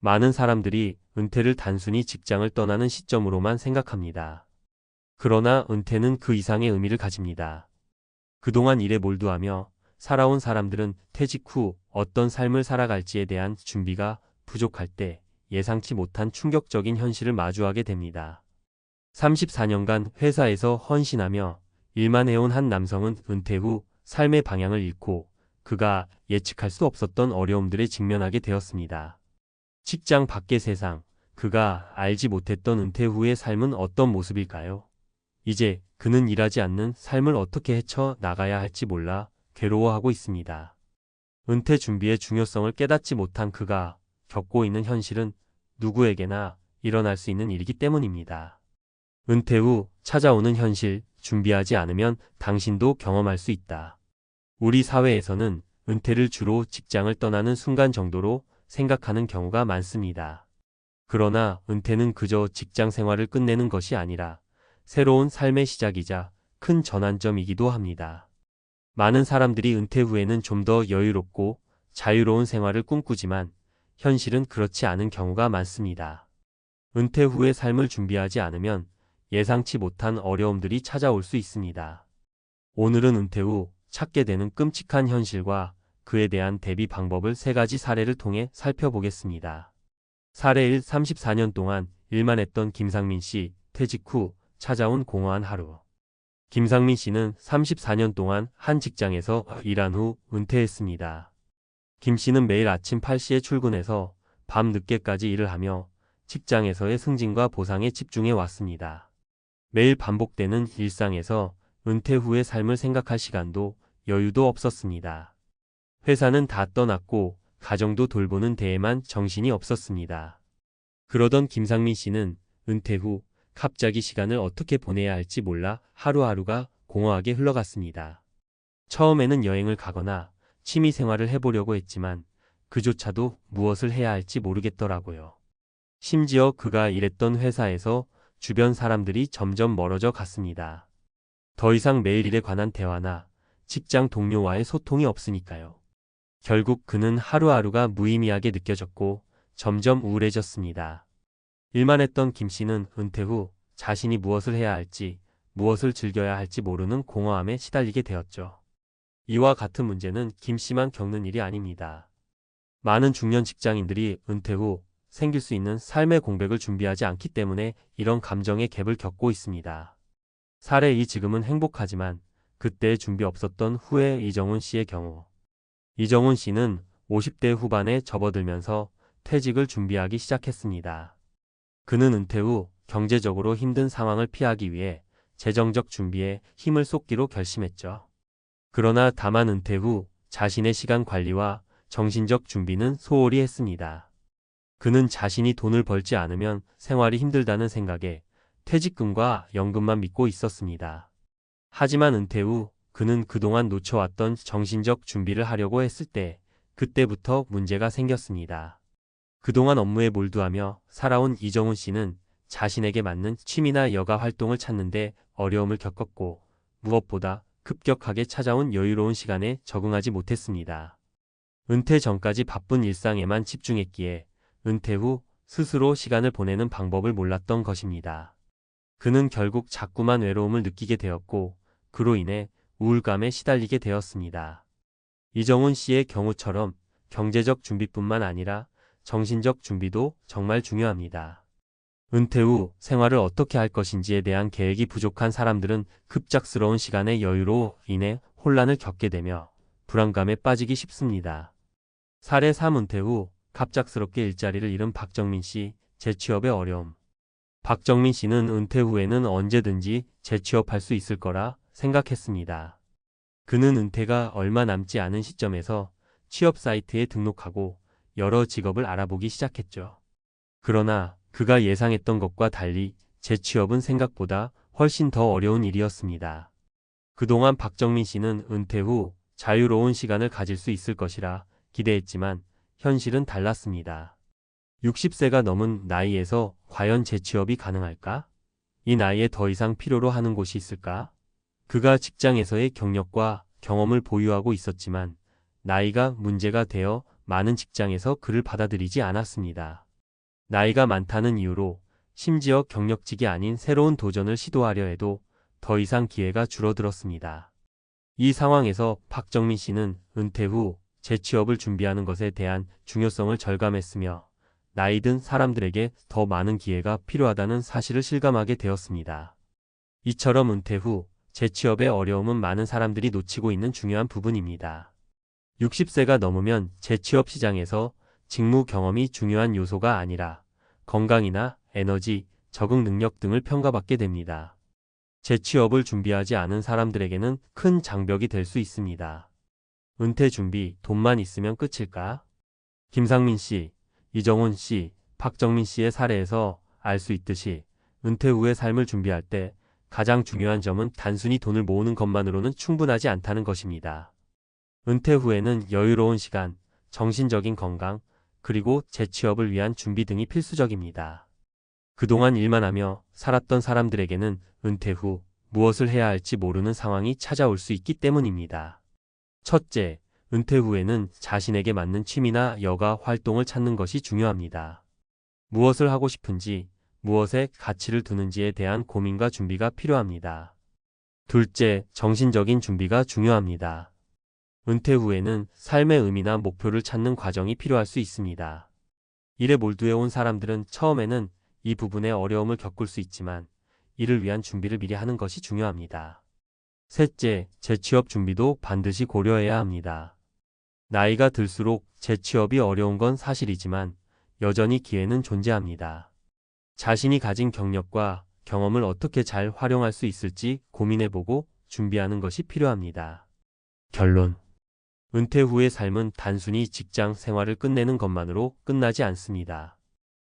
많은 사람들이 은퇴를 단순히 직장을 떠나는 시점으로만 생각합니다. 그러나 은퇴는 그 이상의 의미를 가집니다. 그동안 일에 몰두하며 살아온 사람들은 퇴직 후 어떤 삶을 살아갈지에 대한 준비가 부족할 때 예상치 못한 충격적인 현실을 마주하게 됩니다. 34년간 회사에서 헌신하며 일만 해온 한 남성은 은퇴 후 삶의 방향을 잃고 그가 예측할 수 없었던 어려움들에 직면하게 되었습니다. 직장 밖의 세상, 그가 알지 못했던 은퇴 후의 삶은 어떤 모습일까요? 이제 그는 일하지 않는 삶을 어떻게 헤쳐 나가야 할지 몰라 괴로워하고 있습니다. 은퇴 준비의 중요성을 깨닫지 못한 그가 겪고 있는 현실은 누구에게나 일어날 수 있는 일이기 때문입니다. 은퇴 후 찾아오는 현실, 준비하지 않으면 당신도 경험할 수 있다. 우리 사회에서는 은퇴를 주로 직장을 떠나는 순간 정도로 생각하는 경우가 많습니다. 그러나 은퇴는 그저 직장 생활을 끝내는 것이 아니라 새로운 삶의 시작이자 큰 전환점이기도 합니다. 많은 사람들이 은퇴 후에는 좀 더 여유롭고 자유로운 생활을 꿈꾸지만 현실은 그렇지 않은 경우가 많습니다. 은퇴 후의 삶을 준비하지 않으면 예상치 못한 어려움들이 찾아올 수 있습니다. 오늘은 은퇴 후 찾게 되는 끔찍한 현실과 그에 대한 대비 방법을 3가지 사례를 통해 살펴보겠습니다. 사례 1. 34년 동안 일만 했던 김상민 씨, 퇴직 후 찾아온 공허한 하루. 김상민 씨는 34년 동안 한 직장에서 일한 후 은퇴했습니다. 김 씨는 매일 아침 8시에 출근해서 밤 늦게까지 일을 하며 직장에서의 승진과 보상에 집중해 왔습니다. 매일 반복되는 일상에서 은퇴 후의 삶을 생각할 시간도 여유도 없었습니다. 회사는 다 떠났고 가정도 돌보는 데에만 정신이 없었습니다. 그러던 김상민 씨는 은퇴 후 갑자기 시간을 어떻게 보내야 할지 몰라 하루하루가 공허하게 흘러갔습니다. 처음에는 여행을 가거나 취미 생활을 해보려고 했지만 그조차도 무엇을 해야 할지 모르겠더라고요. 심지어 그가 일했던 회사에서 주변 사람들이 점점 멀어져 갔습니다. 더 이상 매일 일에 관한 대화나 직장 동료와의 소통이 없으니까요. 결국 그는 하루하루가 무의미하게 느껴졌고 점점 우울해졌습니다. 일만 했던 김 씨는 은퇴 후 자신이 무엇을 해야 할지, 무엇을 즐겨야 할지 모르는 공허함에 시달리게 되었죠. 이와 같은 문제는 김 씨만 겪는 일이 아닙니다. 많은 중년 직장인들이 은퇴 후 생길 수 있는 삶의 공백을 준비하지 않기 때문에 이런 감정의 갭을 겪고 있습니다. 사례 2. 지금은 행복하지만 그때 준비 없었던 후에 이정훈 씨의 경우. 이정훈 씨는 50대 후반에 접어들면서 퇴직을 준비하기 시작했습니다. 그는 은퇴 후 경제적으로 힘든 상황을 피하기 위해 재정적 준비에 힘을 쏟기로 결심했죠. 그러나 다만 은퇴 후 자신의 시간 관리와 정신적 준비는 소홀히 했습니다. 그는 자신이 돈을 벌지 않으면 생활이 힘들다는 생각에 퇴직금과 연금만 믿고 있었습니다. 하지만 은퇴 후 그는 그동안 놓쳐왔던 정신적 준비를 하려고 했을 때 그때부터 문제가 생겼습니다. 그동안 업무에 몰두하며 살아온 이정훈 씨는 자신에게 맞는 취미나 여가 활동을 찾는데 어려움을 겪었고 무엇보다 급격하게 찾아온 여유로운 시간에 적응하지 못했습니다. 은퇴 전까지 바쁜 일상에만 집중했기에 은퇴 후 스스로 시간을 보내는 방법을 몰랐던 것입니다. 그는 결국 자꾸만 외로움을 느끼게 되었고 그로 인해 우울감에 시달리게 되었습니다. 이정훈 씨의 경우처럼 경제적 준비뿐만 아니라 정신적 준비도 정말 중요합니다. 은퇴 후 생활을 어떻게 할 것인지에 대한 계획이 부족한 사람들은 급작스러운 시간의 여유로 인해 혼란을 겪게 되며 불안감에 빠지기 쉽습니다. 사례 3. 은퇴 후 갑작스럽게 일자리를 잃은 박정민 씨, 재취업의 어려움. 박정민 씨는 은퇴 후에는 언제든지 재취업할 수 있을 거라 생각했습니다. 그는 은퇴가 얼마 남지 않은 시점에서 취업 사이트에 등록하고 여러 직업을 알아보기 시작했죠. 그러나 그가 예상했던 것과 달리 재취업은 생각보다 훨씬 더 어려운 일이었습니다. 그동안 박정민 씨는 은퇴 후 자유로운 시간을 가질 수 있을 것이라 기대했지만 현실은 달랐습니다. 60세가 넘은 나이에서 과연 재취업이 가능할까? 이 나이에 더 이상 필요로 하는 곳이 있을까? 그가 직장에서의 경력과 경험을 보유하고 있었지만 나이가 문제가 되어 많은 직장에서 그를 받아들이지 않았습니다. 나이가 많다는 이유로 심지어 경력직이 아닌 새로운 도전을 시도하려 해도 더 이상 기회가 줄어들었습니다. 이 상황에서 박정민 씨는 은퇴 후 재취업을 준비하는 것에 대한 중요성을 절감했으며 나이 든 사람들에게 더 많은 기회가 필요하다는 사실을 실감하게 되었습니다. 이처럼 은퇴 후 재취업의 어려움은 많은 사람들이 놓치고 있는 중요한 부분입니다. 60세가 넘으면 재취업 시장에서 직무 경험이 중요한 요소가 아니라 건강이나 에너지, 적응 능력 등을 평가받게 됩니다. 재취업을 준비하지 않은 사람들에게는 큰 장벽이 될 수 있습니다. 은퇴 준비, 돈만 있으면 끝일까? 김상민 씨, 이정훈 씨, 박정민 씨의 사례에서 알 수 있듯이 은퇴 후의 삶을 준비할 때 가장 중요한 점은 단순히 돈을 모으는 것만으로는 충분하지 않다는 것입니다. 은퇴 후에는 여유로운 시간, 정신적인 건강, 그리고 재취업을 위한 준비 등이 필수적입니다. 그동안 일만 하며 살았던 사람들에게는 은퇴 후 무엇을 해야 할지 모르는 상황이 찾아올 수 있기 때문입니다. 첫째, 은퇴 후에는 자신에게 맞는 취미나 여가 활동을 찾는 것이 중요합니다. 무엇을 하고 싶은지, 무엇에 가치를 두는지에 대한 고민과 준비가 필요합니다. 둘째, 정신적인 준비가 중요합니다. 은퇴 후에는 삶의 의미나 목표를 찾는 과정이 필요할 수 있습니다. 일에 몰두해 온 사람들은 처음에는 이 부분에 어려움을 겪을 수 있지만 이를 위한 준비를 미리 하는 것이 중요합니다. 셋째, 재취업 준비도 반드시 고려해야 합니다. 나이가 들수록 재취업이 어려운 건 사실이지만 여전히 기회는 존재합니다. 자신이 가진 경력과 경험을 어떻게 잘 활용할 수 있을지 고민해보고 준비하는 것이 필요합니다. 결론. 은퇴 후의 삶은 단순히 직장 생활을 끝내는 것만으로 끝나지 않습니다.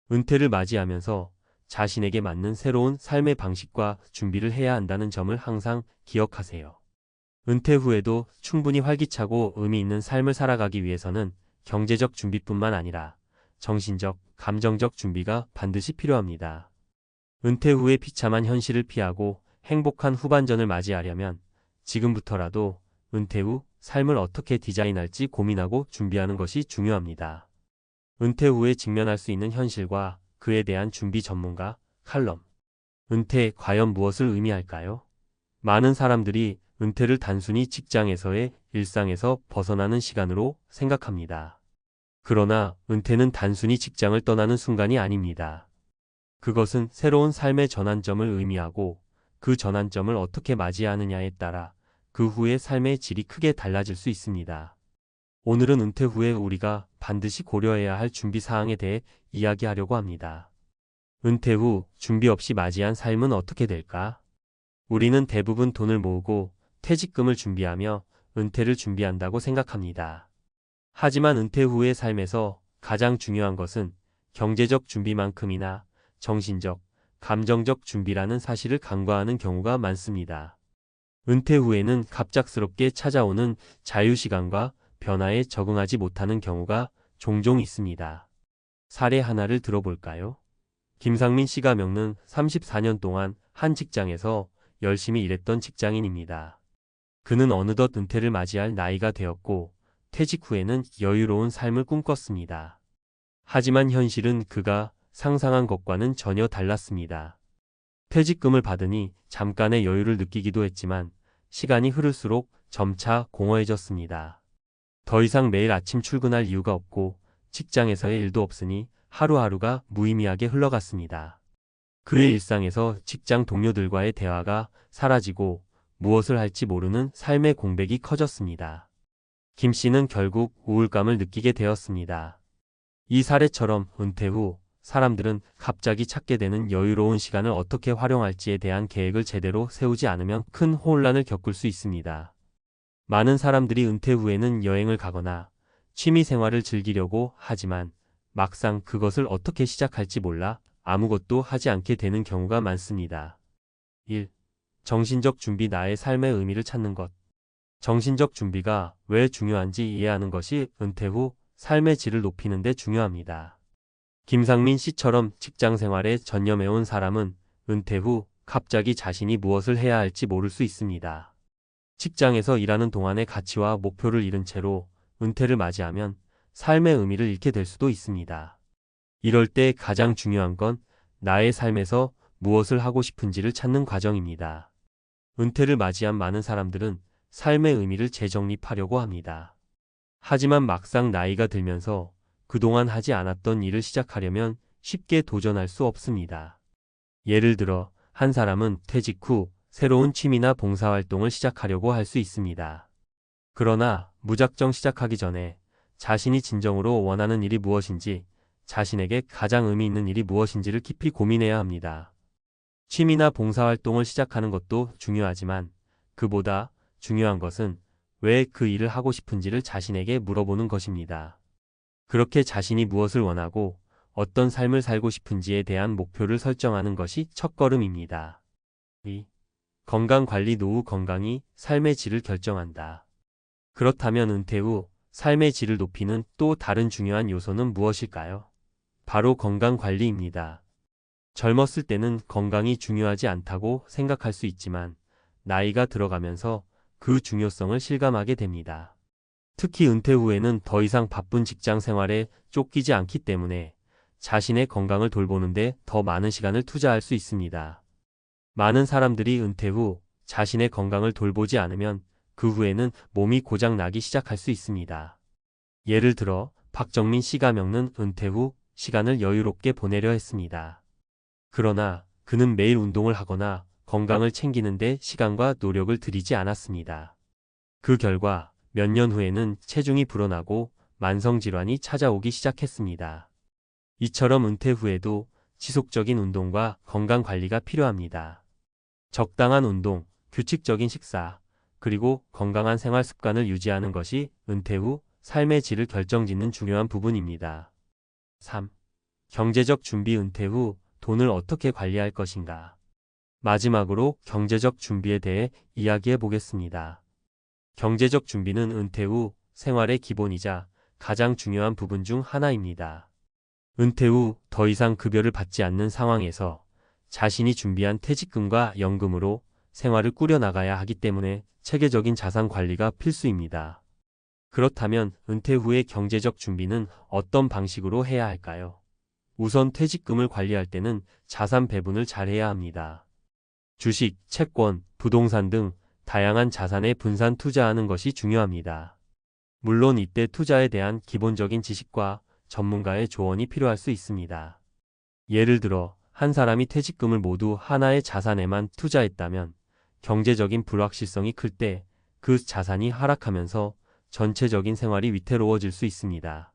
은퇴를 맞이하면서 자신에게 맞는 새로운 삶의 방식과 준비를 해야 한다는 점을 항상 기억하세요. 은퇴 후에도 충분히 활기차고 의미 있는 삶을 살아가기 위해서는 경제적 준비뿐만 아니라 정신적, 감정적 준비가 반드시 필요합니다. 은퇴 후의 비참한 현실을 피하고 행복한 후반전을 맞이하려면 지금부터라도 은퇴 후 삶을 어떻게 디자인할지 고민하고 준비하는 것이 중요합니다. 은퇴 후에 직면할 수 있는 현실과 그에 대한 준비 전문가 칼럼. 은퇴 과연 무엇을 의미할까요? 많은 사람들이 은퇴를 단순히 직장에서의 일상에서 벗어나는 시간으로 생각합니다. 그러나 은퇴는 단순히 직장을 떠나는 순간이 아닙니다. 그것은 새로운 삶의 전환점을 의미하고 그 전환점을 어떻게 맞이하느냐에 따라 그 후의 삶의 질이 크게 달라질 수 있습니다. 오늘은 은퇴 후에 우리가 반드시 고려해야 할 준비 사항에 대해 이야기하려고 합니다. 은퇴 후 준비 없이 맞이한 삶은 어떻게 될까? 우리는 대부분 돈을 모으고 퇴직금을 준비하며 은퇴를 준비한다고 생각합니다. 하지만 은퇴 후의 삶에서 가장 중요한 것은 경제적 준비만큼이나 정신적, 감정적 준비라는 사실을 간과하는 경우가 많습니다. 은퇴 후에는 갑작스럽게 찾아오는 자유시간과 변화에 적응하지 못하는 경우가 종종 있습니다. 사례 하나를 들어볼까요? 김상민 씨가 겪는 34년 동안 한 직장에서 열심히 일했던 직장인입니다. 그는 어느덧 은퇴를 맞이할 나이가 되었고 퇴직 후에는 여유로운 삶을 꿈꿨습니다. 하지만 현실은 그가 상상한 것과는 전혀 달랐습니다. 퇴직금을 받으니 잠깐의 여유를 느끼기도 했지만 시간이 흐를수록 점차 공허해졌습니다. 더 이상 매일 아침 출근할 이유가 없고 직장에서의 일도 없으니 하루하루가 무의미하게 흘러갔습니다. 그의 일상에서 직장 동료들과의 대화가 사라지고 무엇을 할지 모르는 삶의 공백이 커졌습니다. 김 씨는 결국 우울감을 느끼게 되었습니다. 이 사례처럼 은퇴 후 사람들은 갑자기 찾게 되는 여유로운 시간을 어떻게 활용할지에 대한 계획을 제대로 세우지 않으면 큰 혼란을 겪을 수 있습니다. 많은 사람들이 은퇴 후에는 여행을 가거나 취미 생활을 즐기려고 하지만 막상 그것을 어떻게 시작할지 몰라 아무것도 하지 않게 되는 경우가 많습니다. 1. 정신적 준비 나의 삶의 의미를 찾는 것. 정신적 준비가 왜 중요한지 이해하는 것이 은퇴 후 삶의 질을 높이는 데 중요합니다. 김상민 씨처럼 직장 생활에 전념해온 사람은 은퇴 후 갑자기 자신이 무엇을 해야 할지 모를 수 있습니다. 직장에서 일하는 동안의 가치와 목표를 잃은 채로 은퇴를 맞이하면 삶의 의미를 잃게 될 수도 있습니다. 이럴 때 가장 중요한 건 나의 삶에서 무엇을 하고 싶은지를 찾는 과정입니다. 은퇴를 맞이한 많은 사람들은 삶의 의미를 재정립하려고 합니다. 하지만 막상 나이가 들면서 그동안 하지 않았던 일을 시작하려면 쉽게 도전할 수 없습니다. 예를 들어 한 사람은 퇴직 후 새로운 취미나 봉사활동을 시작하려고 할 수 있습니다. 그러나 무작정 시작하기 전에 자신이 진정으로 원하는 일이 무엇인지, 자신에게 가장 의미 있는 일이 무엇인지를 깊이 고민해야 합니다. 취미나 봉사활동을 시작하는 것도 중요하지만 그보다 중요한 것은 왜 그 일을 하고 싶은지를 자신에게 물어보는 것입니다. 그렇게 자신이 무엇을 원하고 어떤 삶을 살고 싶은지에 대한 목표를 설정하는 것이 첫걸음입니다. 2. 건강관리. 노후 건강이 삶의 질을 결정한다. 그렇다면 은퇴 후 삶의 질을 높이는 또 다른 중요한 요소는 무엇일까요? 바로 건강관리입니다. 젊었을 때는 건강이 중요하지 않다고 생각할 수 있지만 나이가 들어가면서 그 중요성을 실감하게 됩니다. 특히 은퇴 후에는 더 이상 바쁜 직장 생활에 쫓기지 않기 때문에 자신의 건강을 돌보는데 더 많은 시간을 투자할 수 있습니다. 많은 사람들이 은퇴 후 자신의 건강을 돌보지 않으면 그 후에는 몸이 고장 나기 시작할 수 있습니다. 예를 들어 박정민 씨가 겪는 은퇴 후 시간을 여유롭게 보내려 했습니다. 그러나 그는 매일 운동을 하거나 건강을 챙기는데 시간과 노력을 들이지 않았습니다. 그 결과 몇 년 후에는 체중이 불어나고 만성질환이 찾아오기 시작했습니다. 이처럼 은퇴 후에도 지속적인 운동과 건강 관리가 필요합니다. 적당한 운동, 규칙적인 식사, 그리고 건강한 생활 습관을 유지하는 것이 은퇴 후 삶의 질을 결정짓는 중요한 부분입니다. 3. 경제적 준비. 은퇴 후 돈을 어떻게 관리할 것인가? 마지막으로 경제적 준비에 대해 이야기해 보겠습니다. 경제적 준비는 은퇴 후 생활의 기본이자 가장 중요한 부분 중 하나입니다. 은퇴 후 더 이상 급여를 받지 않는 상황에서 자신이 준비한 퇴직금과 연금으로 생활을 꾸려나가야 하기 때문에 체계적인 자산 관리가 필수입니다. 그렇다면 은퇴 후의 경제적 준비는 어떤 방식으로 해야 할까요? 우선 퇴직금을 관리할 때는 자산 배분을 잘해야 합니다. 주식, 채권, 부동산 등 다양한 자산에 분산 투자하는 것이 중요합니다. 물론 이때 투자에 대한 기본적인 지식과 전문가의 조언이 필요할 수 있습니다. 예를 들어 한 사람이 퇴직금을 모두 하나의 자산에만 투자했다면 경제적인 불확실성이 클 때 그 자산이 하락하면서 전체적인 생활이 위태로워질 수 있습니다.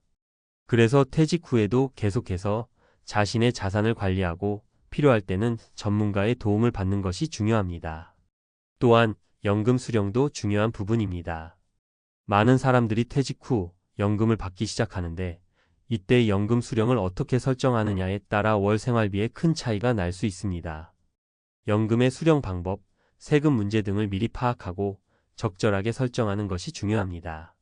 그래서 퇴직 후에도 계속해서 자신의 자산을 관리하고 필요할 때는 전문가의 도움을 받는 것이 중요합니다. 또한 연금 수령도 중요한 부분입니다. 많은 사람들이 퇴직 후 연금을 받기 시작하는데 이때 연금 수령을 어떻게 설정하느냐에 따라 월 생활비에 큰 차이가 날 수 있습니다. 연금의 수령 방법, 세금 문제 등을 미리 파악하고 적절하게 설정하는 것이 중요합니다.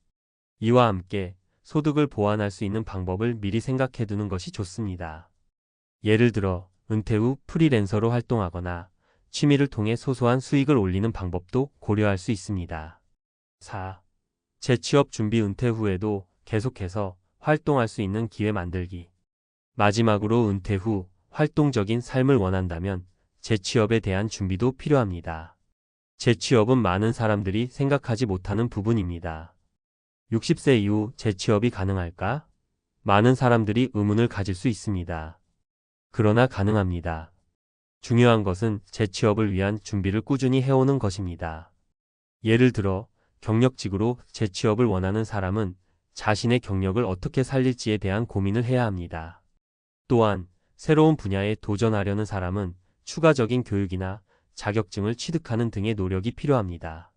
이와 함께 소득을 보완할 수 있는 방법을 미리 생각해 두는 것이 좋습니다. 예를 들어 은퇴 후 프리랜서로 활동하거나 취미를 통해 소소한 수익을 올리는 방법도 고려할 수 있습니다. 4. 재취업 준비. 은퇴 후에도 계속해서 활동할 수 있는 기회 만들기. 마지막으로 은퇴 후 활동적인 삶을 원한다면 재취업에 대한 준비도 필요합니다. 재취업은 많은 사람들이 생각하지 못하는 부분입니다. 60세 이후 재취업이 가능할까? 많은 사람들이 의문을 가질 수 있습니다. 그러나 가능합니다. 중요한 것은 재취업을 위한 준비를 꾸준히 해오는 것입니다. 예를 들어 경력직으로 재취업을 원하는 사람은 자신의 경력을 어떻게 살릴지에 대한 고민을 해야 합니다. 또한 새로운 분야에 도전하려는 사람은 추가적인 교육이나 자격증을 취득하는 등의 노력이 필요합니다.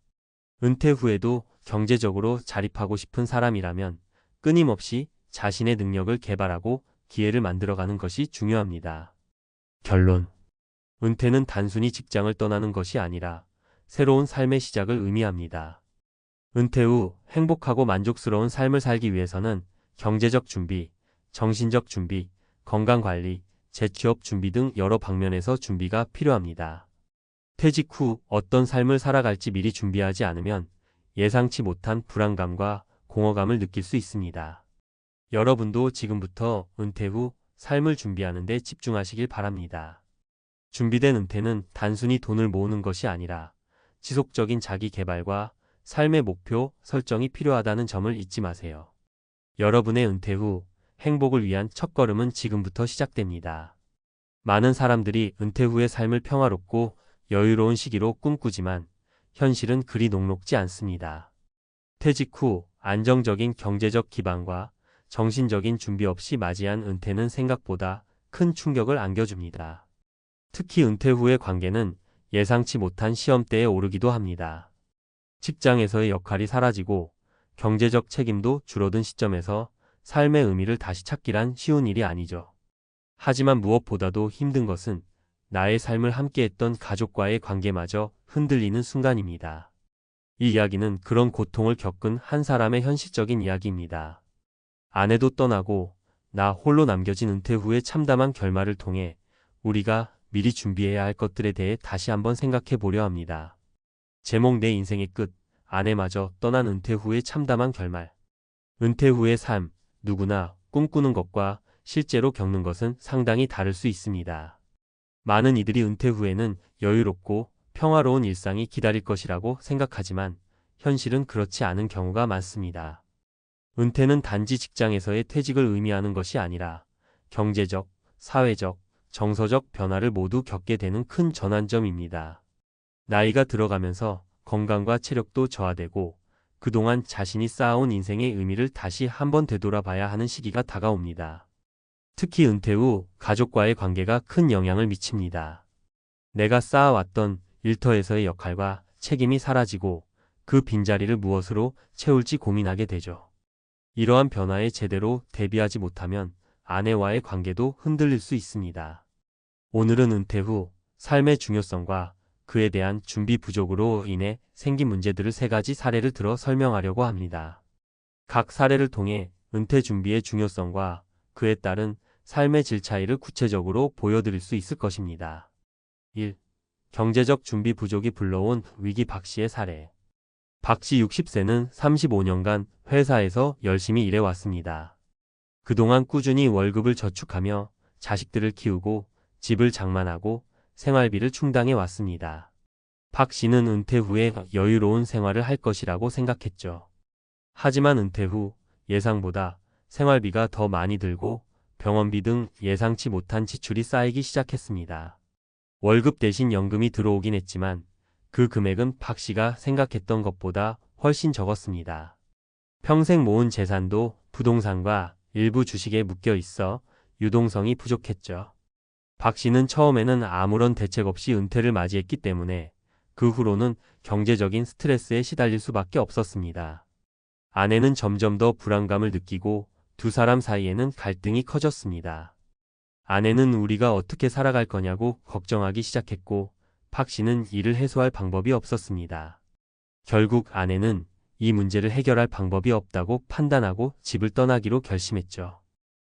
은퇴 후에도 경제적으로 자립하고 싶은 사람이라면 끊임없이 자신의 능력을 개발하고 기회를 만들어가는 것이 중요합니다. 결론. 은퇴는 단순히 직장을 떠나는 것이 아니라 새로운 삶의 시작을 의미합니다. 은퇴 후 행복하고 만족스러운 삶을 살기 위해서는 경제적 준비, 정신적 준비, 건강관리, 재취업 준비 등 여러 방면에서 준비가 필요합니다. 퇴직 후 어떤 삶을 살아갈지 미리 준비하지 않으면 예상치 못한 불안감과 공허감을 느낄 수 있습니다. 여러분도 지금부터 은퇴 후 삶을 준비하는 데 집중하시길 바랍니다. 준비된 은퇴는 단순히 돈을 모으는 것이 아니라 지속적인 자기 개발과 삶의 목표 설정이 필요하다는 점을 잊지 마세요. 여러분의 은퇴 후 행복을 위한 첫걸음은 지금부터 시작됩니다. 많은 사람들이 은퇴 후의 삶을 평화롭고 여유로운 시기로 꿈꾸지만 현실은 그리 녹록지 않습니다. 퇴직 후 안정적인 경제적 기반과 정신적인 준비 없이 맞이한 은퇴는 생각보다 큰 충격을 안겨줍니다. 특히 은퇴 후의 관계는 예상치 못한 시험대에 오르기도 합니다. 직장에서의 역할이 사라지고 경제적 책임도 줄어든 시점에서 삶의 의미를 다시 찾기란 쉬운 일이 아니죠. 하지만 무엇보다도 힘든 것은 나의 삶을 함께했던 가족과의 관계마저 흔들리는 순간입니다. 이 이야기는 그런 고통을 겪은 한 사람의 현실적인 이야기입니다. 아내도 떠나고 나 홀로 남겨진 은퇴 후의 참담한 결말을 통해 우리가 미리 준비해야 할 것들에 대해 다시 한번 생각해 보려 합니다. 제목 내 인생의 끝, 아내마저 떠난 은퇴 후의 참담한 결말. 은퇴 후의 삶, 누구나 꿈꾸는 것과 실제로 겪는 것은 상당히 다를 수 있습니다. 많은 이들이 은퇴 후에는 여유롭고 평화로운 일상이 기다릴 것이라고 생각하지만 현실은 그렇지 않은 경우가 많습니다. 은퇴는 단지 직장에서의 퇴직을 의미하는 것이 아니라 경제적, 사회적, 정서적 변화를 모두 겪게 되는 큰 전환점입니다. 나이가 들어가면서 건강과 체력도 저하되고 그동안 자신이 쌓아온 인생의 의미를 다시 한번 되돌아봐야 하는 시기가 다가옵니다. 특히 은퇴 후 가족과의 관계가 큰 영향을 미칩니다. 내가 쌓아왔던 일터에서의 역할과 책임이 사라지고 그 빈자리를 무엇으로 채울지 고민하게 되죠. 이러한 변화에 제대로 대비하지 못하면 아내와의 관계도 흔들릴 수 있습니다. 오늘은 은퇴 후 삶의 중요성과 그에 대한 준비 부족으로 인해 생긴 문제들을 3가지 사례를 들어 설명하려고 합니다. 각 사례를 통해 은퇴 준비의 중요성과 그에 따른 삶의 질 차이를 구체적으로 보여드릴 수 있을 것입니다. 1. 경제적 준비 부족이 불러온 위기. 박 씨의 사례. 박 씨 60세는 35년간 회사에서 열심히 일해왔습니다. 그동안 꾸준히 월급을 저축하며 자식들을 키우고 집을 장만하고 생활비를 충당해 왔습니다. 박 씨는 은퇴 후에 여유로운 생활을 할 것이라고 생각했죠. 하지만 은퇴 후 예상보다 생활비가 더 많이 들고 병원비 등 예상치 못한 지출이 쌓이기 시작했습니다. 월급 대신 연금이 들어오긴 했지만 그 금액은 박 씨가 생각했던 것보다 훨씬 적었습니다. 평생 모은 재산도 부동산과 일부 주식에 묶여 있어 유동성이 부족했죠. 박 씨는 처음에는 아무런 대책 없이 은퇴를 맞이했기 때문에 그 후로는 경제적인 스트레스에 시달릴 수밖에 없었습니다. 아내는 점점 더 불안감을 느끼고 두 사람 사이에는 갈등이 커졌습니다. 아내는 우리가 어떻게 살아갈 거냐고 걱정하기 시작했고 박 씨는 이를 해소할 방법이 없었습니다. 결국 아내는 이 문제를 해결할 방법이 없다고 판단하고 집을 떠나기로 결심했죠.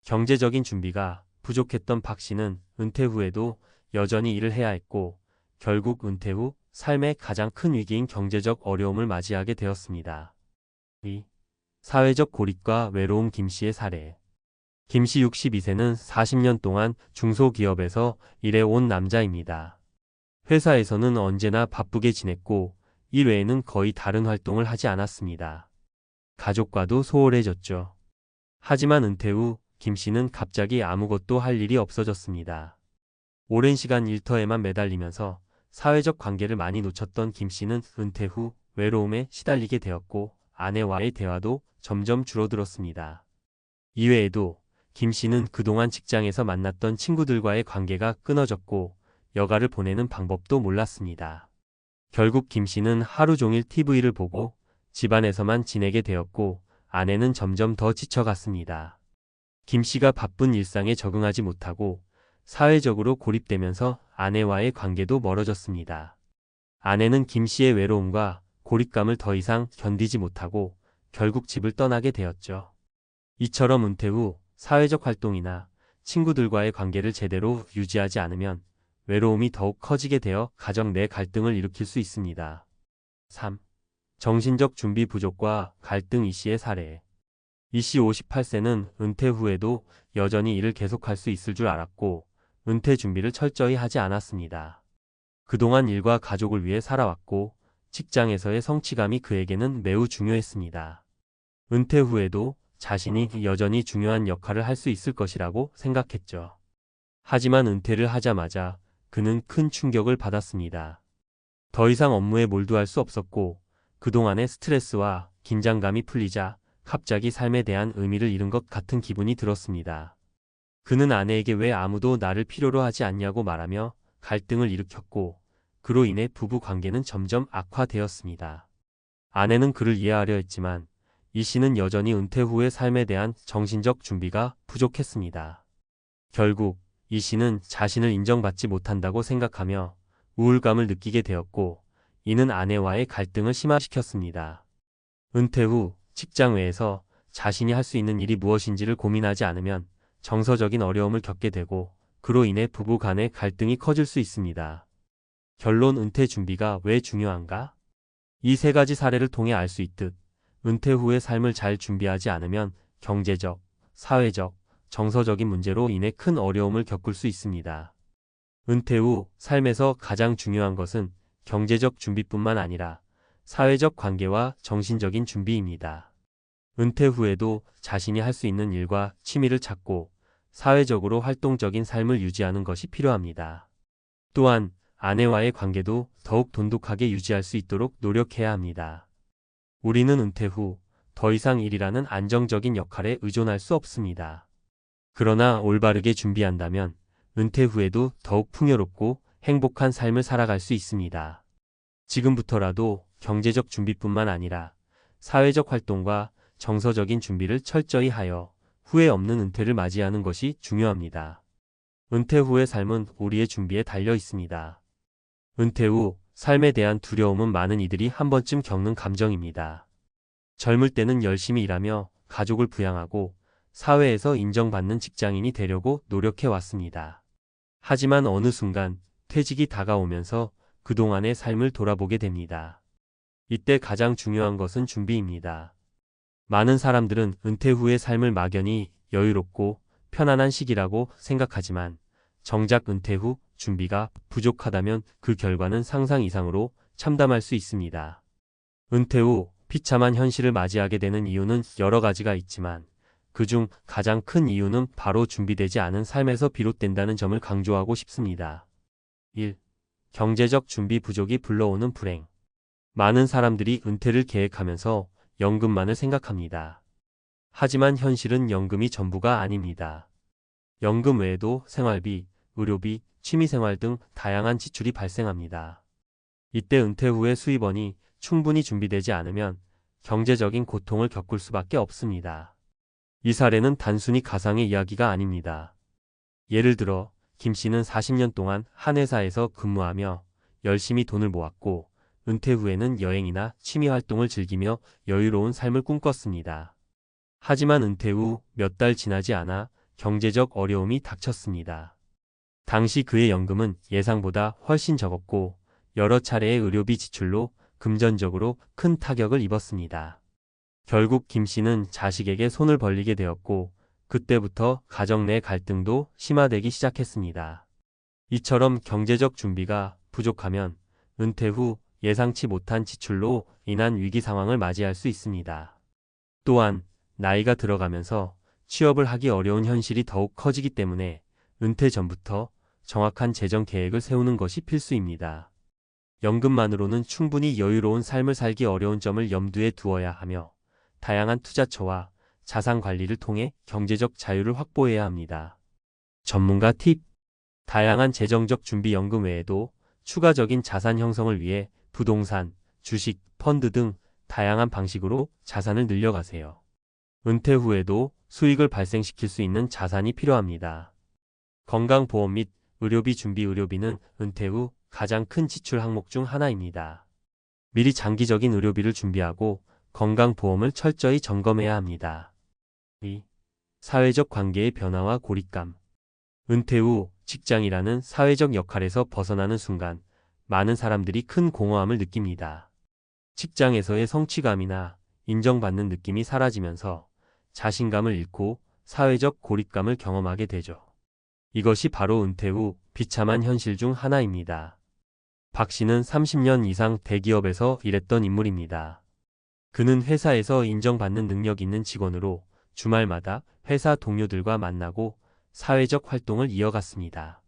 경제적인 준비가 부족했던 박 씨는 은퇴 후에도 여전히 일을 해야 했고 결국 은퇴 후 삶의 가장 큰 위기인 경제적 어려움을 맞이하게 되었습니다. 2. 사회적 고립과 외로움. 김 씨의 사례. 김 씨 62세는 40년 동안 중소기업에서 일해온 남자입니다. 회사에서는 언제나 바쁘게 지냈고 일 외에는 거의 다른 활동을 하지 않았습니다. 가족과도 소홀해졌죠. 하지만 은퇴 후 김 씨는 갑자기 아무것도 할 일이 없어졌습니다. 오랜 시간 일터에만 매달리면서 사회적 관계를 많이 놓쳤던 김 씨는 은퇴 후 외로움에 시달리게 되었고 아내와의 대화도 점점 줄어들었습니다. 이외에도 김 씨는 그동안 직장에서 만났던 친구들과의 관계가 끊어졌고 여가를 보내는 방법도 몰랐습니다. 결국 김 씨는 하루 종일 TV를 보고 집안에서만 지내게 되었고 아내는 점점 더 지쳐갔습니다. 김 씨가 바쁜 일상에 적응하지 못하고 사회적으로 고립되면서 아내와의 관계도 멀어졌습니다. 아내는 김 씨의 외로움과 고립감을 더 이상 견디지 못하고 결국 집을 떠나게 되었죠. 이처럼 은퇴 후 사회적 활동이나 친구들과의 관계를 제대로 유지하지 않으면 외로움이 더욱 커지게 되어 가정 내 갈등을 일으킬 수 있습니다. 3. 정신적 준비 부족과 갈등. 이 씨의 사례. 이 씨 58세는 은퇴 후에도 여전히 일을 계속할 수 있을 줄 알았고 은퇴 준비를 철저히 하지 않았습니다. 그동안 일과 가족을 위해 살아왔고 직장에서의 성취감이 그에게는 매우 중요했습니다. 은퇴 후에도 자신이 여전히 중요한 역할을 할 수 있을 것이라고 생각했죠. 하지만 은퇴를 하자마자 그는 큰 충격을 받았습니다. 더 이상 업무에 몰두할 수 없었고 그동안의 스트레스와 긴장감이 풀리자 갑자기 삶에 대한 의미를 잃은 것 같은 기분이 들었습니다. 그는 아내에게 왜 아무도 나를 필요로 하지 않냐고 말하며 갈등을 일으켰고 그로 인해 부부 관계는 점점 악화되었습니다. 아내는 그를 이해하려 했지만 이 씨는 여전히 은퇴 후의 삶에 대한 정신적 준비가 부족했습니다. 결국 이 씨는 자신을 인정받지 못한다고 생각하며 우울감을 느끼게 되었고 이는 아내와의 갈등을 심화시켰습니다. 은퇴 후 직장 외에서 자신이 할 수 있는 일이 무엇인지를 고민하지 않으면 정서적인 어려움을 겪게 되고 그로 인해 부부 간의 갈등이 커질 수 있습니다. 결론 은퇴 준비가 왜 중요한가? 이 세 가지 사례를 통해 알 수 있듯 은퇴 후의 삶을 잘 준비하지 않으면 경제적, 사회적, 정서적인 문제로 인해 큰 어려움을 겪을 수 있습니다. 은퇴 후 삶에서 가장 중요한 것은 경제적 준비뿐만 아니라 사회적 관계와 정신적인 준비입니다. 은퇴 후에도 자신이 할 수 있는 일과 취미를 찾고 사회적으로 활동적인 삶을 유지하는 것이 필요합니다. 또한 아내와의 관계도 더욱 돈독하게 유지할 수 있도록 노력해야 합니다. 우리는 은퇴 후 더 이상 일이라는 안정적인 역할에 의존할 수 없습니다. 그러나 올바르게 준비한다면 은퇴 후에도 더욱 풍요롭고 행복한 삶을 살아갈 수 있습니다. 지금부터라도 경제적 준비뿐만 아니라 사회적 활동과 정서적인 준비를 철저히 하여 후회 없는 은퇴를 맞이하는 것이 중요합니다. 은퇴 후의 삶은 우리의 준비에 달려 있습니다. 은퇴 후 삶에 대한 두려움은 많은 이들이 한 번쯤 겪는 감정입니다. 젊을 때는 열심히 일하며 가족을 부양하고 사회에서 인정받는 직장인이 되려고 노력해 왔습니다. 하지만 어느 순간 퇴직이 다가오면서 그동안의 삶을 돌아보게 됩니다. 이때 가장 중요한 것은 준비입니다. 많은 사람들은 은퇴 후의 삶을 막연히 여유롭고 편안한 시기라고 생각하지만 정작 은퇴 후 준비가 부족하다면 그 결과는 상상 이상으로 참담할 수 있습니다. 은퇴 후 비참한 현실을 맞이하게 되는 이유는 여러 가지가 있지만 그중 가장 큰 이유는 바로 준비되지 않은 삶에서 비롯된다는 점을 강조하고 싶습니다. 1. 경제적 준비 부족이 불러오는 불행. 많은 사람들이 은퇴를 계획하면서 연금만을 생각합니다. 하지만 현실은 연금이 전부가 아닙니다. 연금 외에도 생활비, 의료비, 취미생활 등 다양한 지출이 발생합니다. 이때 은퇴 후의 수입원이 충분히 준비되지 않으면 경제적인 고통을 겪을 수밖에 없습니다. 이 사례는 단순히 가상의 이야기가 아닙니다. 예를 들어 김 씨는 40년 동안 한 회사에서 근무하며 열심히 돈을 모았고 은퇴 후에는 여행이나 취미 활동을 즐기며 여유로운 삶을 꿈꿨습니다. 하지만 은퇴 후 몇 달 지나지 않아 경제적 어려움이 닥쳤습니다. 당시 그의 연금은 예상보다 훨씬 적었고 여러 차례의 의료비 지출로 금전적으로 큰 타격을 입었습니다. 결국 김 씨는 자식에게 손을 벌리게 되었고 그때부터 가정 내 갈등도 심화되기 시작했습니다. 이처럼 경제적 준비가 부족하면 은퇴 후 예상치 못한 지출로 인한 위기 상황을 맞이할 수 있습니다. 또한 나이가 들어가면서 취업을 하기 어려운 현실이 더욱 커지기 때문에 은퇴 전부터 정확한 재정 계획을 세우는 것이 필수입니다. 연금만으로는 충분히 여유로운 삶을 살기 어려운 점을 염두에 두어야 하며 다양한 투자처와 자산 관리를 통해 경제적 자유를 확보해야 합니다. 전문가 팁. 다양한 재정적 준비 연금 외에도 추가적인 자산 형성을 위해 부동산, 주식, 펀드 등 다양한 방식으로 자산을 늘려가세요. 은퇴 후에도 수익을 발생시킬 수 있는 자산이 필요합니다. 건강보험 및 의료비 준비. 의료비는 은퇴 후 가장 큰 지출 항목 중 하나입니다. 미리 장기적인 의료비를 준비하고 건강보험을 철저히 점검해야 합니다. 2. 사회적 관계의 변화와 고립감. 은퇴 후 직장이라는 사회적 역할에서 벗어나는 순간 많은 사람들이 큰 공허함을 느낍니다. 직장에서의 성취감이나 인정받는 느낌이 사라지면서 자신감을 잃고 사회적 고립감을 경험하게 되죠. 이것이 바로 은퇴 후 비참한 현실 중 하나입니다. 박 씨는 30년 이상 대기업에서 일했던 인물입니다. 그는 회사에서 인정받는 능력 있는 직원으로 주말마다 회사 동료들과 만나고 사회적 활동을 이어갔습니다.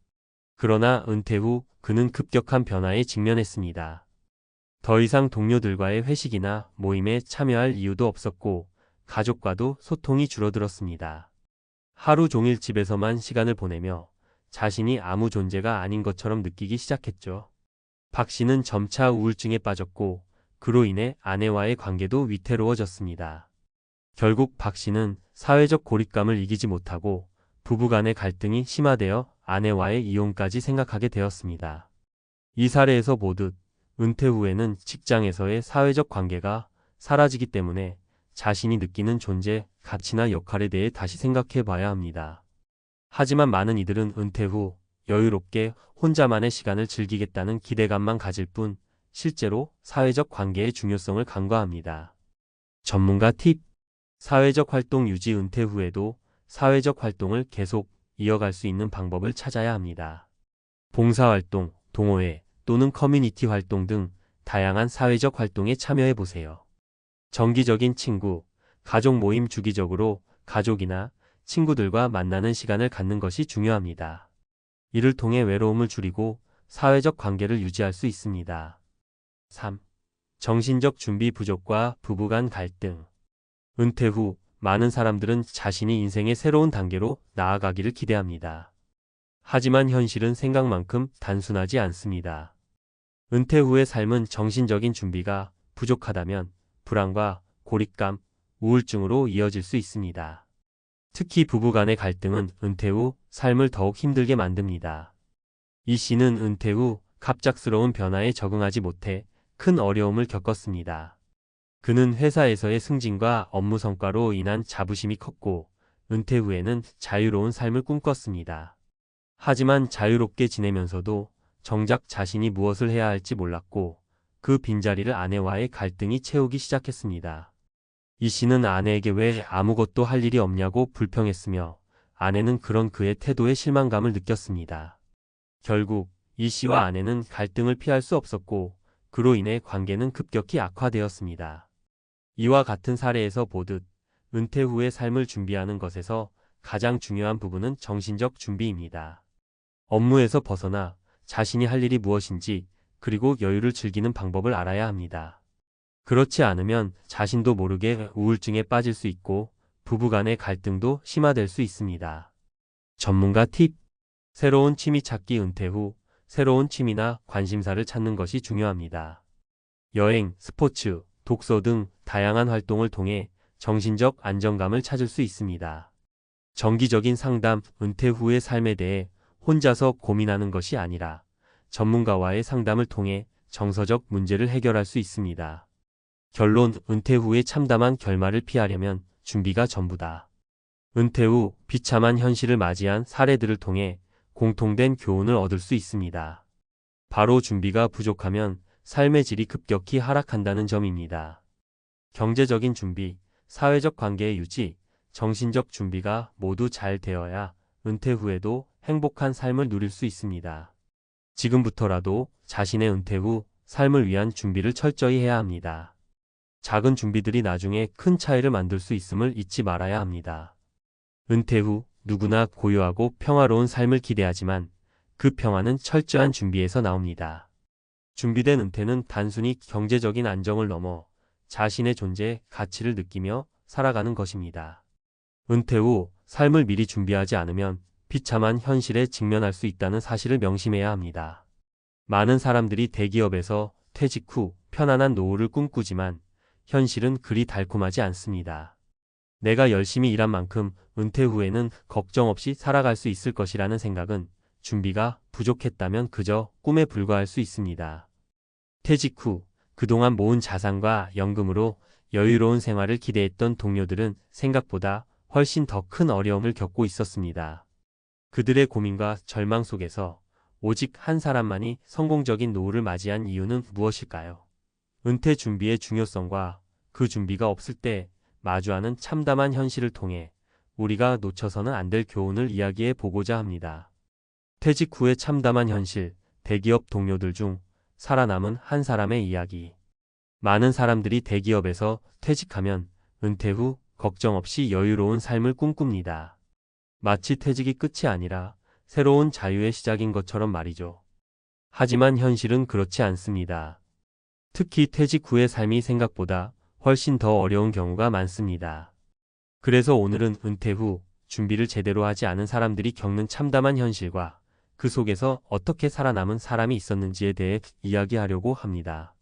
그러나 은퇴 후 그는 급격한 변화에 직면했습니다. 더 이상 동료들과의 회식이나 모임에 참여할 이유도 없었고 가족과도 소통이 줄어들었습니다. 하루 종일 집에서만 시간을 보내며 자신이 아무 존재가 아닌 것처럼 느끼기 시작했죠. 박 씨는 점차 우울증에 빠졌고 그로 인해 아내와의 관계도 위태로워졌습니다. 결국 박 씨는 사회적 고립감을 이기지 못하고 부부간의 갈등이 심화되어 아내와의 이혼까지 생각하게 되었습니다. 이 사례에서 보듯 은퇴 후에는 직장에서의 사회적 관계가 사라지기 때문에 자신이 느끼는 존재, 가치나 역할에 대해 다시 생각해 봐야 합니다. 하지만 많은 이들은 은퇴 후 여유롭게 혼자만의 시간을 즐기겠다는 기대감만 가질 뿐 실제로 사회적 관계의 중요성을 간과합니다. 전문가 팁. 사회적 활동 유지. 은퇴 후에도 사회적 활동을 계속 이어갈 수 있는 방법을 찾아야 합니다. 봉사활동, 동호회 또는 커뮤니티 활동 등 다양한 사회적 활동에 참여해 보세요. 정기적인 친구, 가족 모임. 주기적으로 가족이나 친구들과 만나는 시간을 갖는 것이 중요합니다. 이를 통해 외로움을 줄이고 사회적 관계를 유지할 수 있습니다. 3. 정신적 준비 부족과 부부간 갈등. 은퇴 후 많은 사람들은 자신이 인생의 새로운 단계로 나아가기를 기대합니다. 하지만 현실은 생각만큼 단순하지 않습니다. 은퇴 후의 삶은 정신적인 준비가 부족하다면 불안과 고립감, 우울증으로 이어질 수 있습니다. 특히 부부간의 갈등은 은퇴 후 삶을 더욱 힘들게 만듭니다. 이 씨는 은퇴 후 갑작스러운 변화에 적응하지 못해 큰 어려움을 겪었습니다. 그는 회사에서의 승진과 업무 성과로 인한 자부심이 컸고 은퇴 후에는 자유로운 삶을 꿈꿨습니다. 하지만 자유롭게 지내면서도 정작 자신이 무엇을 해야 할지 몰랐고 그 빈자리를 아내와의 갈등이 채우기 시작했습니다. 이 씨는 아내에게 왜 아무것도 할 일이 없냐고 불평했으며 아내는 그런 그의 태도에 실망감을 느꼈습니다. 결국 이 씨와 아내는 갈등을 피할 수 없었고 그로 인해 관계는 급격히 악화되었습니다. 이와 같은 사례에서 보듯 은퇴 후의 삶을 준비하는 것에서 가장 중요한 부분은 정신적 준비입니다. 업무에서 벗어나 자신이 할 일이 무엇인지 그리고 여유를 즐기는 방법을 알아야 합니다. 그렇지 않으면 자신도 모르게 우울증에 빠질 수 있고 부부간의 갈등도 심화될 수 있습니다. 전문가 팁. 새로운 취미 찾기. 은퇴 후 새로운 취미나 관심사를 찾는 것이 중요합니다. 여행, 스포츠, 독서 등 다양한 활동을 통해 정신적 안정감을 찾을 수 있습니다. 정기적인 상담. 은퇴 후의 삶에 대해 혼자서 고민하는 것이 아니라 전문가와의 상담을 통해 정서적 문제를 해결할 수 있습니다. 결론. 은퇴 후의 참담한 결말을 피하려면 준비가 전부다. 은퇴 후 비참한 현실을 맞이한 사례들을 통해 공통된 교훈을 얻을 수 있습니다. 바로 준비가 부족하면 삶의 질이 급격히 하락한다는 점입니다. 경제적인 준비, 사회적 관계의 유지, 정신적 준비가 모두 잘 되어야 은퇴 후에도 행복한 삶을 누릴 수 있습니다. 지금부터라도 자신의 은퇴 후 삶을 위한 준비를 철저히 해야 합니다. 작은 준비들이 나중에 큰 차이를 만들 수 있음을 잊지 말아야 합니다. 은퇴 후 누구나 고요하고 평화로운 삶을 기대하지만 그 평화는 철저한 준비에서 나옵니다. 준비된 은퇴는 단순히 경제적인 안정을 넘어 자신의 존재의 가치를 느끼며 살아가는 것입니다. 은퇴 후 삶을 미리 준비하지 않으면 비참한 현실에 직면할 수 있다는 사실을 명심해야 합니다. 많은 사람들이 대기업에서 퇴직 후 편안한 노후를 꿈꾸지만 현실은 그리 달콤하지 않습니다. 내가 열심히 일한 만큼 은퇴 후에는 걱정 없이 살아갈 수 있을 것이라는 생각은 준비가 부족했다면 그저 꿈에 불과할 수 있습니다. 퇴직 후 그동안 모은 자산과 연금으로 여유로운 생활을 기대했던 동료들은 생각보다 훨씬 더 큰 어려움을 겪고 있었습니다. 그들의 고민과 절망 속에서 오직 한 사람만이 성공적인 노후를 맞이한 이유는 무엇일까요? 은퇴 준비의 중요성과 그 준비가 없을 때 마주하는 참담한 현실을 통해 우리가 놓쳐서는 안 될 교훈을 이야기해 보고자 합니다. 퇴직 후의 참담한 현실, 대기업 동료들 중 살아남은 한 사람의 이야기. 많은 사람들이 대기업에서 퇴직하면 은퇴 후 걱정 없이 여유로운 삶을 꿈꿉니다. 마치 퇴직이 끝이 아니라 새로운 자유의 시작인 것처럼 말이죠. 하지만 현실은 그렇지 않습니다. 특히 퇴직 후의 삶이 생각보다 훨씬 더 어려운 경우가 많습니다. 그래서 오늘은 은퇴 후 준비를 제대로 하지 않은 사람들이 겪는 참담한 현실과 그 속에서 어떻게 살아남은 사람이 있었는지에 대해 이야기하려고 합니다.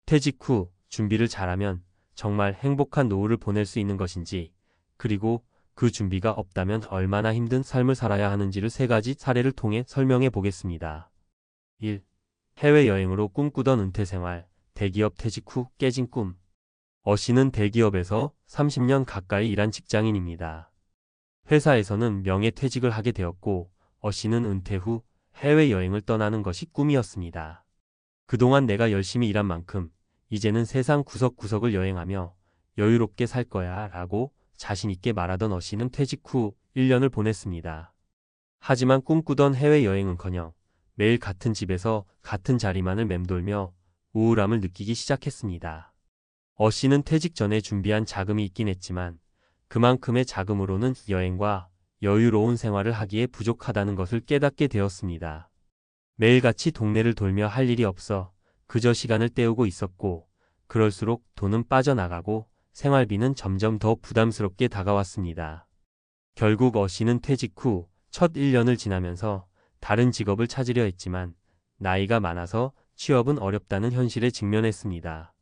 퇴직 후 준비를 잘하면 정말 행복한 노후를 보낼 수 있는 것인지, 그리고 그 준비가 없다면 얼마나 힘든 삶을 살아야 하는지를 3가지 사례를 통해 설명해 보겠습니다. 1. 해외여행으로 꿈꾸던 은퇴 생활, 대기업 퇴직 후 깨진 꿈. 씨는 대기업에서 30년 가까이 일한 직장인입니다. 회사에서는 명예퇴직을 하게 되었고, 씨는 은퇴 후 해외여행을 떠나는 것이 꿈이었습니다. 그동안 내가 열심히 일한 만큼 이제는 세상 구석구석을 여행하며 여유롭게 살 거야 라고 자신있게 말하던 씨는 퇴직 후 1년을 보냈습니다. 하지만 꿈꾸던 해외여행은커녕 매일 같은 집에서 같은 자리만을 맴돌며 우울함을 느끼기 시작했습니다. 씨는 퇴직 전에 준비한 자금이 있긴 했지만 그만큼의 자금으로는 여행과 여유로운 생활을 하기에 부족하다는 것을 깨닫게 되었습니다. 매일같이 동네를 돌며 할 일이 없어 그저 시간을 때우고 있었고, 그럴수록 돈은 빠져나가고 생활비는 점점 더 부담스럽게 다가왔습니다. 결국 씨는 퇴직 후 첫 1년을 지나면서 다른 직업을 찾으려 했지만 나이가 많아서 취업은 어렵다는 현실에 직면했습니다.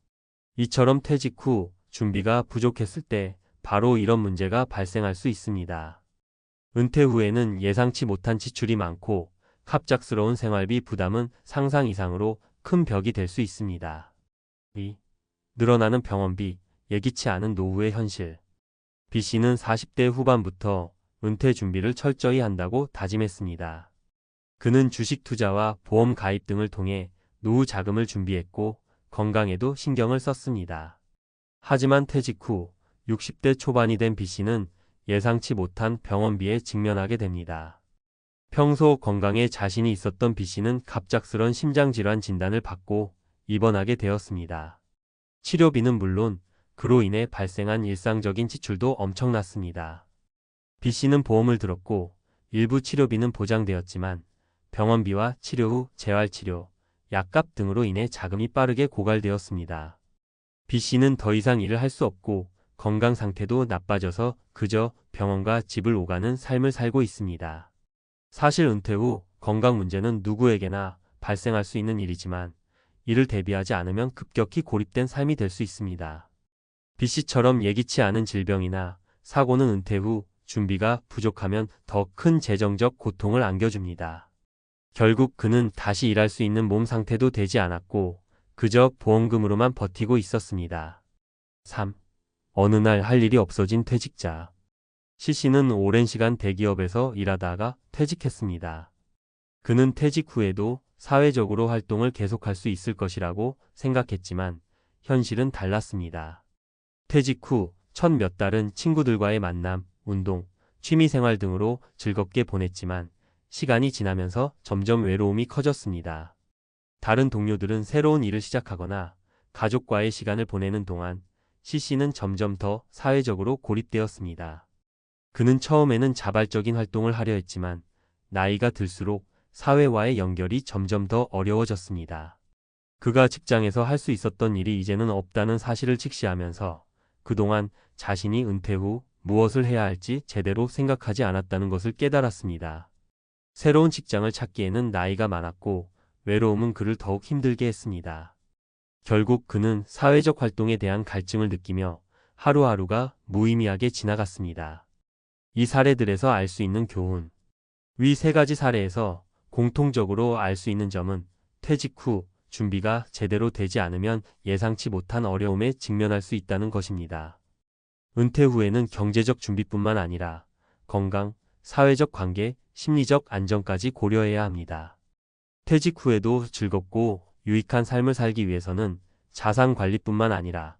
이처럼 퇴직 후 준비가 부족했을 때 바로 이런 문제가 발생할 수 있습니다. 은퇴 후에는 예상치 못한 지출이 많고 갑작스러운 생활비 부담은 상상 이상으로 큰 벽이 될 수 있습니다. 2. 늘어나는 병원비, 예기치 않은 노후의 현실. B씨는 40대 후반부터 은퇴 준비를 철저히 한다고 다짐했습니다. 그는 주식 투자와 보험 가입 등을 통해 노후 자금을 준비했고 건강에도 신경을 썼습니다. 하지만 퇴직 후 60대 초반이 된 B씨는 예상치 못한 병원비에 직면하게 됩니다. 평소 건강에 자신이 있었던 B씨는 갑작스런 심장질환 진단을 받고 입원하게 되었습니다. 치료비는 물론 그로 인해 발생한 일상적인 지출도 엄청났습니다. B씨는 보험을 들었고 일부 치료비는 보장되었지만 병원비와 치료 후 재활치료, 약값 등으로 인해 자금이 빠르게 고갈되었습니다. B씨는 더 이상 일을 할 수 없고 건강 상태도 나빠져서 그저 병원과 집을 오가는 삶을 살고 있습니다. 사실 은퇴 후 건강 문제는 누구에게나 발생할 수 있는 일이지만 이를 대비하지 않으면 급격히 고립된 삶이 될 수 있습니다. B씨처럼 예기치 않은 질병이나 사고는 은퇴 후 준비가 부족하면 더 큰 재정적 고통을 안겨줍니다. 결국 그는 다시 일할 수 있는 몸 상태도 되지 않았고 그저 보험금으로만 버티고 있었습니다. 3. 어느 날 할 일이 없어진 퇴직자. C씨는 오랜 시간 대기업에서 일하다가 퇴직했습니다. 그는 퇴직 후에도 사회적으로 활동을 계속할 수 있을 것이라고 생각했지만 현실은 달랐습니다. 퇴직 후 첫 몇 달은 친구들과의 만남, 운동, 취미생활 등으로 즐겁게 보냈지만 시간이 지나면서 점점 외로움이 커졌습니다. 다른 동료들은 새로운 일을 시작하거나 가족과의 시간을 보내는 동안 C씨는 점점 더 사회적으로 고립되었습니다. 그는 처음에는 자발적인 활동을 하려 했지만 나이가 들수록 사회와의 연결이 점점 더 어려워졌습니다. 그가 직장에서 할 수 있었던 일이 이제는 없다는 사실을 직시하면서 그동안 자신이 은퇴 후 무엇을 해야 할지 제대로 생각하지 않았다는 것을 깨달았습니다. 새로운 직장을 찾기에는 나이가 많았고 외로움은 그를 더욱 힘들게 했습니다. 결국 그는 사회적 활동에 대한 갈증을 느끼며 하루하루가 무의미하게 지나갔습니다. 이 사례들에서 알 수 있는 교훈. 위 3가지 사례에서 공통적으로 알 수 있는 점은 퇴직 후 준비가 제대로 되지 않으면 예상치 못한 어려움에 직면할 수 있다는 것입니다. 은퇴 후에는 경제적 준비뿐만 아니라 건강, 사회적 관계, 심리적 안정까지 고려해야 합니다. 퇴직 후에도 즐겁고 유익한 삶을 살기 위해서는 자산 관리뿐만 아니라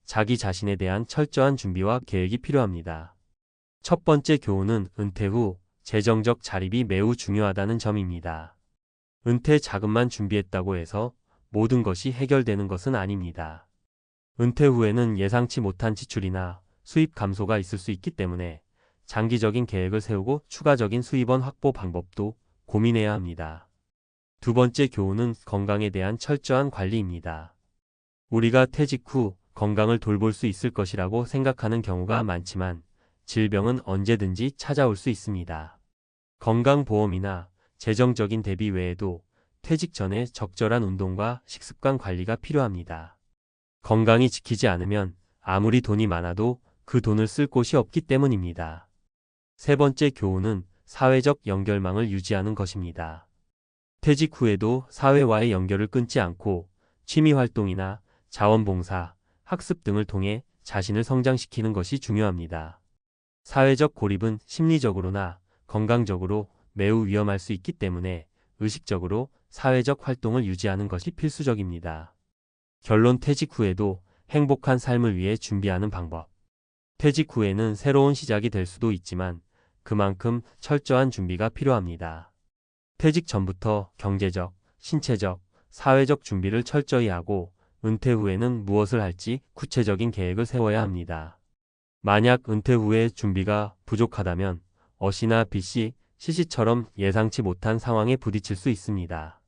자기 자신에 대한 철저한 준비와 계획이 필요합니다. 첫 번째 교훈은 은퇴 후 재정적 자립이 매우 중요하다는 점입니다. 은퇴 자금만 준비했다고 해서 모든 것이 해결되는 것은 아닙니다. 은퇴 후에는 예상치 못한 지출이나 수입 감소가 있을 수 있기 때문에 장기적인 계획을 세우고 추가적인 수입원 확보 방법도 고민해야 합니다. 두 번째 교훈은 건강에 대한 철저한 관리입니다. 우리가 퇴직 후 건강을 돌볼 수 있을 것이라고 생각하는 경우가 많지만 질병은 언제든지 찾아올 수 있습니다. 건강보험이나 재정적인 대비 외에도 퇴직 전에 적절한 운동과 식습관 관리가 필요합니다. 건강이 지키지 않으면 아무리 돈이 많아도 그 돈을 쓸 곳이 없기 때문입니다. 세 번째 교훈은 사회적 연결망을 유지하는 것입니다. 퇴직 후에도 사회와의 연결을 끊지 않고 취미활동이나 자원봉사, 학습 등을 통해 자신을 성장시키는 것이 중요합니다. 사회적 고립은 심리적으로나 건강적으로 매우 위험할 수 있기 때문에 의식적으로 사회적 활동을 유지하는 것이 필수적입니다. 결론 퇴직 후에도 행복한 삶을 위해 준비하는 방법. 퇴직 후에는 새로운 시작이 될 수도 있지만 그만큼 철저한 준비가 필요합니다. 퇴직 전부터 경제적, 신체적, 사회적 준비를 철저히 하고 은퇴 후에는 무엇을 할지 구체적인 계획을 세워야 합니다. 만약 은퇴 후에 준비가 부족하다면 어시나 빚이 시시처럼 예상치 못한 상황에 부딪힐 수 있습니다.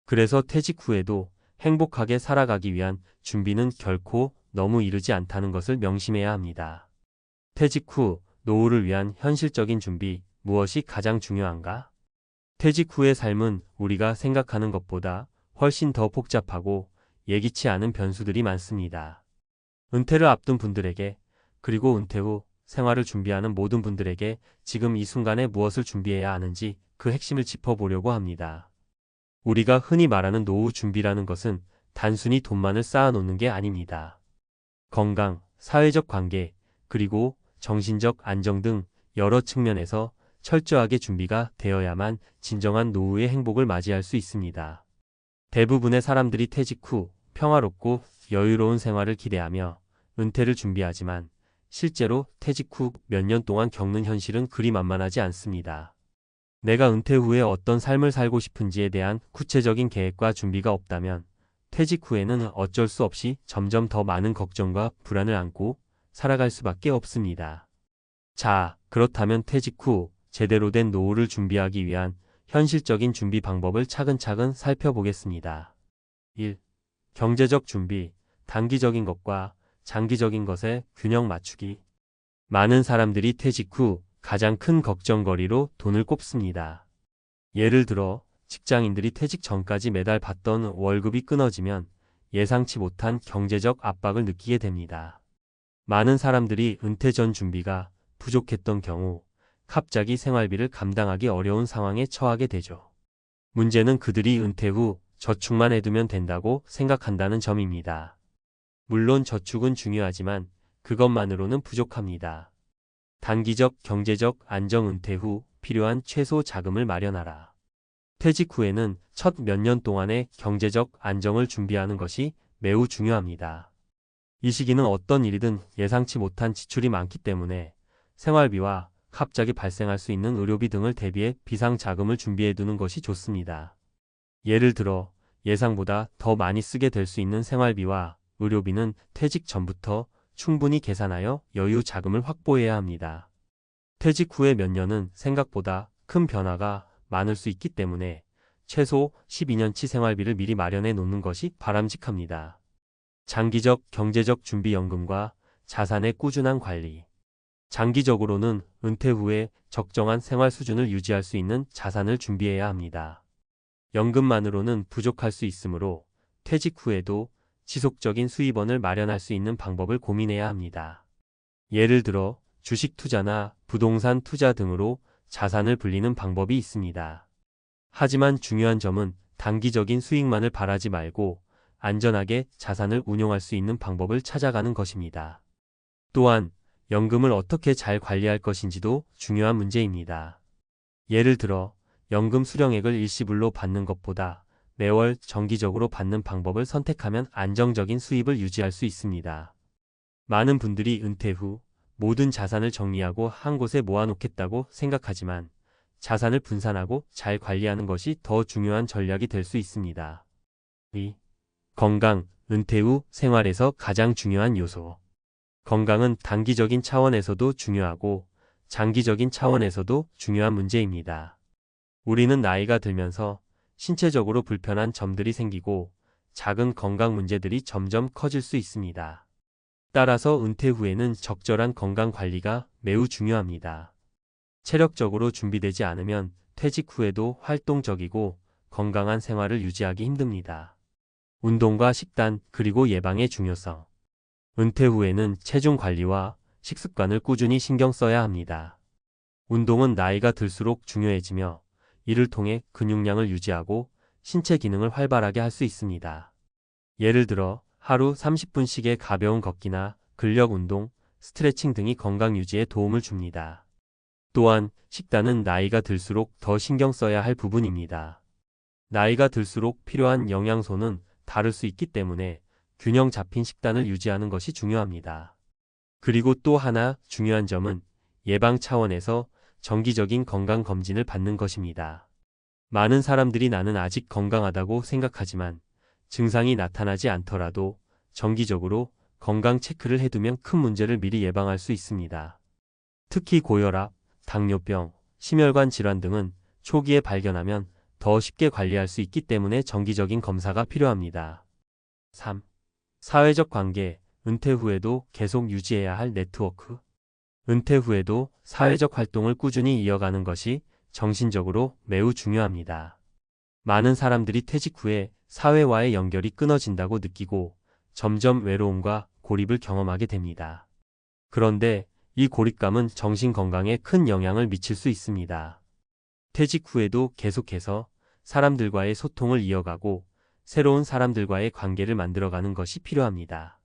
그래서 퇴직 후에도 행복하게 살아가기 위한 준비는 결코 너무 이르지 않다는 것을 명심해야 합니다. 퇴직 후 노후를 위한 현실적인 준비, 무엇이 가장 중요한가? 퇴직 후의 삶은 우리가 생각하는 것보다 훨씬 더 복잡하고 예기치 않은 변수들이 많습니다. 은퇴를 앞둔 분들에게, 그리고 은퇴 후 생활을 준비하는 모든 분들에게 지금 이 순간에 무엇을 준비해야 하는지 그 핵심을 짚어보려고 합니다. 우리가 흔히 말하는 노후 준비라는 것은 단순히 돈만을 쌓아놓는 게 아닙니다. 건강, 사회적 관계, 그리고 정신적 안정 등 여러 측면에서 철저하게 준비가 되어야만 진정한 노후의 행복을 맞이할 수 있습니다. 대부분의 사람들이 퇴직 후 평화롭고 여유로운 생활을 기대하며 은퇴를 준비하지만 실제로 퇴직 후 몇 년 동안 겪는 현실은 그리 만만하지 않습니다. 내가 은퇴 후에 어떤 삶을 살고 싶은지에 대한 구체적인 계획과 준비가 없다면 퇴직 후에는 어쩔 수 없이 점점 더 많은 걱정과 불안을 안고 살아갈 수밖에 없습니다. 자, 그렇다면 퇴직 후 제대로 된 노후를 준비하기 위한 현실적인 준비 방법을 차근차근 살펴보겠습니다. 1. 경제적 준비, 단기적인 것과 장기적인 것의 균형 맞추기. 많은 사람들이 퇴직 후 가장 큰 걱정거리로 돈을 꼽습니다. 예를 들어 직장인들이 퇴직 전까지 매달 받던 월급이 끊어지면 예상치 못한 경제적 압박을 느끼게 됩니다. 많은 사람들이 은퇴 전 준비가 부족했던 경우 갑자기 생활비를 감당하기 어려운 상황에 처하게 되죠. 문제는 그들이 은퇴 후 저축만 해두면 된다고 생각한다는 점입니다. 물론 저축은 중요하지만 그것만으로는 부족합니다. 단기적 경제적 안정. 은퇴 후 필요한 최소 자금을 마련하라. 퇴직 후에는 첫 몇 년 동안의 경제적 안정을 준비하는 것이 매우 중요합니다. 이 시기는 어떤 일이든 예상치 못한 지출이 많기 때문에 생활비와 갑자기 발생할 수 있는 의료비 등을 대비해 비상자금을 준비해두는 것이 좋습니다. 예를 들어 예상보다 더 많이 쓰게 될 수 있는 생활비와 의료비는 퇴직 전부터 충분히 계산하여 여유 자금을 확보해야 합니다. 퇴직 후에 몇 년은 생각보다 큰 변화가 많을 수 있기 때문에 최소 12년치 생활비를 미리 마련해 놓는 것이 바람직합니다. 장기적 경제적 준비연금과 자산의 꾸준한 관리. 장기적으로는 은퇴 후에 적정한 생활 수준을 유지할 수 있는 자산을 준비해야 합니다. 연금만으로는 부족할 수 있으므로 퇴직 후에도 지속적인 수입원을 마련할 수 있는 방법을 고민해야 합니다. 예를 들어 주식 투자나 부동산 투자 등으로 자산을 불리는 방법이 있습니다. 하지만 중요한 점은 단기적인 수익만을 바라지 말고 안전하게 자산을 운용할 수 있는 방법을 찾아가는 것입니다. 또한 연금을 어떻게 잘 관리할 것인지도 중요한 문제입니다. 예를 들어 연금 수령액을 일시불로 받는 것보다 매월 정기적으로 받는 방법을 선택하면 안정적인 수입을 유지할 수 있습니다. 많은 분들이 은퇴 후 모든 자산을 정리하고 한 곳에 모아놓겠다고 생각하지만 자산을 분산하고 잘 관리하는 것이 더 중요한 전략이 될 수 있습니다. 2. 건강, 은퇴 후 생활에서 가장 중요한 요소. 건강은 단기적인 차원에서도 중요하고 장기적인 차원에서도 중요한 문제입니다. 우리는 나이가 들면서 신체적으로 불편한 점들이 생기고 작은 건강 문제들이 점점 커질 수 있습니다. 따라서 은퇴 후에는 적절한 건강 관리가 매우 중요합니다. 체력적으로 준비되지 않으면 퇴직 후에도 활동적이고 건강한 생활을 유지하기 힘듭니다. 운동과 식단 그리고 예방의 중요성. 은퇴 후에는 체중 관리와 식습관을 꾸준히 신경 써야 합니다. 운동은 나이가 들수록 중요해지며 이를 통해 근육량을 유지하고 신체 기능을 활발하게 할 수 있습니다. 예를 들어 하루 30분씩의 가벼운 걷기나 근력 운동, 스트레칭 등이 건강 유지에 도움을 줍니다. 또한 식단은 나이가 들수록 더 신경 써야 할 부분입니다. 나이가 들수록 필요한 영양소는 다를 수 있기 때문에 균형 잡힌 식단을 유지하는 것이 중요합니다. 그리고 또 하나 중요한 점은 예방 차원에서 정기적인 건강 검진을 받는 것입니다. 많은 사람들이 나는 아직 건강하다고 생각하지만 증상이 나타나지 않더라도 정기적으로 건강 체크를 해두면 큰 문제를 미리 예방할 수 있습니다. 특히 고혈압, 당뇨병, 심혈관 질환 등은 초기에 발견하면 더 쉽게 관리할 수 있기 때문에 정기적인 검사가 필요합니다. 3. 사회적 관계, 은퇴 후에도 계속 유지해야 할 네트워크. 은퇴 후에도 사회적 활동을 꾸준히 이어가는 것이 정신적으로 매우 중요합니다. 많은 사람들이 퇴직 후에 사회와의 연결이 끊어진다고 느끼고 점점 외로움과 고립을 경험하게 됩니다. 그런데 이 고립감은 정신 건강에 큰 영향을 미칠 수 있습니다. 퇴직 후에도 계속해서 사람들과의 소통을 이어가고 새로운 사람들과의 관계를 만들어가는 것이 필요합니다.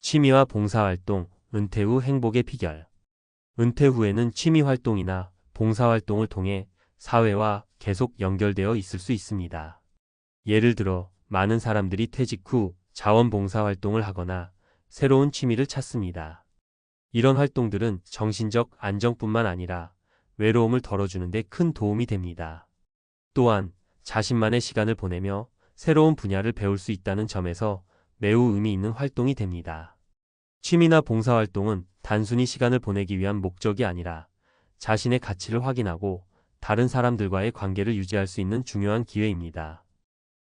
취미와 봉사활동, 은퇴 후 행복의 비결. 은퇴 후에는 취미 활동이나 봉사활동을 통해 사회와 계속 연결되어 있을 수 있습니다. 예를 들어 많은 사람들이 퇴직 후 자원봉사활동을 하거나 새로운 취미를 찾습니다. 이런 활동들은 정신적 안정뿐만 아니라 외로움을 덜어주는 데 큰 도움이 됩니다. 또한 자신만의 시간을 보내며 새로운 분야를 배울 수 있다는 점에서 매우 의미 있는 활동이 됩니다. 취미나 봉사활동은 단순히 시간을 보내기 위한 목적이 아니라 자신의 가치를 확인하고 다른 사람들과의 관계를 유지할 수 있는 중요한 기회입니다.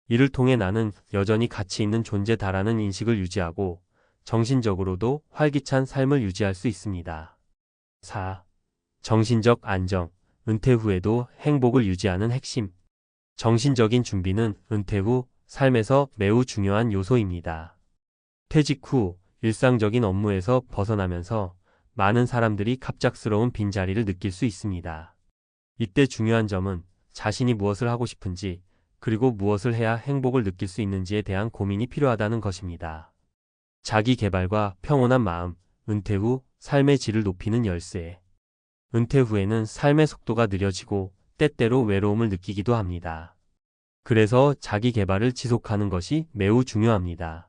이를 통해 나는 여전히 가치 있는 존재다라는 인식을 유지하고 정신적으로도 활기찬 삶을 유지할 수 있습니다. 4. 정신적 안정, 은퇴 후에도 행복을 유지하는 핵심. 정신적인 준비는 은퇴 후 삶에서 매우 중요한 요소입니다. 퇴직 후 일상적인 업무에서 벗어나면서 많은 사람들이 갑작스러운 빈자리를 느낄 수 있습니다. 이때 중요한 점은 자신이 무엇을 하고 싶은지 그리고 무엇을 해야 행복을 느낄 수 있는지에 대한 고민이 필요하다는 것입니다. 자기 개발과 평온한 마음, 은퇴 후 삶의 질을 높이는 열쇠. 은퇴 후에는 삶의 속도가 느려지고 때때로 외로움을 느끼기도 합니다. 그래서 자기 개발을 지속하는 것이 매우 중요합니다.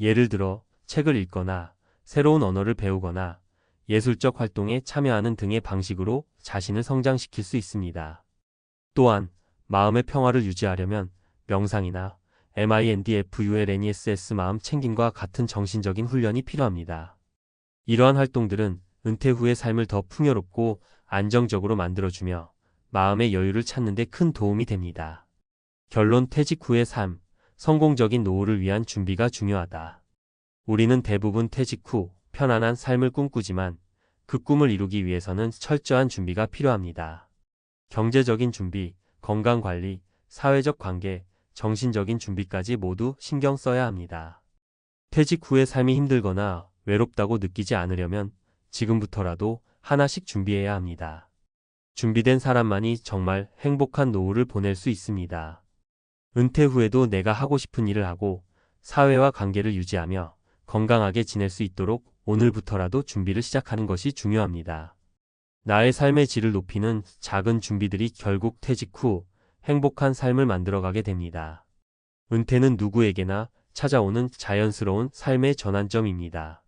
예를 들어 책을 읽거나 새로운 언어를 배우거나 예술적 활동에 참여하는 등의 방식으로 자신을 성장시킬 수 있습니다. 또한 마음의 평화를 유지하려면 명상이나 mindfulness 마음 챙김과 같은 정신적인 훈련이 필요합니다. 이러한 활동들은 은퇴 후의 삶을 더 풍요롭고 안정적으로 만들어주며 마음의 여유를 찾는 데 큰 도움이 됩니다. 결론 퇴직 후의 삶, 성공적인 노후를 위한 준비가 중요하다. 우리는 대부분 퇴직 후 편안한 삶을 꿈꾸지만 그 꿈을 이루기 위해서는 철저한 준비가 필요합니다. 경제적인 준비, 건강관리, 사회적 관계, 정신적인 준비까지 모두 신경 써야 합니다. 퇴직 후의 삶이 힘들거나 외롭다고 느끼지 않으려면 지금부터라도 하나씩 준비해야 합니다. 준비된 사람만이 정말 행복한 노후를 보낼 수 있습니다. 은퇴 후에도 내가 하고 싶은 일을 하고 사회와 관계를 유지하며 건강하게 지낼 수 있도록 오늘부터라도 준비를 시작하는 것이 중요합니다. 나의 삶의 질을 높이는 작은 준비들이 결국 퇴직 후 행복한 삶을 만들어가게 됩니다. 은퇴는 누구에게나 찾아오는 자연스러운 삶의 전환점입니다.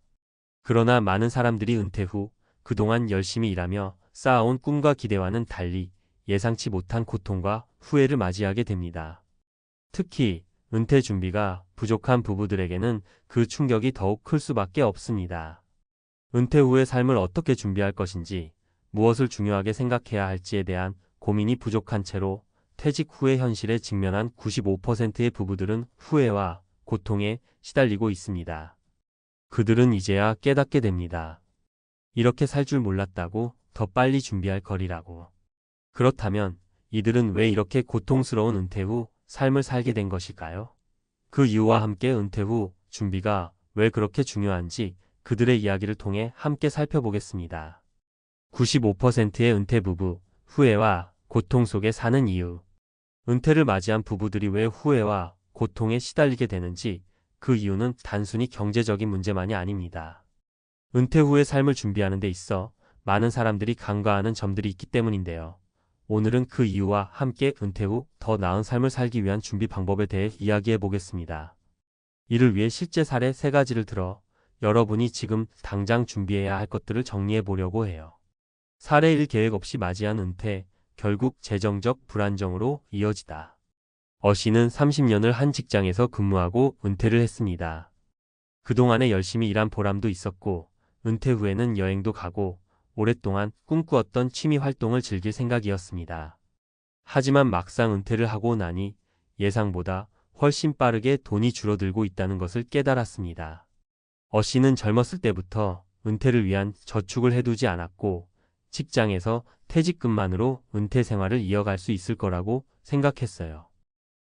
그러나 많은 사람들이 은퇴 후 그동안 열심히 일하며 쌓아온 꿈과 기대와는 달리 예상치 못한 고통과 후회를 맞이하게 됩니다. 특히 은퇴 준비가 부족한 부부들에게는 그 충격이 더욱 클 수밖에 없습니다. 은퇴 후의 삶을 어떻게 준비할 것인지, 무엇을 중요하게 생각해야 할지에 대한 고민이 부족한 채로 퇴직 후의 현실에 직면한 95%의 부부들은 후회와 고통에 시달리고 있습니다. 그들은 이제야 깨닫게 됩니다. 이렇게 살 줄 몰랐다고, 더 빨리 준비할 거리라고. 그렇다면 이들은 왜 이렇게 고통스러운 은퇴 후 삶을 살게 된 것일까요? 그 이유와 함께 은퇴 후 준비가 왜 그렇게 중요한지 그들의 이야기를 통해 함께 살펴보겠습니다. 95%의 은퇴 부부, 후회와 고통 속에 사는 이유. 은퇴를 맞이한 부부들이 왜 후회와 고통에 시달리게 되는지, 그 이유는 단순히 경제적인 문제만이 아닙니다. 은퇴 후의 삶을 준비하는 데 있어 많은 사람들이 간과하는 점들이 있기 때문인데요. 오늘은 그 이유와 함께 은퇴 후 더 나은 삶을 살기 위한 준비 방법에 대해 이야기해 보겠습니다. 이를 위해 실제 사례 3가지를 들어 여러분이 지금 당장 준비해야 할 것들을 정리해 보려고 해요. 사례 1. 계획 없이 맞이한 은퇴, 결국 재정적 불안정으로 이어지다. 어 씨는 30년을 한 직장에서 근무하고 은퇴를 했습니다. 그동안에 열심히 일한 보람도 있었고, 은퇴 후에는 여행도 가고, 오랫동안 꿈꾸었던 취미 활동을 즐길 생각이었습니다. 하지만 막상 은퇴를 하고 나니 예상보다 훨씬 빠르게 돈이 줄어들고 있다는 것을 깨달았습니다. 어 씨는 젊었을 때부터 은퇴를 위한 저축을 해두지 않았고, 직장에서 퇴직금만으로 은퇴 생활을 이어갈 수 있을 거라고 생각했어요.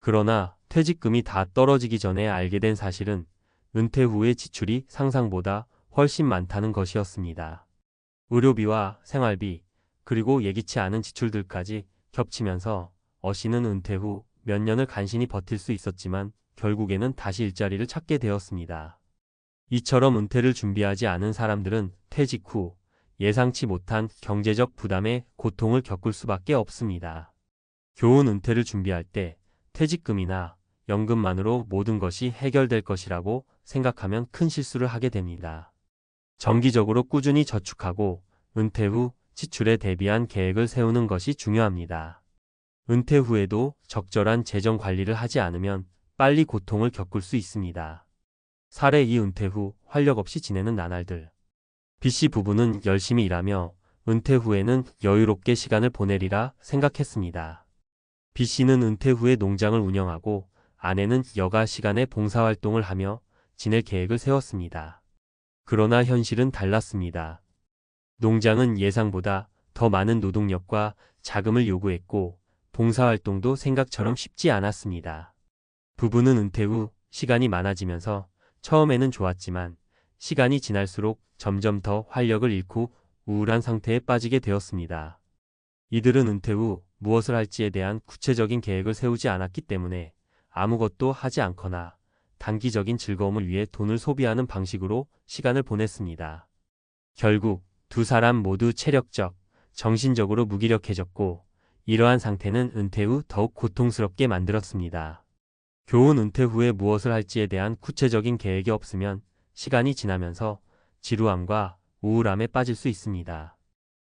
그러나 퇴직금이 다 떨어지기 전에 알게 된 사실은 은퇴 후의 지출이 상상보다 훨씬 많다는 것이었습니다. 의료비와 생활비, 그리고 예기치 않은 지출들까지 겹치면서 어 씨는 은퇴 후 몇 년을 간신히 버틸 수 있었지만 결국에는 다시 일자리를 찾게 되었습니다. 이처럼 은퇴를 준비하지 않은 사람들은 퇴직 후 예상치 못한 경제적 부담에 고통을 겪을 수밖에 없습니다. 교훈: 은퇴를 준비할 때 퇴직금이나 연금만으로 모든 것이 해결될 것이라고 생각하면 큰 실수를 하게 됩니다. 정기적으로 꾸준히 저축하고 은퇴 후 지출에 대비한 계획을 세우는 것이 중요합니다. 은퇴 후에도 적절한 재정 관리를 하지 않으면 빨리 고통을 겪을 수 있습니다. 사례 2. 은퇴 후 활력 없이 지내는 나날들. B씨 부부는 열심히 일하며 은퇴 후에는 여유롭게 시간을 보내리라 생각했습니다. B씨는 은퇴 후에 농장을 운영하고 아내는 여가 시간에 봉사활동을 하며 지낼 계획을 세웠습니다. 그러나 현실은 달랐습니다. 농장은 예상보다 더 많은 노동력과 자금을 요구했고, 봉사활동도 생각처럼 쉽지 않았습니다. 부부는 은퇴 후 시간이 많아지면서 처음에는 좋았지만 시간이 지날수록 점점 더 활력을 잃고 우울한 상태에 빠지게 되었습니다. 이들은 은퇴 후 무엇을 할지에 대한 구체적인 계획을 세우지 않았기 때문에 아무것도 하지 않거나 단기적인 즐거움을 위해 돈을 소비하는 방식으로 시간을 보냈습니다. 결국 두 사람 모두 체력적, 정신적으로 무기력해졌고, 이러한 상태는 은퇴 후 더욱 고통스럽게 만들었습니다. 교훈: 은퇴 후에 무엇을 할지에 대한 구체적인 계획이 없으면 시간이 지나면서 지루함과 우울함에 빠질 수 있습니다.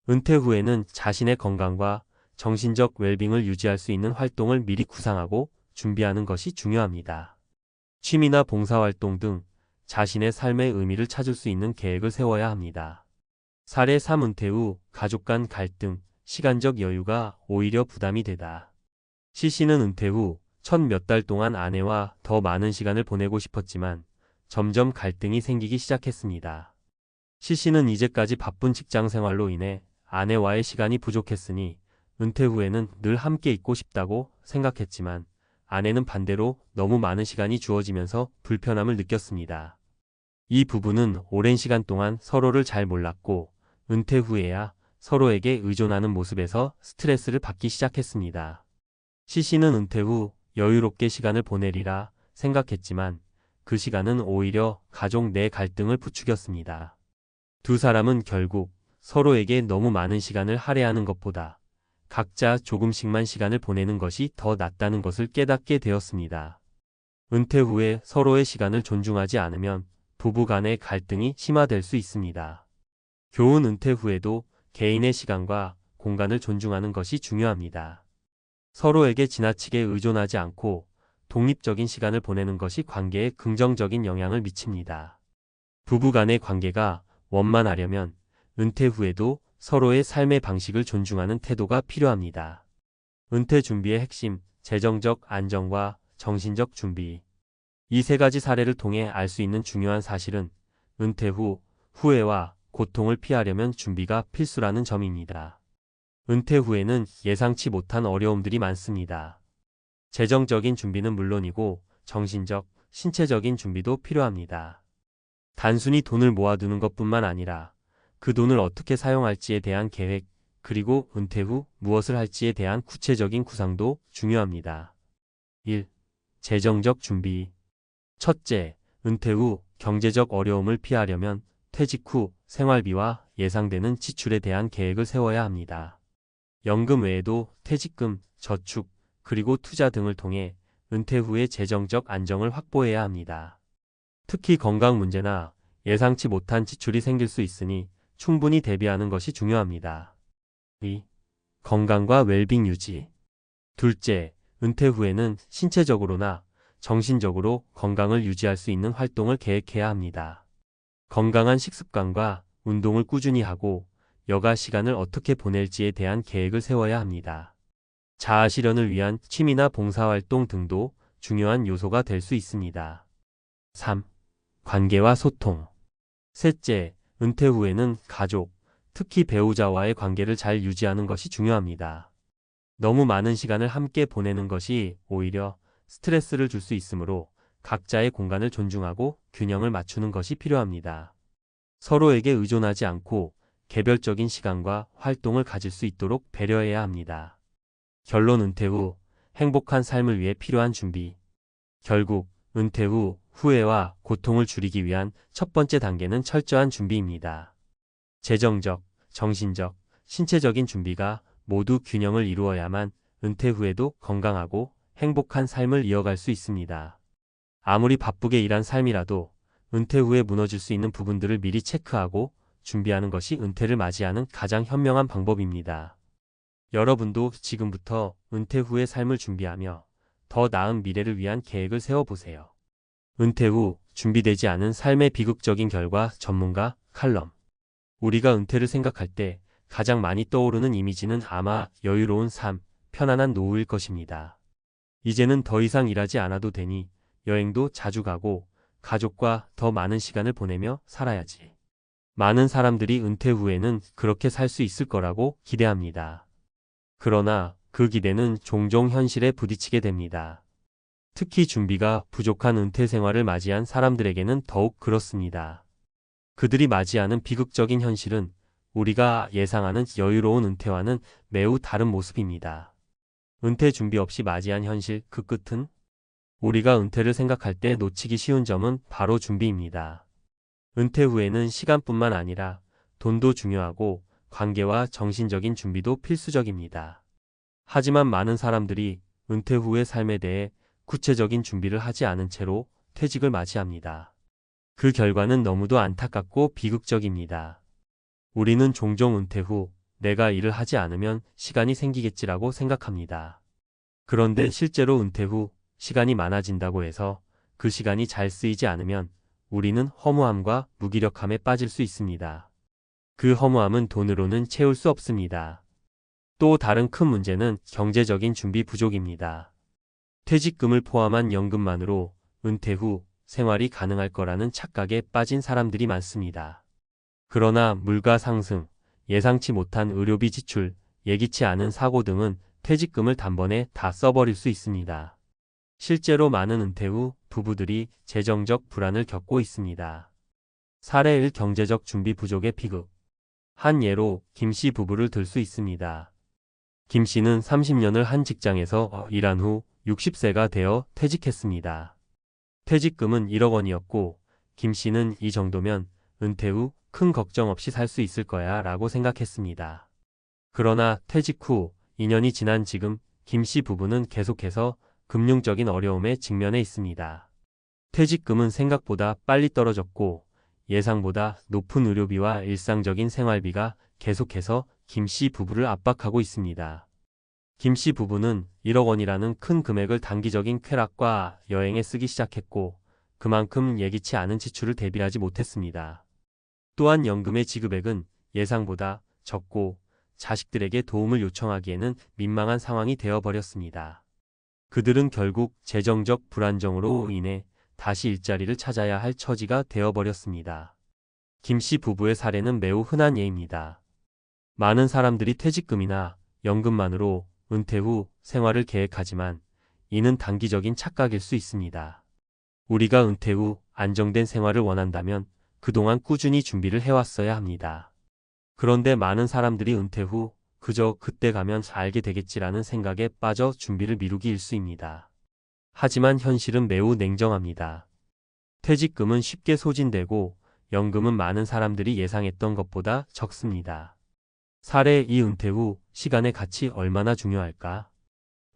은퇴 후에는 자신의 건강과 정신적 웰빙을 유지할 수 있는 활동을 미리 구상하고 준비하는 것이 중요합니다. 취미나 봉사활동 등 자신의 삶의 의미를 찾을 수 있는 계획을 세워야 합니다. 사례 3. 은퇴 후 가족 간 갈등, 시간적 여유가 오히려 부담이 되다. C씨는 은퇴 후 첫 몇 달 동안 아내와 더 많은 시간을 보내고 싶었지만 점점 갈등이 생기기 시작했습니다. C씨는 이제까지 바쁜 직장 생활로 인해 아내와의 시간이 부족했으니 은퇴 후에는 늘 함께 있고 싶다고 생각했지만, 아내는 반대로 너무 많은 시간이 주어지면서 불편함을 느꼈습니다. 이 부부는 오랜 시간 동안 서로를 잘 몰랐고, 은퇴 후에야 서로에게 의존하는 모습에서 스트레스를 받기 시작했습니다. C씨는 은퇴 후 여유롭게 시간을 보내리라 생각했지만 그 시간은 오히려 가족 내 갈등을 부추겼습니다. 두 사람은 결국 서로에게 너무 많은 시간을 할애하는 것보다 각자 조금씩만 시간을 보내는 것이 더 낫다는 것을 깨닫게 되었습니다. 은퇴 후에 서로의 시간을 존중하지 않으면 부부 간의 갈등이 심화될 수 있습니다. 교훈 은퇴 후에도 개인의 시간과 공간을 존중하는 것이 중요합니다. 서로에게 지나치게 의존하지 않고 독립적인 시간을 보내는 것이 관계에 긍정적인 영향을 미칩니다. 부부 간의 관계가 원만하려면 은퇴 후에도 서로의 삶의 방식을 존중하는 태도가 필요합니다. 은퇴 준비의 핵심, 재정적 안정과 정신적 준비. 이 세 가지 사례를 통해 알 수 있는 중요한 사실은 은퇴 후 후회와 고통을 피하려면 준비가 필수라는 점입니다. 은퇴 후에는 예상치 못한 어려움들이 많습니다. 재정적인 준비는 물론이고 정신적, 신체적인 준비도 필요합니다. 단순히 돈을 모아두는 것뿐만 아니라 그 돈을 어떻게 사용할지에 대한 계획, 그리고 은퇴 후 무엇을 할지에 대한 구체적인 구상도 중요합니다. 1. 재정적 준비. 첫째, 은퇴 후 경제적 어려움을 피하려면 퇴직 후 생활비와 예상되는 지출에 대한 계획을 세워야 합니다. 연금 외에도 퇴직금, 저축, 그리고 투자 등을 통해 은퇴 후의 재정적 안정을 확보해야 합니다. 특히 건강 문제나 예상치 못한 지출이 생길 수 있으니 충분히 대비하는 것이 중요합니다. 2. 건강과 웰빙 유지. 둘째, 은퇴 후에는 신체적으로나 정신적으로 건강을 유지할 수 있는 활동을 계획해야 합니다. 건강한 식습관과 운동을 꾸준히 하고 여가 시간을 어떻게 보낼지에 대한 계획을 세워야 합니다. 자아 실현을 위한 취미나 봉사활동 등도 중요한 요소가 될 수 있습니다. 3. 관계와 소통. 셋째, 은퇴 후에는 가족, 특히 배우자와의 관계를 잘 유지하는 것이 중요합니다. 너무 많은 시간을 함께 보내는 것이 오히려 스트레스를 줄 수 있으므로 각자의 공간을 존중하고 균형을 맞추는 것이 필요합니다. 서로에게 의존하지 않고 개별적인 시간과 활동을 가질 수 있도록 배려해야 합니다. 결론 은퇴 후 행복한 삶을 위해 필요한 준비. 결국 은퇴 후 후회와 고통을 줄이기 위한 첫 번째 단계는 철저한 준비입니다. 재정적, 정신적, 신체적인 준비가 모두 균형을 이루어야만 은퇴 후에도 건강하고 행복한 삶을 이어갈 수 있습니다. 아무리 바쁘게 일한 삶이라도 은퇴 후에 무너질 수 있는 부분들을 미리 체크하고 준비하는 것이 은퇴를 맞이하는 가장 현명한 방법입니다. 여러분도 지금부터 은퇴 후의 삶을 준비하며 더 나은 미래를 위한 계획을 세워보세요. 은퇴 후 준비되지 않은 삶의 비극적인 결과 전문가 칼럼. 우리가 은퇴를 생각할 때 가장 많이 떠오르는 이미지는 아마 여유로운 삶, 편안한 노후일 것입니다. 이제는 더 이상 일하지 않아도 되니 여행도 자주 가고 가족과 더 많은 시간을 보내며 살아야지. 많은 사람들이 은퇴 후에는 그렇게 살 수 있을 거라고 기대합니다. 그러나 그 기대는 종종 현실에 부딪히게 됩니다. 특히 준비가 부족한 은퇴 생활을 맞이한 사람들에게는 더욱 그렇습니다. 그들이 맞이하는 비극적인 현실은 우리가 예상하는 여유로운 은퇴와는 매우 다른 모습입니다. 은퇴 준비 없이 맞이한 현실 그 끝은? 우리가 은퇴를 생각할 때 놓치기 쉬운 점은 바로 준비입니다. 은퇴 후에는 시간뿐만 아니라 돈도 중요하고 관계와 정신적인 준비도 필수적입니다. 하지만 많은 사람들이 은퇴 후의 삶에 대해 구체적인 준비를 하지 않은 채로 퇴직을 맞이합니다. 그 결과는 너무도 안타깝고 비극적입니다. 우리는 종종 은퇴 후 내가 일을 하지 않으면 시간이 생기겠지라고 생각합니다. 그런데 실제로 은퇴 후 시간이 많아진다고 해서 그 시간이 잘 쓰이지 않으면 우리는 허무함과 무기력함에 빠질 수 있습니다. 그 허무함은 돈으로는 채울 수 없습니다. 또 다른 큰 문제는 경제적인 준비 부족입니다. 퇴직금을 포함한 연금만으로 은퇴 후 생활이 가능할 거라는 착각에 빠진 사람들이 많습니다. 그러나 물가 상승, 예상치 못한 의료비 지출, 예기치 않은 사고 등은 퇴직금을 단번에 다 써버릴 수 있습니다. 실제로 많은 은퇴 후 부부들이 재정적 불안을 겪고 있습니다. 사례 1. 경제적 준비 부족의 비극. 한 예로 김 씨 부부를 들 수 있습니다. 김 씨는 30년을 한 직장에서 일한 후 60세가 되어 퇴직했습니다. 퇴직금은 1억 원이었고 김 씨는 이 정도면 은퇴 후 큰 걱정 없이 살 수 있을 거야 라고 생각했습니다. 그러나 퇴직 후 2년이 지난 지금 김 씨 부부는 계속해서 금융적인 어려움에 직면해 있습니다. 퇴직금은 생각보다 빨리 떨어졌고 예상보다 높은 의료비와 일상적인 생활비가 계속해서 김 씨 부부를 압박하고 있습니다. 김 씨 부부는 1억 원이라는 큰 금액을 단기적인 쾌락과 여행에 쓰기 시작했고 그만큼 예기치 않은 지출을 대비하지 못했습니다. 또한 연금의 지급액은 예상보다 적고 자식들에게 도움을 요청하기에는 민망한 상황이 되어버렸습니다. 그들은 결국 재정적 불안정으로 인해 다시 일자리를 찾아야 할 처지가 되어버렸습니다. 김 씨 부부의 사례는 매우 흔한 예입니다. 많은 사람들이 퇴직금이나 연금만으로 은퇴 후 생활을 계획하지만 이는 단기적인 착각일 수 있습니다. 우리가 은퇴 후 안정된 생활을 원한다면 그동안 꾸준히 준비를 해왔어야 합니다. 그런데 많은 사람들이 은퇴 후 그저 그때 가면 알게 되겠지라는 생각에 빠져 준비를 미루기 일쑤입니다. 하지만 현실은 매우 냉정합니다. 퇴직금은 쉽게 소진되고 연금은 많은 사람들이 예상했던 것보다 적습니다. 사례 2. 은퇴 후 시간의 가치 얼마나 중요할까?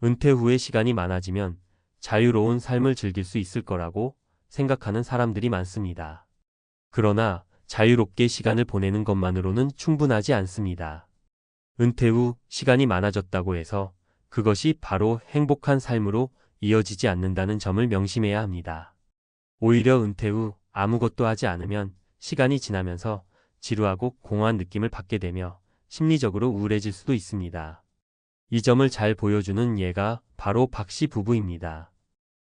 은퇴 후에 시간이 많아지면 자유로운 삶을 즐길 수 있을 거라고 생각하는 사람들이 많습니다. 그러나 자유롭게 시간을 보내는 것만으로는 충분하지 않습니다. 은퇴 후 시간이 많아졌다고 해서 그것이 바로 행복한 삶으로 이어지지 않는다는 점을 명심해야 합니다. 오히려 은퇴 후 아무것도 하지 않으면 시간이 지나면서 지루하고 공허한 느낌을 받게 되며 심리적으로 우울해질 수도 있습니다. 이 점을 잘 보여주는 예가 바로 박 씨 부부입니다.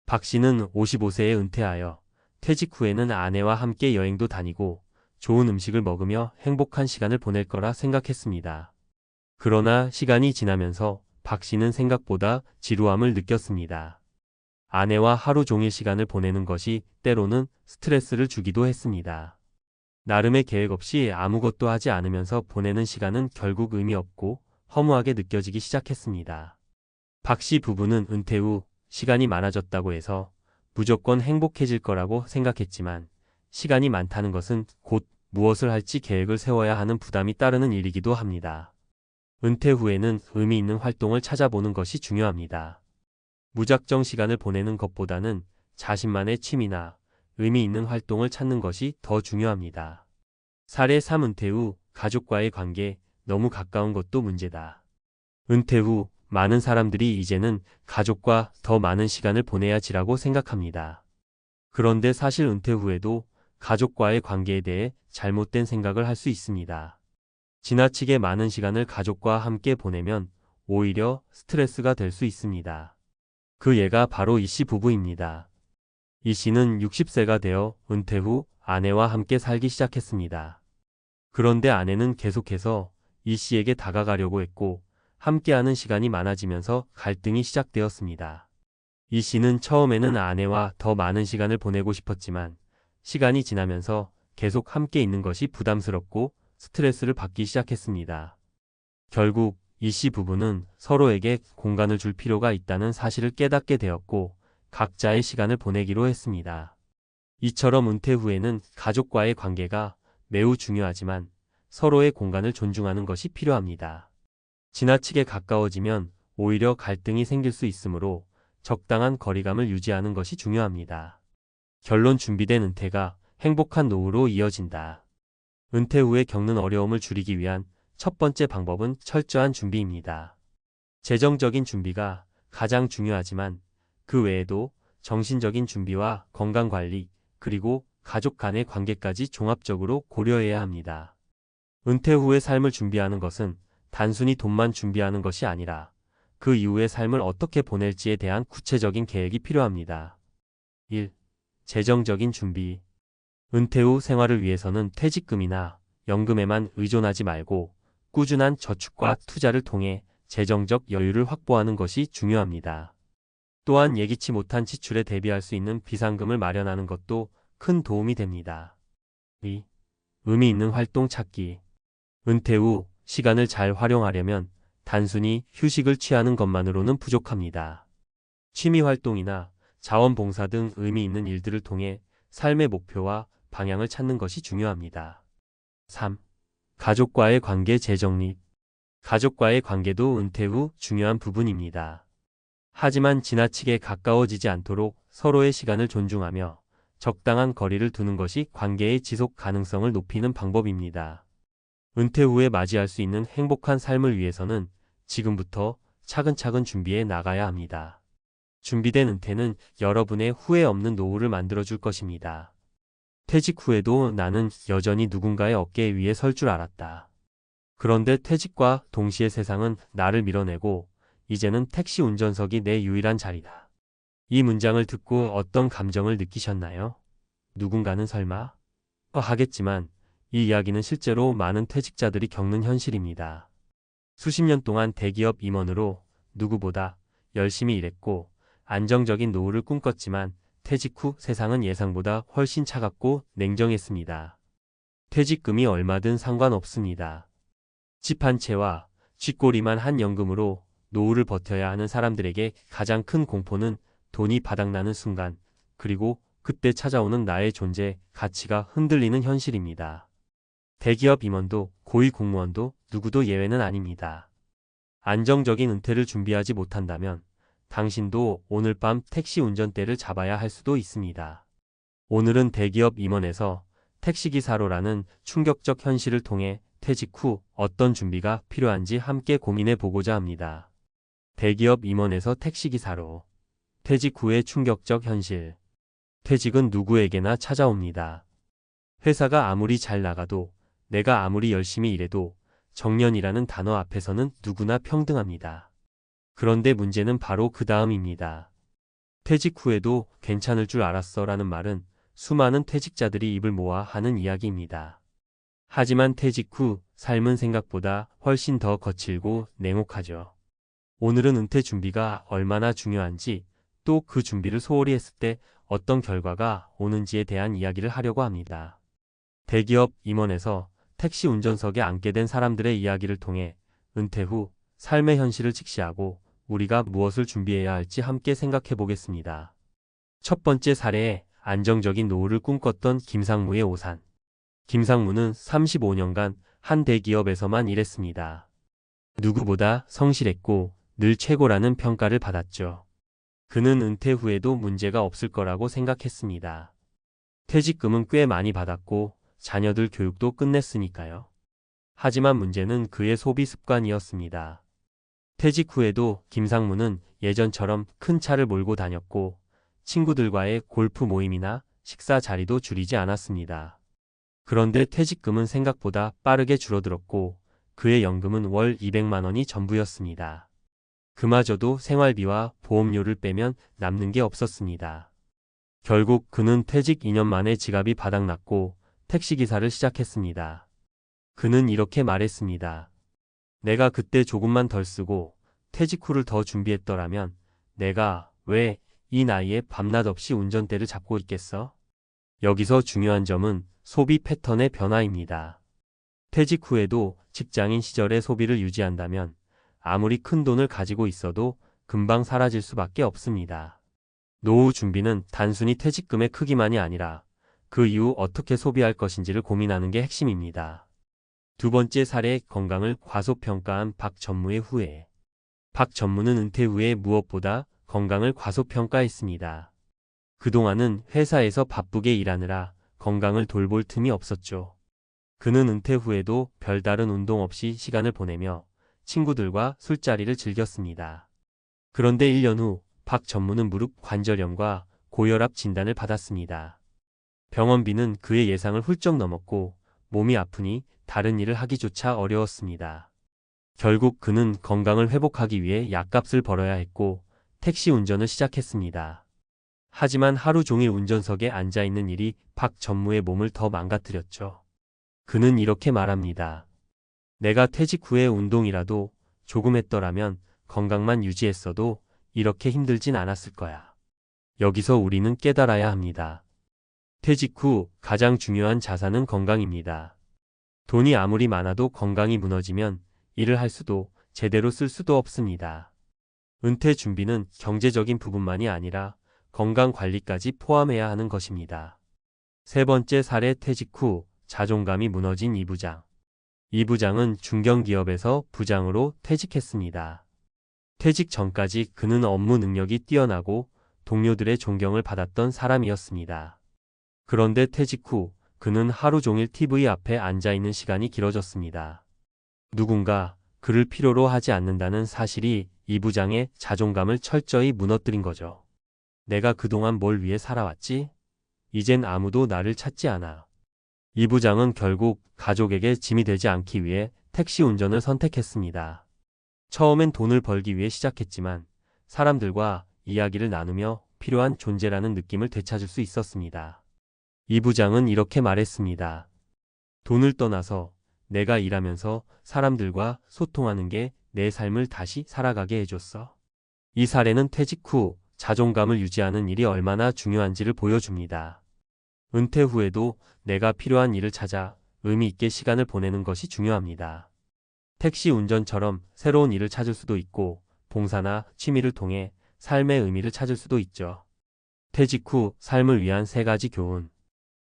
박 씨는 55세에 은퇴하여 퇴직 후에는 아내와 함께 여행도 다니고 좋은 음식을 먹으며 행복한 시간을 보낼 거라 생각했습니다. 그러나 시간이 지나면서 박 씨는 생각보다 지루함을 느꼈습니다. 아내와 하루 종일 시간을 보내는 것이 때로는 스트레스를 주기도 했습니다. 나름의 계획 없이 아무것도 하지 않으면서 보내는 시간은 결국 의미 없고 허무하게 느껴지기 시작했습니다. 박 씨 부부는 은퇴 후 시간이 많아졌다고 해서 무조건 행복해질 거라고 생각했지만 시간이 많다는 것은 곧 무엇을 할지 계획을 세워야 하는 부담이 따르는 일이기도 합니다. 은퇴 후에는 의미 있는 활동을 찾아보는 것이 중요합니다. 무작정 시간을 보내는 것보다는 자신만의 취미나 의미 있는 활동을 찾는 것이 더 중요합니다. 사례 3. 은퇴 후 가족과의 관계 너무 가까운 것도 문제다. 은퇴 후 많은 사람들이 이제는 가족과 더 많은 시간을 보내야지라고 생각합니다. 그런데 사실 은퇴 후에도 가족과의 관계에 대해 잘못된 생각을 할 수 있습니다. 지나치게 많은 시간을 가족과 함께 보내면 오히려 스트레스가 될 수 있습니다. 그 예가 바로 이 씨 부부입니다. 이 씨는 60세가 되어 은퇴 후 아내와 함께 살기 시작했습니다. 그런데 아내는 계속해서 이 씨에게 다가가려고 했고 함께하는 시간이 많아지면서 갈등이 시작되었습니다. 이 씨는 처음에는 아내와 더 많은 시간을 보내고 싶었지만 시간이 지나면서 계속 함께 있는 것이 부담스럽고 스트레스를 받기 시작했습니다. 결국 이 씨 부부는 서로에게 공간을 줄 필요가 있다는 사실을 깨닫게 되었고 각자의 시간을 보내기로 했습니다. 이처럼 은퇴 후에는 가족과의 관계가 매우 중요하지만 서로의 공간을 존중하는 것이 필요합니다. 지나치게 가까워지면 오히려 갈등이 생길 수 있으므로 적당한 거리감을 유지하는 것이 중요합니다. 결론 준비된 은퇴가 행복한 노후로 이어진다. 은퇴 후에 겪는 어려움을 줄이기 위한 첫 번째 방법은 철저한 준비입니다. 재정적인 준비가 가장 중요하지만 그 외에도 정신적인 준비와 건강관리, 그리고 가족 간의 관계까지 종합적으로 고려해야 합니다. 은퇴 후의 삶을 준비하는 것은 단순히 돈만 준비하는 것이 아니라 그 이후의 삶을 어떻게 보낼지에 대한 구체적인 계획이 필요합니다. 1. 재정적인 준비. 은퇴 후 생활을 위해서는 퇴직금이나 연금에만 의존하지 말고 꾸준한 저축과 투자를 통해 재정적 여유를 확보하는 것이 중요합니다. 또한 예기치 못한 지출에 대비할 수 있는 비상금을 마련하는 것도 큰 도움이 됩니다. 2. 의미 있는 활동 찾기. 은퇴 후 시간을 잘 활용하려면 단순히 휴식을 취하는 것만으로는 부족합니다. 취미 활동이나 자원봉사 등 의미 있는 일들을 통해 삶의 목표와 방향을 찾는 것이 중요합니다. 3. 가족과의 관계 재정립. 가족과의 관계도 은퇴 후 중요한 부분입니다. 하지만 지나치게 가까워지지 않도록 서로의 시간을 존중하며 적당한 거리를 두는 것이 관계의 지속 가능성을 높이는 방법입니다. 은퇴 후에 맞이할 수 있는 행복한 삶을 위해서는 지금부터 차근차근 준비해 나가야 합니다. 준비된 은퇴는 여러분의 후회 없는 노후를 만들어줄 것입니다. 퇴직 후에도 나는 여전히 누군가의 어깨 위에 설 줄 알았다. 그런데 퇴직과 동시에 세상은 나를 밀어내고 이제는 택시 운전석이 내 유일한 자리다. 이 문장을 듣고 어떤 감정을 느끼셨나요? 누군가는 설마? 하겠지만 이 이야기는 실제로 많은 퇴직자들이 겪는 현실입니다. 수십 년 동안 대기업 임원으로 누구보다 열심히 일했고 안정적인 노후를 꿈꿨지만 퇴직 후 세상은 예상보다 훨씬 차갑고 냉정했습니다. 퇴직금이 얼마든 상관없습니다. 집 한 채와 쥐꼬리만 한 연금으로 노후를 버텨야 하는 사람들에게 가장 큰 공포는 돈이 바닥나는 순간, 그리고 그때 찾아오는 나의 존재, 가치가 흔들리는 현실입니다. 대기업 임원도 고위 공무원도 누구도 예외는 아닙니다. 안정적인 은퇴를 준비하지 못한다면 당신도 오늘 밤 택시 운전대를 잡아야 할 수도 있습니다. 오늘은 대기업 임원에서 택시기사로라는 충격적 현실을 통해 퇴직 후 어떤 준비가 필요한지 함께 고민해 보고자 합니다. 대기업 임원에서 택시기사로. 퇴직 후의 충격적 현실. 퇴직은 누구에게나 찾아옵니다. 회사가 아무리 잘 나가도, 내가 아무리 열심히 일해도 정년이라는 단어 앞에서는 누구나 평등합니다. 그런데 문제는 바로 그 다음입니다. 퇴직 후에도 괜찮을 줄 알았어 라는 말은 수많은 퇴직자들이 입을 모아 하는 이야기입니다. 하지만 퇴직 후 삶은 생각보다 훨씬 더 거칠고 냉혹하죠. 오늘은 은퇴 준비가 얼마나 중요한지, 또 그 준비를 소홀히 했을 때 어떤 결과가 오는지에 대한 이야기를 하려고 합니다. 대기업 임원에서 택시 운전석에 앉게 된 사람들의 이야기를 통해 은퇴 후 삶의 현실을 직시하고 우리가 무엇을 준비해야 할지 함께 생각해 보겠습니다. 첫 번째 사례에 안정적인 노후를 꿈꿨던 김상무의 오산. 김상무는 35년간 한 대기업에서만 일했습니다. 누구보다 성실했고 늘 최고라는 평가를 받았죠. 그는 은퇴 후에도 문제가 없을 거라고 생각했습니다. 퇴직금은 꽤 많이 받았고 자녀들 교육도 끝냈으니까요. 하지만 문제는 그의 소비 습관이었습니다. 퇴직 후에도 김상무는 예전처럼 큰 차를 몰고 다녔고 친구들과의 골프 모임이나 식사 자리도 줄이지 않았습니다. 그런데 퇴직금은 생각보다 빠르게 줄어들었고 그의 연금은 월 200만 원이 전부였습니다. 그마저도 생활비와 보험료를 빼면 남는 게 없었습니다. 결국 그는 퇴직 2년 만에 지갑이 바닥났고 택시기사를 시작했습니다. 그는 이렇게 말했습니다. 내가 그때 조금만 덜 쓰고 퇴직 후를 더 준비했더라면 내가 왜 이 나이에 밤낮 없이 운전대를 잡고 있겠어? 여기서 중요한 점은 소비 패턴의 변화입니다. 퇴직 후에도 직장인 시절의 소비를 유지한다면 아무리 큰 돈을 가지고 있어도 금방 사라질 수밖에 없습니다. 노후 준비는 단순히 퇴직금의 크기만이 아니라 그 이후 어떻게 소비할 것인지를 고민하는 게 핵심입니다. 두 번째 사례, 건강을 과소평가한 박전무의 후회. 박전무는 은퇴 후에 무엇보다 건강을 과소평가했습니다. 그동안은 회사에서 바쁘게 일하느라 건강을 돌볼 틈이 없었죠. 그는 은퇴 후에도 별다른 운동 없이 시간을 보내며 친구들과 술자리를 즐겼습니다. 그런데 1년 후 박 전무는 무릎 관절염과 고혈압 진단을 받았습니다. 병원비는 그의 예상을 훌쩍 넘었고 몸이 아프니 다른 일을 하기조차 어려웠습니다. 결국 그는 건강을 회복하기 위해 약값을 벌어야 했고 택시 운전을 시작했습니다. 하지만 하루 종일 운전석에 앉아있는 일이 박 전무의 몸을 더 망가뜨렸죠. 그는 이렇게 말합니다. 내가 퇴직 후에 운동이라도 조금 했더라면 건강만 유지했어도 이렇게 힘들진 않았을 거야. 여기서 우리는 깨달아야 합니다. 퇴직 후 가장 중요한 자산은 건강입니다. 돈이 아무리 많아도 건강이 무너지면 일을 할 수도 제대로 쓸 수도 없습니다. 은퇴 준비는 경제적인 부분만이 아니라 건강 관리까지 포함해야 하는 것입니다. 세 번째 사례, 퇴직 후 자존감이 무너진 이 부장. 이 부장은 중견기업에서 부장으로 퇴직했습니다. 퇴직 전까지 그는 업무 능력이 뛰어나고 동료들의 존경을 받았던 사람이었습니다. 그런데 퇴직 후 그는 하루 종일 TV 앞에 앉아 있는 시간이 길어졌습니다. 누군가 그를 필요로 하지 않는다는 사실이 이 부장의 자존감을 철저히 무너뜨린 거죠. 내가 그동안 뭘 위해 살아왔지? 이젠 아무도 나를 찾지 않아. 이 부장은 결국 가족에게 짐이 되지 않기 위해 택시 운전을 선택했습니다. 처음엔 돈을 벌기 위해 시작했지만 사람들과 이야기를 나누며 필요한 존재라는 느낌을 되찾을 수 있었습니다. 이 부장은 이렇게 말했습니다. 돈을 떠나서 내가 일하면서 사람들과 소통하는 게 내 삶을 다시 살아가게 해줬어. 이 사례는 퇴직 후 자존감을 유지하는 일이 얼마나 중요한지를 보여줍니다. 은퇴 후에도 내가 필요한 일을 찾아 의미 있게 시간을 보내는 것이 중요합니다. 택시 운전처럼 새로운 일을 찾을 수도 있고 봉사나 취미를 통해 삶의 의미를 찾을 수도 있죠. 퇴직 후 삶을 위한 3가지 교훈.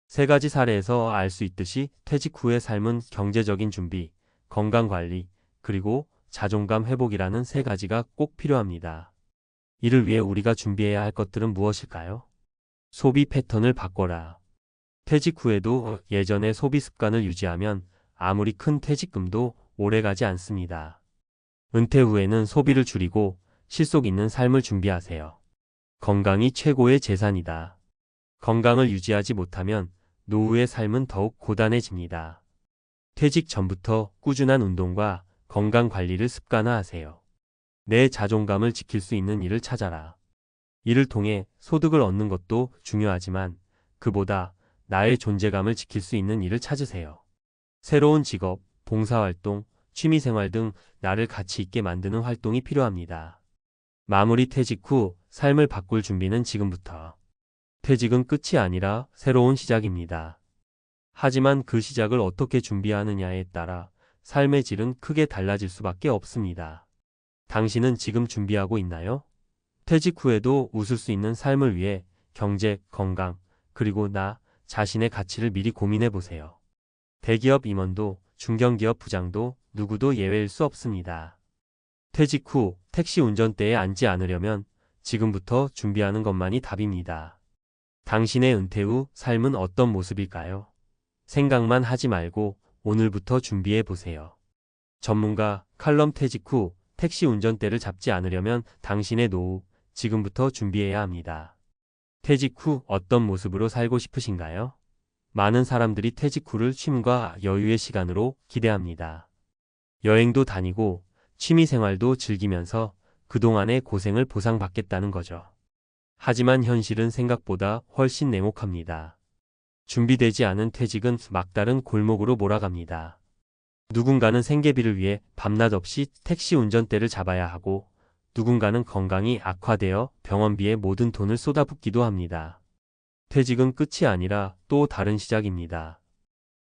3가지 사례에서 알 수 있듯이 퇴직 후의 삶은 경제적인 준비, 건강관리, 그리고 자존감 회복이라는 3가지가 꼭 필요합니다. 이를 위해 우리가 준비해야 할 것들은 무엇일까요? 소비 패턴을 바꿔라. 퇴직 후에도 예전의 소비 습관을 유지하면 아무리 큰 퇴직금도 오래가지 않습니다. 은퇴 후에는 소비를 줄이고 실속 있는 삶을 준비하세요. 건강이 최고의 재산이다. 건강을 유지하지 못하면 노후의 삶은 더욱 고단해집니다. 퇴직 전부터 꾸준한 운동과 건강 관리를 습관화하세요. 내 자존감을 지킬 수 있는 일을 찾아라. 이를 통해 소득을 얻는 것도 중요하지만 그보다 나의 존재감을 지킬 수 있는 일을 찾으세요. 새로운 직업, 봉사활동, 취미생활 등 나를 가치 있게 만드는 활동이 필요합니다. 마무리 퇴직 후 삶을 바꿀 준비는 지금부터. 퇴직은 끝이 아니라 새로운 시작입니다. 하지만 그 시작을 어떻게 준비하느냐에 따라 삶의 질은 크게 달라질 수밖에 없습니다. 당신은 지금 준비하고 있나요? 퇴직 후에도 웃을 수 있는 삶을 위해 경제, 건강, 그리고 나 자신의 가치를 미리 고민해 보세요. 대기업 임원도 중견기업 부장도 누구도 예외일 수 없습니다. 퇴직 후 택시 운전대에 앉지 않으려면 지금부터 준비하는 것만이 답입니다. 당신의 은퇴 후 삶은 어떤 모습일까요? 생각만 하지 말고 오늘부터 준비해 보세요. 전문가 칼럼 퇴직 후 택시 운전대를 잡지 않으려면 당신의 노후 지금부터 준비해야 합니다. 퇴직 후 어떤 모습으로 살고 싶으신가요? 많은 사람들이 퇴직 후를 쉼과 여유의 시간으로 기대합니다. 여행도 다니고 취미 생활도 즐기면서 그동안의 고생을 보상받겠다는 거죠. 하지만 현실은 생각보다 훨씬 냉혹합니다. 준비되지 않은 퇴직은 막다른 골목으로 몰아갑니다. 누군가는 생계비를 위해 밤낮 없이 택시 운전대를 잡아야 하고 누군가는 건강이 악화되어 병원비에 모든 돈을 쏟아붓기도 합니다. 퇴직은 끝이 아니라 또 다른 시작입니다.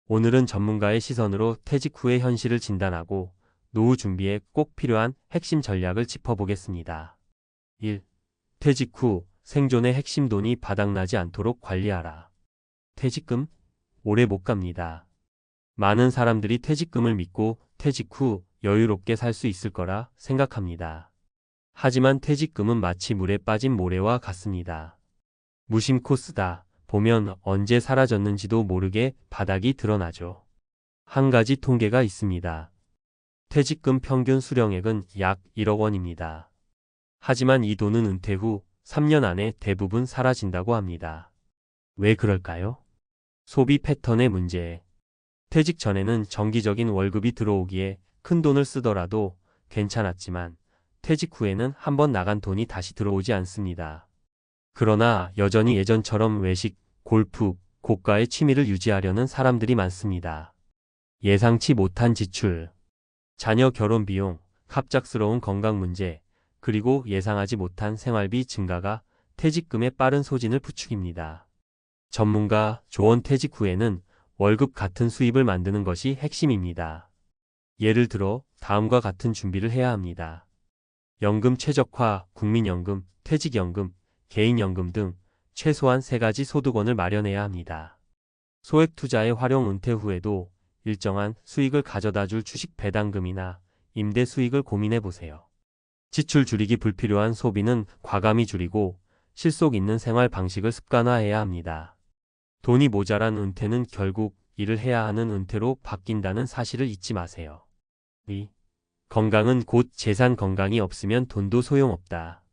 오늘은 전문가의 시선으로 퇴직 후의 현실을 진단하고 노후 준비에 꼭 필요한 핵심 전략을 짚어보겠습니다. 1. 퇴직 후 생존의 핵심 돈이 바닥나지 않도록 관리하라. 퇴직금? 오래 못 갑니다. 많은 사람들이 퇴직금을 믿고 퇴직 후 여유롭게 살 수 있을 거라 생각합니다. 하지만 퇴직금은 마치 물에 빠진 모래와 같습니다. 무심코 쓰다 보면 언제 사라졌는지도 모르게 바닥이 드러나죠. 한 가지 통계가 있습니다. 퇴직금 평균 수령액은 약 1억 원입니다. 하지만 이 돈은 은퇴 후 3년 안에 대부분 사라진다고 합니다. 왜 그럴까요? 소비 패턴의 문제. 퇴직 전에는 정기적인 월급이 들어오기에 큰 돈을 쓰더라도 괜찮았지만 퇴직 후에는 한번 나간 돈이 다시 들어오지 않습니다. 그러나 여전히 예전처럼 외식, 골프, 고가의 취미를 유지하려는 사람들이 많습니다. 예상치 못한 지출, 자녀 결혼 비용, 갑작스러운 건강 문제, 그리고 예상하지 못한 생활비 증가가 퇴직금의 빠른 소진을 부추깁니다. 전문가 조언 퇴직 후에는 월급 같은 수입을 만드는 것이 핵심입니다. 예를 들어 다음과 같은 준비를 해야 합니다. 연금 최적화, 국민연금, 퇴직연금, 개인연금 등 최소한 3가지 소득원을 마련해야 합니다. 소액 투자의 활용. 은퇴 후에도 일정한 수익을 가져다 줄 주식 배당금이나 임대 수익을 고민해 보세요. 지출 줄이기. 불필요한 소비는 과감히 줄이고 실속 있는 생활 방식을 습관화해야 합니다. 돈이 모자란 은퇴는 결국 일을 해야 하는 은퇴로 바뀐다는 사실을 잊지 마세요. 2. 건강은 곧 재산. 건강이 없으면 돈도 소용없다.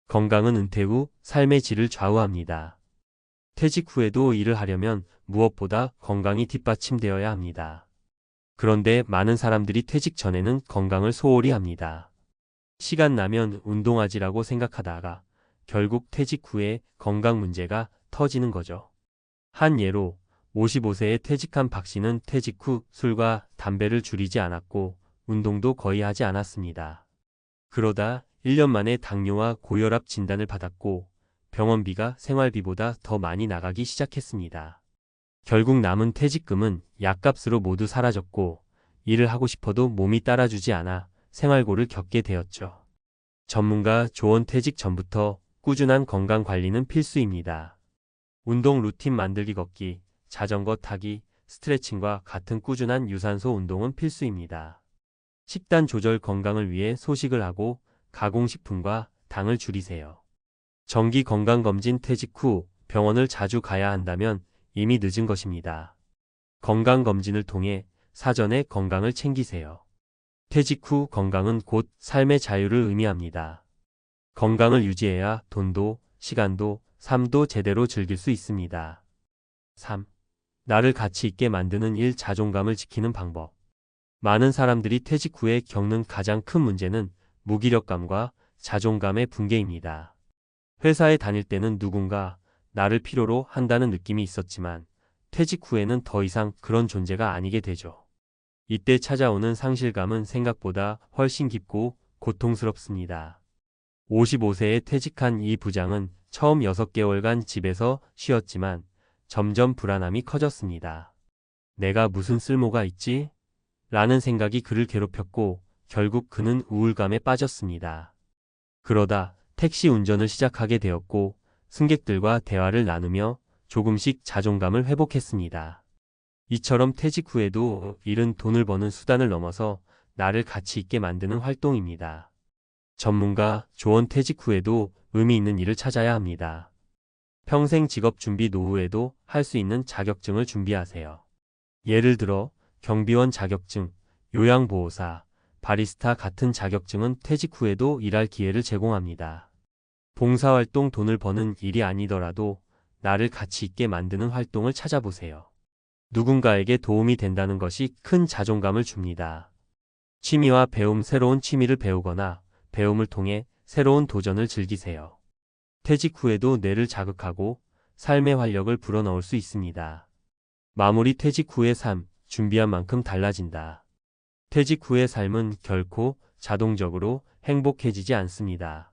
건강은 은퇴 후 삶의 질을 좌우합니다. 퇴직 후에도 일을 하려면 무엇보다 건강이 뒷받침되어야 합니다. 그런데 많은 사람들이 퇴직 전에는 건강을 소홀히 합니다. 시간 나면 운동하지라고 생각하다가 결국 퇴직 후에 건강 문제가 터지는 거죠. 한 예로 55세에 퇴직한 박 씨는 퇴직 후 술과 담배를 줄이지 않았고 운동도 거의 하지 않았습니다. 그러다 1년 만에 당뇨와 고혈압 진단을 받았고 병원비가 생활비보다 더 많이 나가기 시작했습니다. 결국 남은 퇴직금은 약값으로 모두 사라졌고 일을 하고 싶어도 몸이 따라주지 않아 생활고를 겪게 되었죠. 전문가 조언. 퇴직 전부터 꾸준한 건강 관리는 필수입니다. 운동 루틴 만들기, 걷기, 자전거 타기, 스트레칭과 같은 꾸준한 유산소 운동은 필수입니다. 식단 조절. 건강을 위해 소식을 하고 가공식품과 당을 줄이세요. 정기 건강검진. 퇴직 후 병원을 자주 가야 한다면 이미 늦은 것입니다. 건강검진을 통해 사전에 건강을 챙기세요. 퇴직 후 건강은 곧 삶의 자유를 의미합니다. 건강을 유지해야 돈도, 시간도, 삶도 제대로 즐길 수 있습니다. 3. 나를 가치 있게 만드는 일. 자존감을 지키는 방법. 많은 사람들이 퇴직 후에 겪는 가장 큰 문제는 무기력감과 자존감의 붕괴입니다. 회사에 다닐 때는 누군가 나를 필요로 한다는 느낌이 있었지만 퇴직 후에는 더 이상 그런 존재가 아니게 되죠. 이때 찾아오는 상실감은 생각보다 훨씬 깊고 고통스럽습니다. 55세에 퇴직한 이 부장은 처음 6개월간 집에서 쉬었지만 점점 불안함이 커졌습니다. 내가 무슨 쓸모가 있지? 라는 생각이 그를 괴롭혔고 결국 그는 우울감에 빠졌습니다. 그러다 택시 운전을 시작하게 되었고 승객들과 대화를 나누며 조금씩 자존감을 회복했습니다. 이처럼 퇴직 후에도 일은 돈을 버는 수단을 넘어서 나를 가치 있게 만드는 활동입니다. 전문가 조언. 퇴직 후에도 의미 있는 일을 찾아야 합니다. 평생 직업 준비. 노후에도 할 수 있는 자격증을 준비하세요. 예를 들어 경비원 자격증, 요양보호사, 바리스타 같은 자격증은 퇴직 후에도 일할 기회를 제공합니다. 봉사활동. 돈을 버는 일이 아니더라도 나를 가치 있게 만드는 활동을 찾아보세요. 누군가에게 도움이 된다는 것이 큰 자존감을 줍니다. 취미와 배움. 새로운 취미를 배우거나 배움을 통해 새로운 도전을 즐기세요. 퇴직 후에도 뇌를 자극하고 삶의 활력을 불어넣을 수 있습니다. 마무리. 퇴직 후의 삶. 준비한 만큼 달라진다. 퇴직 후의 삶은 결코 자동적으로 행복해지지 않습니다.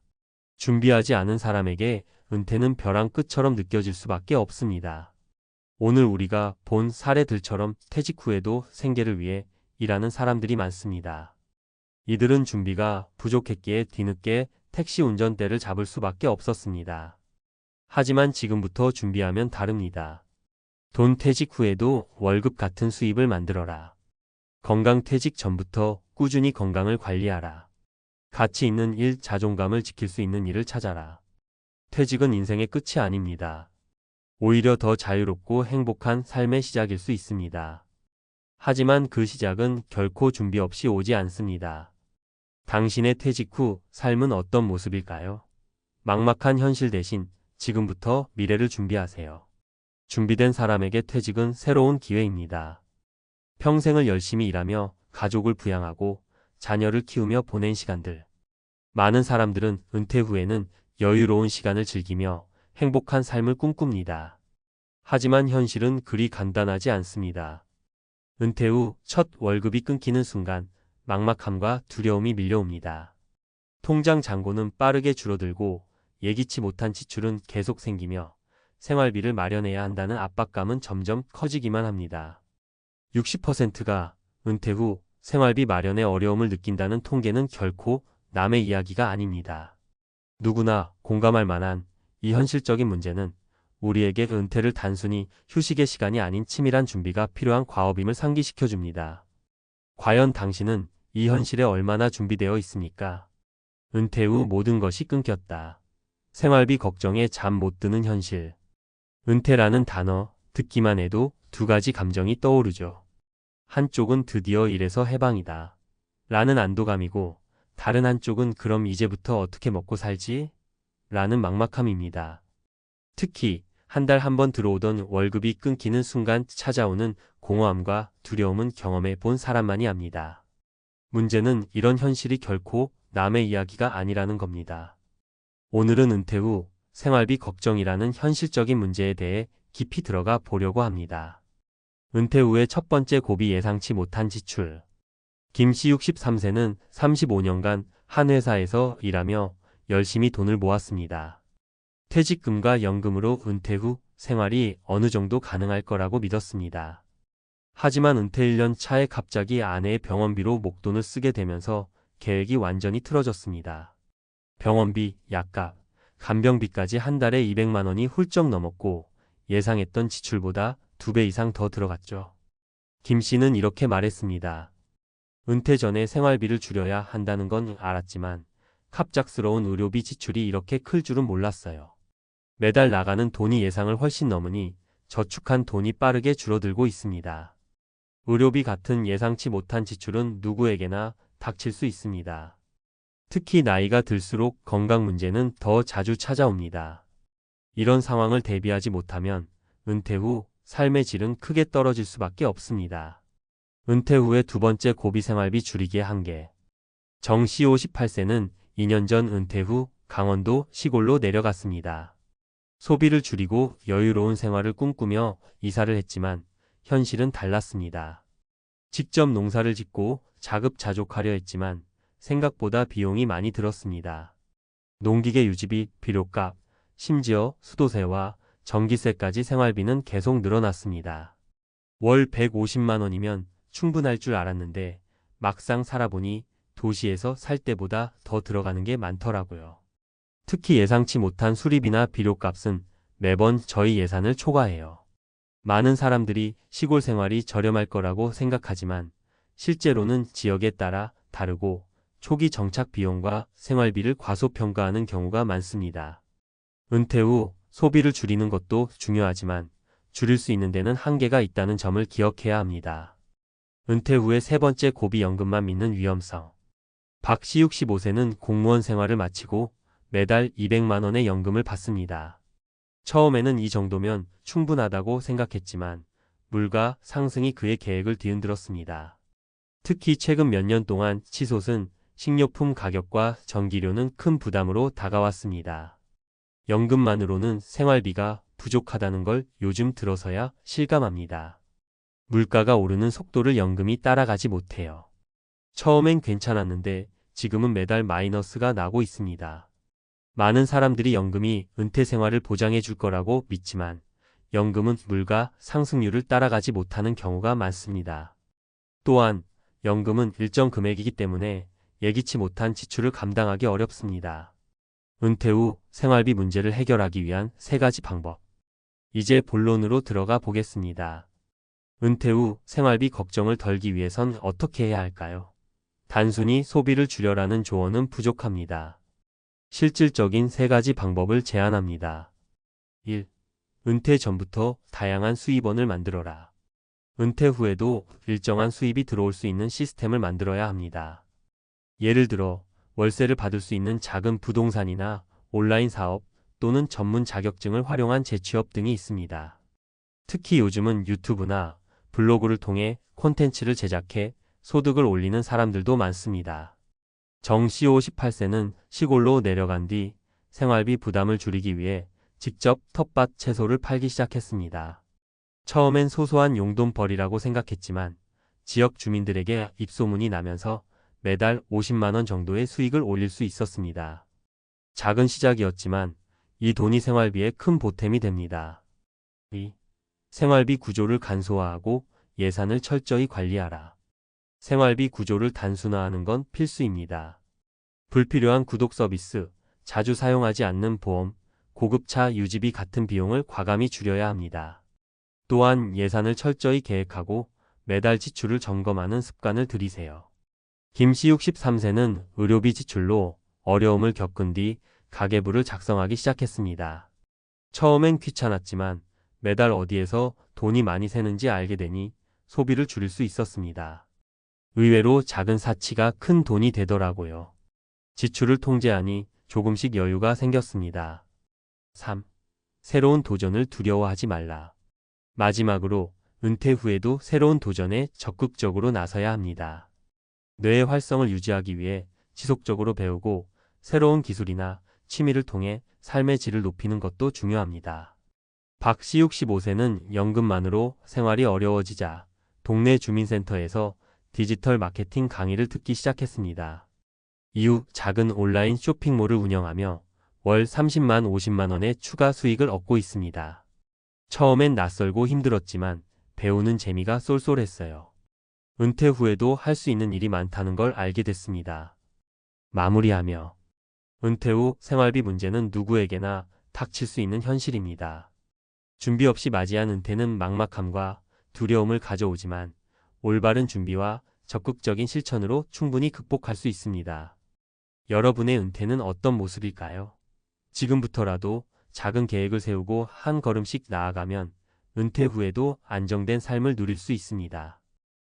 준비하지 않은 사람에게 은퇴는 벼랑 끝처럼 느껴질 수밖에 없습니다. 오늘 우리가 본 사례들처럼 퇴직 후에도 생계를 위해 일하는 사람들이 많습니다. 이들은 준비가 부족했기에 뒤늦게 택시 운전대를 잡을 수밖에 없었습니다. 하지만 지금부터 준비하면 다릅니다. 돈. 퇴직 후에도 월급 같은 수입을 만들어라. 건강. 퇴직 전부터 꾸준히 건강을 관리하라. 가치 있는 일. 자존감을 지킬 수 있는 일을 찾아라. 퇴직은 인생의 끝이 아닙니다. 오히려 더 자유롭고 행복한 삶의 시작일 수 있습니다. 하지만 그 시작은 결코 준비 없이 오지 않습니다. 당신의 퇴직 후 삶은 어떤 모습일까요? 막막한 현실 대신 지금부터 미래를 준비하세요. 준비된 사람에게 퇴직은 새로운 기회입니다. 평생을 열심히 일하며 가족을 부양하고 자녀를 키우며 보낸 시간들. 많은 사람들은 은퇴 후에는 여유로운 시간을 즐기며 행복한 삶을 꿈꿉니다. 하지만 현실은 그리 간단하지 않습니다. 은퇴 후 첫 월급이 끊기는 순간 막막함과 두려움이 밀려옵니다. 통장 잔고는 빠르게 줄어들고 예기치 못한 지출은 계속 생기며 생활비를 마련해야 한다는 압박감은 점점 커지기만 합니다. 60%가 은퇴 후 생활비 마련에 어려움을 느낀다는 통계는 결코 남의 이야기가 아닙니다. 누구나 공감할 만한 이 현실적인 문제는 우리에게 은퇴를 단순히 휴식의 시간이 아닌 치밀한 준비가 필요한 과업임을 상기시켜줍니다. 과연 당신은 이 현실에 얼마나 준비되어 있습니까? 은퇴 후 모든 것이 끊겼다. 생활비 걱정에 잠 못 드는 현실. 은퇴라는 단어 듣기만 해도 두 가지 감정이 떠오르죠. 한쪽은 드디어 일에서 해방이다 라는 안도감이고, 다른 한쪽은 그럼 이제부터 어떻게 먹고 살지? 라는 막막함입니다. 특히 한 달 한 번 들어오던 월급이 끊기는 순간 찾아오는 공허함과 두려움은 경험해 본 사람만이 압니다. 문제는 이런 현실이 결코 남의 이야기가 아니라는 겁니다. 오늘은 은퇴 후 생활비 걱정이라는 현실적인 문제에 대해 깊이 들어가 보려고 합니다. 은퇴 후의 첫 번째 고비, 예상치 못한 지출. 김 씨 63세는 35년간 한 회사에서 일하며 열심히 돈을 모았습니다. 퇴직금과 연금으로 은퇴 후 생활이 어느 정도 가능할 거라고 믿었습니다. 하지만 은퇴 1년 차에 갑자기 아내의 병원비로 목돈을 쓰게 되면서 계획이 완전히 틀어졌습니다. 병원비, 약값, 간병비까지 한 달에 200만 원이 훌쩍 넘었고 예상했던 지출보다 2배 이상 더 들어갔죠. 김 씨는 이렇게 말했습니다. 은퇴 전에 생활비를 줄여야 한다는 건 알았지만 갑작스러운 의료비 지출이 이렇게 클 줄은 몰랐어요. 매달 나가는 돈이 예상을 훨씬 넘으니 저축한 돈이 빠르게 줄어들고 있습니다. 의료비 같은 예상치 못한 지출은 누구에게나 닥칠 수 있습니다. 특히 나이가 들수록 건강 문제는 더 자주 찾아옵니다. 이런 상황을 대비하지 못하면 은퇴 후 삶의 질은 크게 떨어질 수밖에 없습니다. 은퇴 후의 두 번째 고비, 생활비 줄이기의 한계. 정 씨 58세는 2년 전 은퇴 후 강원도 시골로 내려갔습니다. 소비를 줄이고 여유로운 생활을 꿈꾸며 이사를 했지만 현실은 달랐습니다. 직접 농사를 짓고 자급자족하려 했지만 생각보다 비용이 많이 들었습니다. 농기계 유지비, 비료값, 심지어 수도세와 전기세까지 생활비는 계속 늘어났습니다. 월 150만 원이면 충분할 줄 알았는데 막상 살아보니 도시에서 살 때보다 더 들어가는 게 많더라고요. 특히 예상치 못한 수리비나 비료값은 매번 저희 예산을 초과해요. 많은 사람들이 시골 생활이 저렴할 거라고 생각하지만 실제로는 지역에 따라 다르고 초기 정착 비용과 생활비를 과소평가하는 경우가 많습니다. 은퇴 후 소비를 줄이는 것도 중요하지만 줄일 수 있는 데는 한계가 있다는 점을 기억해야 합니다. 은퇴 후의 세 번째 고비, 연금만 믿는 위험성. 박 씨 65세는 공무원 생활을 마치고 매달 200만 원의 연금을 받습니다. 처음에는 이 정도면 충분하다고 생각했지만 물가 상승이 그의 계획을 뒤흔들었습니다. 특히 최근 몇 년 동안 치솟은 식료품 가격과 전기료는 큰 부담으로 다가왔습니다. 연금만으로는 생활비가 부족하다는 걸 요즘 들어서야 실감합니다. 물가가 오르는 속도를 연금이 따라가지 못해요. 처음엔 괜찮았는데 지금은 매달 마이너스가 나고 있습니다. 많은 사람들이 연금이 은퇴 생활을 보장해 줄 거라고 믿지만 연금은 물가 상승률을 따라가지 못하는 경우가 많습니다. 또한 연금은 일정 금액이기 때문에 예기치 못한 지출을 감당하기 어렵습니다. 은퇴 후 생활비 문제를 해결하기 위한 세 가지 방법. 이제 본론으로 들어가 보겠습니다. 은퇴 후 생활비 걱정을 덜기 위해선 어떻게 해야 할까요? 단순히 소비를 줄여라는 조언은 부족합니다. 실질적인 세 가지 방법을 제안합니다. 1. 은퇴 전부터 다양한 수입원을 만들어라. 은퇴 후에도 일정한 수입이 들어올 수 있는 시스템을 만들어야 합니다. 예를 들어 월세를 받을 수 있는 작은 부동산이나 온라인 사업 또는 전문 자격증을 활용한 재취업 등이 있습니다. 특히 요즘은 유튜브나 블로그를 통해 콘텐츠를 제작해 소득을 올리는 사람들도 많습니다. 정 씨 58세는 시골로 내려간 뒤 생활비 부담을 줄이기 위해 직접 텃밭 채소를 팔기 시작했습니다. 처음엔 소소한 용돈벌이라고 생각했지만 지역 주민들에게 입소문이 나면서 매달 50만 원 정도의 수익을 올릴 수 있었습니다. 작은 시작이었지만 이 돈이 생활비에 큰 보탬이 됩니다. 2. 생활비 구조를 간소화하고 예산을 철저히 관리하라. 생활비 구조를 단순화하는 건 필수입니다. 불필요한 구독 서비스, 자주 사용하지 않는 보험, 고급차 유지비 같은 비용을 과감히 줄여야 합니다. 또한 예산을 철저히 계획하고 매달 지출을 점검하는 습관을 들이세요. 김 씨 63세는 의료비 지출로 어려움을 겪은 뒤 가계부를 작성하기 시작했습니다. 처음엔 귀찮았지만 매달 어디에서 돈이 많이 새는지 알게 되니 소비를 줄일 수 있었습니다. 의외로 작은 사치가 큰 돈이 되더라고요. 지출을 통제하니 조금씩 여유가 생겼습니다. 3. 새로운 도전을 두려워하지 말라. 마지막으로 은퇴 후에도 새로운 도전에 적극적으로 나서야 합니다. 뇌의 활성을 유지하기 위해 지속적으로 배우고 새로운 기술이나 취미를 통해 삶의 질을 높이는 것도 중요합니다. 박씨 65세는 연금만으로 생활이 어려워지자 동네 주민센터에서 디지털 마케팅 강의를 듣기 시작했습니다. 이후 작은 온라인 쇼핑몰을 운영하며 월 30만 50만 원의 추가 수익을 얻고 있습니다. 처음엔 낯설고 힘들었지만 배우는 재미가 쏠쏠했어요. 은퇴 후에도 할 수 있는 일이 많다는 걸 알게 됐습니다. 마무리하며 은퇴 후 생활비 문제는 누구에게나 닥칠 수 있는 현실입니다. 준비 없이 맞이한 은퇴는 막막함과 두려움을 가져오지만 올바른 준비와 적극적인 실천으로 충분히 극복할 수 있습니다. 여러분의 은퇴는 어떤 모습일까요? 지금부터라도 작은 계획을 세우고 한 걸음씩 나아가면 은퇴 후에도 안정된 삶을 누릴 수 있습니다.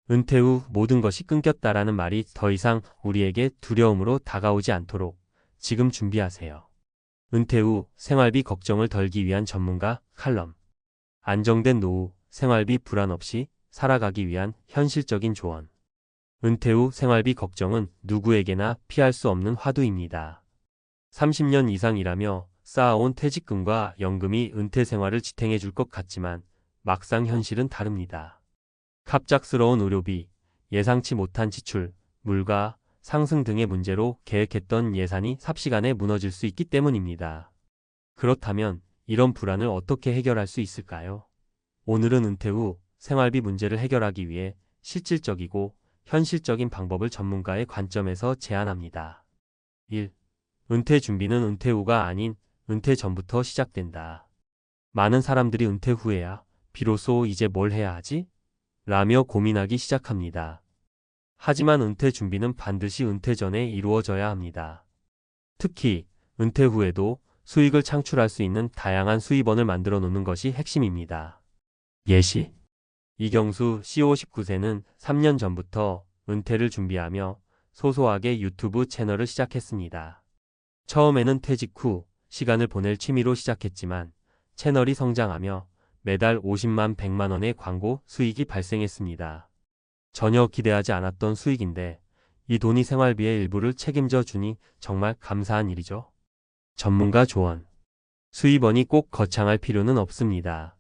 은퇴 후 모든 것이 끊겼다라는 말이 더 이상 우리에게 두려움으로 다가오지 않도록 지금 준비하세요. 은퇴 후 생활비 걱정을 덜기 위한 전문가 칼럼. 안정된 노후, 생활비 불안 없이 살아가기 위한 현실적인 조언. 은퇴 후 생활비 걱정은 누구에게나 피할 수 없는 화두입니다. 30년 이상 일하며 쌓아온 퇴직금과 연금이 은퇴 생활을 지탱해 줄 것 같지만 막상 현실은 다릅니다. 갑작스러운 의료비, 예상치 못한 지출, 물가 상승 등의 문제로 계획했던 예산이 삽시간에 무너질 수 있기 때문입니다. 그렇다면 이런 불안을 어떻게 해결할 수 있을까요? 오늘은 은퇴 후 생활비 문제를 해결하기 위해 실질적이고 현실적인 방법을 전문가의 관점에서 제안합니다. 1. 은퇴 준비는 은퇴 후가 아닌 은퇴 전부터 시작된다. 많은 사람들이 은퇴 후에야 비로소 이제 뭘 해야 하지? 라며 고민하기 시작합니다. 하지만 은퇴 준비는 반드시 은퇴 전에 이루어져야 합니다. 특히 은퇴 후에도 수익을 창출할 수 있는 다양한 수입원을 만들어 놓는 것이 핵심입니다. 예시. 이경수 CO19세는 3년 전부터 은퇴를 준비하며 소소하게 유튜브 채널을 시작했습니다. 처음에는 퇴직 후 시간을 보낼 취미로 시작했지만 채널이 성장하며 매달 50만 100만 원의 광고 수익이 발생했습니다. 전혀 기대하지 않았던 수익인데 이 돈이 생활비의 일부를 책임져 주니 정말 감사한 일이죠. 전문가 조언. 수입원이 꼭 거창할 필요는 없습니다.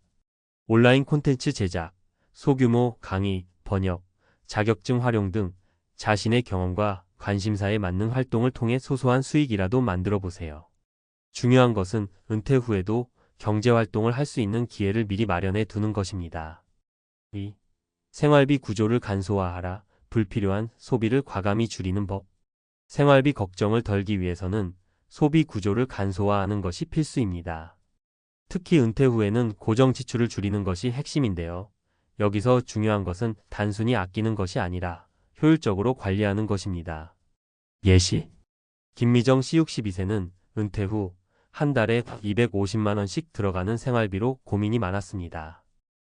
온라인 콘텐츠 제작, 소규모 강의, 번역, 자격증 활용 등 자신의 경험과 관심사에 맞는 활동을 통해 소소한 수익이라도 만들어 보세요. 중요한 것은 은퇴 후에도 경제활동을 할 수 있는 기회를 미리 마련해 두는 것입니다. 2. 생활비 구조를 간소화하라. 불필요한 소비를 과감히 줄이는 법. 생활비 걱정을 덜기 위해서는 소비 구조를 간소화하는 것이 필수입니다. 특히 은퇴 후에는 고정 지출을 줄이는 것이 핵심인데요. 여기서 중요한 것은 단순히 아끼는 것이 아니라 효율적으로 관리하는 것입니다. 예시. 김미정 씨 62세는 은퇴 후 한 달에 250만 원씩 들어가는 생활비로 고민이 많았습니다.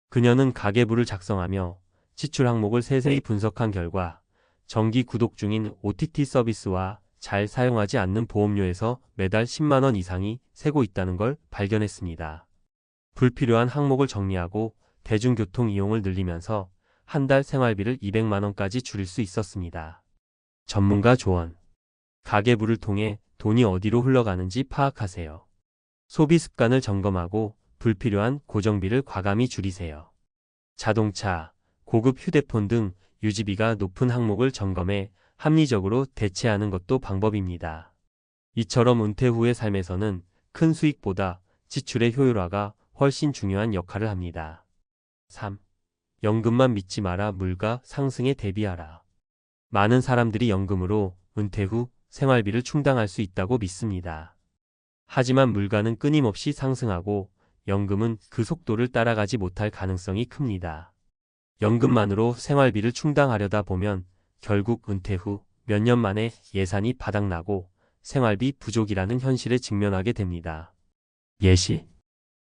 그녀는 가계부를 작성하며 지출 항목을 세세히 분석한 결과 정기 구독 중인 OTT 서비스와 잘 사용하지 않는 보험료에서 매달 10만 원 이상이 새고 있다는 걸 발견했습니다. 불필요한 항목을 정리하고 대중교통 이용을 늘리면서 한 달 생활비를 200만 원까지 줄일 수 있었습니다. 전문가 조언. 가계부를 통해 돈이 어디로 흘러가는지 파악하세요. 소비 습관을 점검하고 불필요한 고정비를 과감히 줄이세요. 자동차, 고급 휴대폰 등 유지비가 높은 항목을 점검해 합리적으로 대체하는 것도 방법입니다. 이처럼 은퇴 후의 삶에서는 큰 수익보다 지출의 효율화가 훨씬 중요한 역할을 합니다. 3. 연금만 믿지 마라. 물가 상승에 대비하라. 많은 사람들이 연금으로 은퇴 후 생활비를 충당할 수 있다고 믿습니다. 하지만 물가는 끊임없이 상승하고 연금은 그 속도를 따라가지 못할 가능성이 큽니다. 연금만으로 생활비를 충당하려다 보면 결국 은퇴 후 몇 년 만에 예산이 바닥나고 생활비 부족이라는 현실에 직면하게 됩니다. 예시.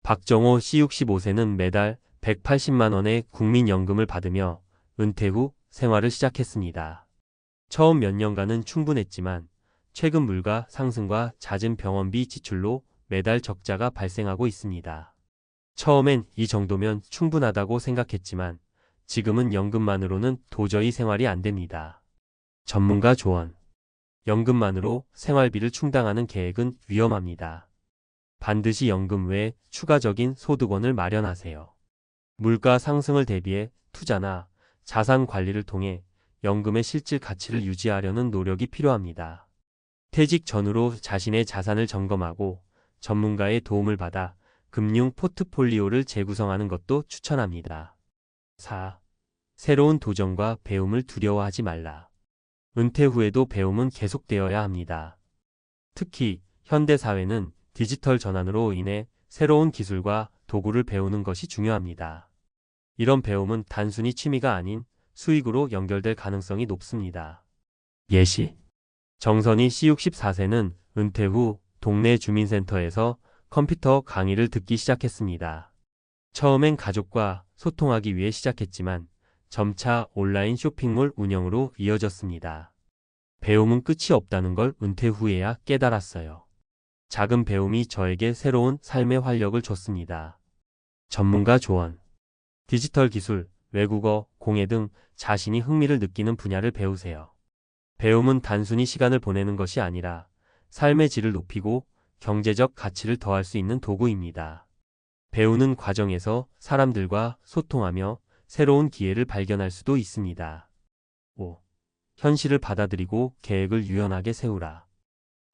박정호 C65세는 매달 180만 원의 국민연금을 받으며 은퇴 후 생활을 시작했습니다. 처음 몇 년간은 충분했지만 최근 물가 상승과 잦은 병원비 지출로 매달 적자가 발생하고 있습니다. 처음엔 이 정도면 충분하다고 생각했지만 지금은 연금만으로는 도저히 생활이 안 됩니다. 전문가 조언. 연금만으로 생활비를 충당하는 계획은 위험합니다. 반드시 연금 외에 추가적인 소득원을 마련하세요. 물가 상승을 대비해 투자나 자산 관리를 통해 연금의 실질 가치를 유지하려는 노력이 필요합니다. 퇴직 전후로 자신의 자산을 점검하고 전문가의 도움을 받아 금융 포트폴리오를 재구성하는 것도 추천합니다. 4. 새로운 도전과 배움을 두려워하지 말라. 은퇴 후에도 배움은 계속되어야 합니다. 특히 현대 사회는 디지털 전환으로 인해 새로운 기술과 도구를 배우는 것이 중요합니다. 이런 배움은 단순히 취미가 아닌 수익으로 연결될 가능성이 높습니다. 예시. 정선희 C64세는 은퇴 후 동네 주민센터에서 컴퓨터 강의를 듣기 시작했습니다. 처음엔 가족과 소통하기 위해 시작했지만 점차 온라인 쇼핑몰 운영으로 이어졌습니다. 배움은 끝이 없다는 걸 은퇴 후에야 깨달았어요. 작은 배움이 저에게 새로운 삶의 활력을 줬습니다. 전문가 조언. 디지털 기술, 외국어, 공예 등 자신이 흥미를 느끼는 분야를 배우세요. 배움은 단순히 시간을 보내는 것이 아니라 삶의 질을 높이고 경제적 가치를 더할 수 있는 도구입니다. 배우는 과정에서 사람들과 소통하며 새로운 기회를 발견할 수도 있습니다. 5. 현실을 받아들이고 계획을 유연하게 세우라.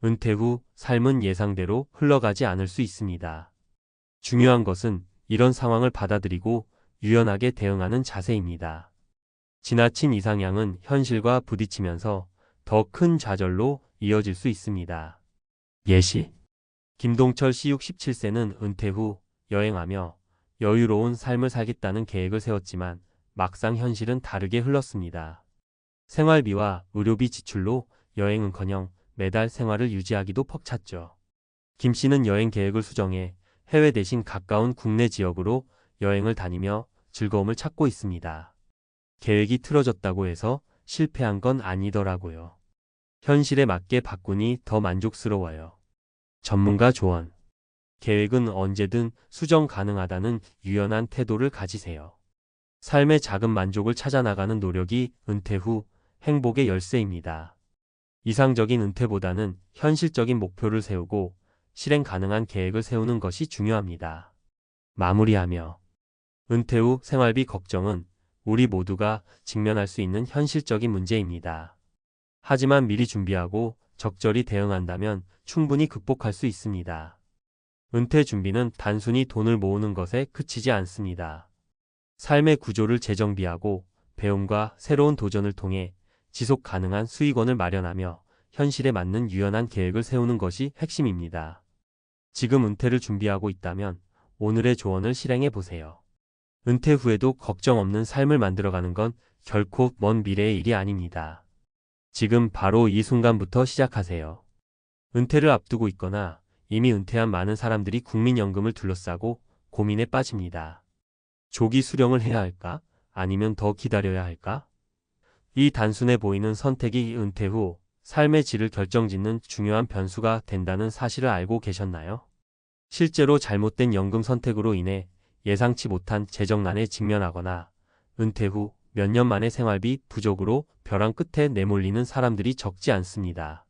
은퇴 후 삶은 예상대로 흘러가지 않을 수 있습니다. 중요한 것은 이런 상황을 받아들이고 유연하게 대응하는 자세입니다. 지나친 이상향은 현실과 부딪히면서 더 큰 좌절로 이어질 수 있습니다. 예시. 김동철 C67세는 은퇴 후 여행하며 여유로운 삶을 살겠다는 계획을 세웠지만 막상 현실은 다르게 흘렀습니다. 생활비와 의료비 지출로 여행은커녕 매달 생활을 유지하기도 벅찼죠. 김 씨는 여행 계획을 수정해 해외 대신 가까운 국내 지역으로 여행을 다니며 즐거움을 찾고 있습니다. 계획이 틀어졌다고 해서 실패한 건 아니더라고요. 현실에 맞게 바꾸니 더 만족스러워요. 전문가 조언. 계획은 언제든 수정 가능하다는 유연한 태도를 가지세요. 삶의 작은 만족을 찾아 나가는 노력이 은퇴 후 행복의 열쇠입니다. 이상적인 은퇴보다는 현실적인 목표를 세우고 실행 가능한 계획을 세우는 것이 중요합니다. 마무리하며 은퇴 후 생활비 걱정은 우리 모두가 직면할 수 있는 현실적인 문제입니다. 하지만 미리 준비하고 적절히 대응한다면 충분히 극복할 수 있습니다. 은퇴 준비는 단순히 돈을 모으는 것에 그치지 않습니다. 삶의 구조를 재정비하고 배움과 새로운 도전을 통해 지속 가능한 수익원을 마련하며 현실에 맞는 유연한 계획을 세우는 것이 핵심입니다. 지금 은퇴를 준비하고 있다면 오늘의 조언을 실행해 보세요. 은퇴 후에도 걱정 없는 삶을 만들어가는 건 결코 먼 미래의 일이 아닙니다. 지금 바로 이 순간부터 시작하세요. 은퇴를 앞두고 있거나 이미 은퇴한 많은 사람들이 국민연금을 둘러싸고 고민에 빠집니다. 조기 수령을 해야 할까? 아니면 더 기다려야 할까? 이 단순해 보이는 선택이 은퇴 후 삶의 질을 결정짓는 중요한 변수가 된다는 사실을 알고 계셨나요? 실제로 잘못된 연금 선택으로 인해 예상치 못한 재정난에 직면하거나 은퇴 후 몇 년 만에 생활비 부족으로 벼랑 끝에 내몰리는 사람들이 적지 않습니다.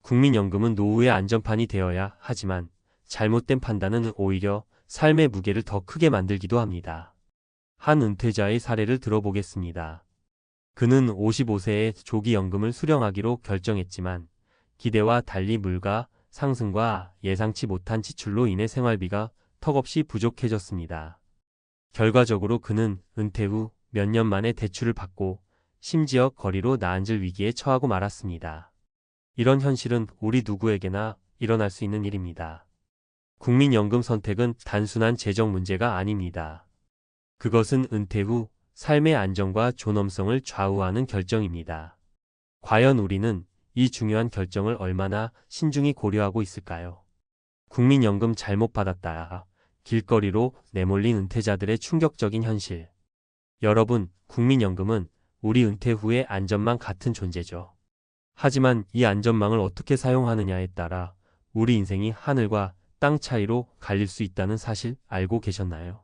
국민연금은 노후의 안전판이 되어야 하지만 잘못된 판단은 오히려 삶의 무게를 더 크게 만들기도 합니다. 한 은퇴자의 사례를 들어보겠습니다. 그는 55세에 조기 연금을 수령하기로 결정했지만 기대와 달리 물가 상승과 예상치 못한 지출로 인해 생활비가 턱없이 부족해졌습니다. 결과적으로 그는 은퇴 후 몇 년 만에 대출을 받고 심지어 거리로 나앉을 위기에 처하고 말았습니다. 이런 현실은 우리 누구에게나 일어날 수 있는 일입니다. 국민연금 선택은 단순한 재정 문제가 아닙니다. 그것은 은퇴 후 삶의 안정과 존엄성을 좌우하는 결정입니다. 과연 우리는 이 중요한 결정을 얼마나 신중히 고려하고 있을까요? 국민연금 잘못 받았다. 길거리로 내몰린 은퇴자들의 충격적인 현실. 여러분, 국민연금은 우리 은퇴 후의 안전망 같은 존재죠. 하지만 이 안전망을 어떻게 사용하느냐에 따라 우리 인생이 하늘과 땅 차이로 갈릴 수 있다는 사실 알고 계셨나요?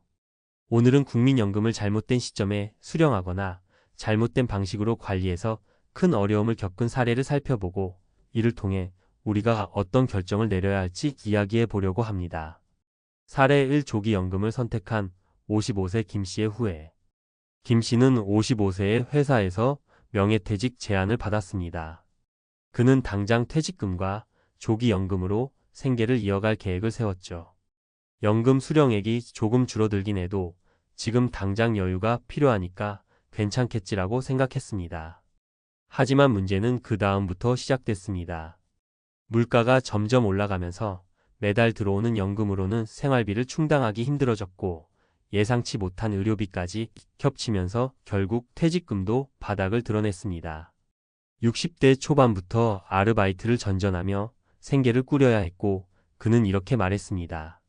오늘은 국민연금을 잘못된 시점에 수령하거나 잘못된 방식으로 관리해서 큰 어려움을 겪은 사례를 살펴보고 이를 통해 우리가 어떤 결정을 내려야 할지 이야기해 보려고 합니다. 사례 1. 조기연금을 선택한 55세 김 씨의 후회. 김 씨는 55세에 회사에서 명예퇴직 제안을 받았습니다. 그는 당장 퇴직금과 조기연금으로 생계를 이어갈 계획을 세웠죠. 연금 수령액이 조금 줄어들긴 해도 지금 당장 여유가 필요하니까 괜찮겠지라고 생각했습니다. 하지만 문제는 그 다음부터 시작됐습니다. 물가가 점점 올라가면서 매달 들어오는 연금으로는 생활비를 충당하기 힘들어졌고 예상치 못한 의료비까지 겹치면서 결국 퇴직금도 바닥을 드러냈습니다. 60대 초반부터 아르바이트를 전전하며 생계를 꾸려야 했고 그는 이렇게 말했습니다.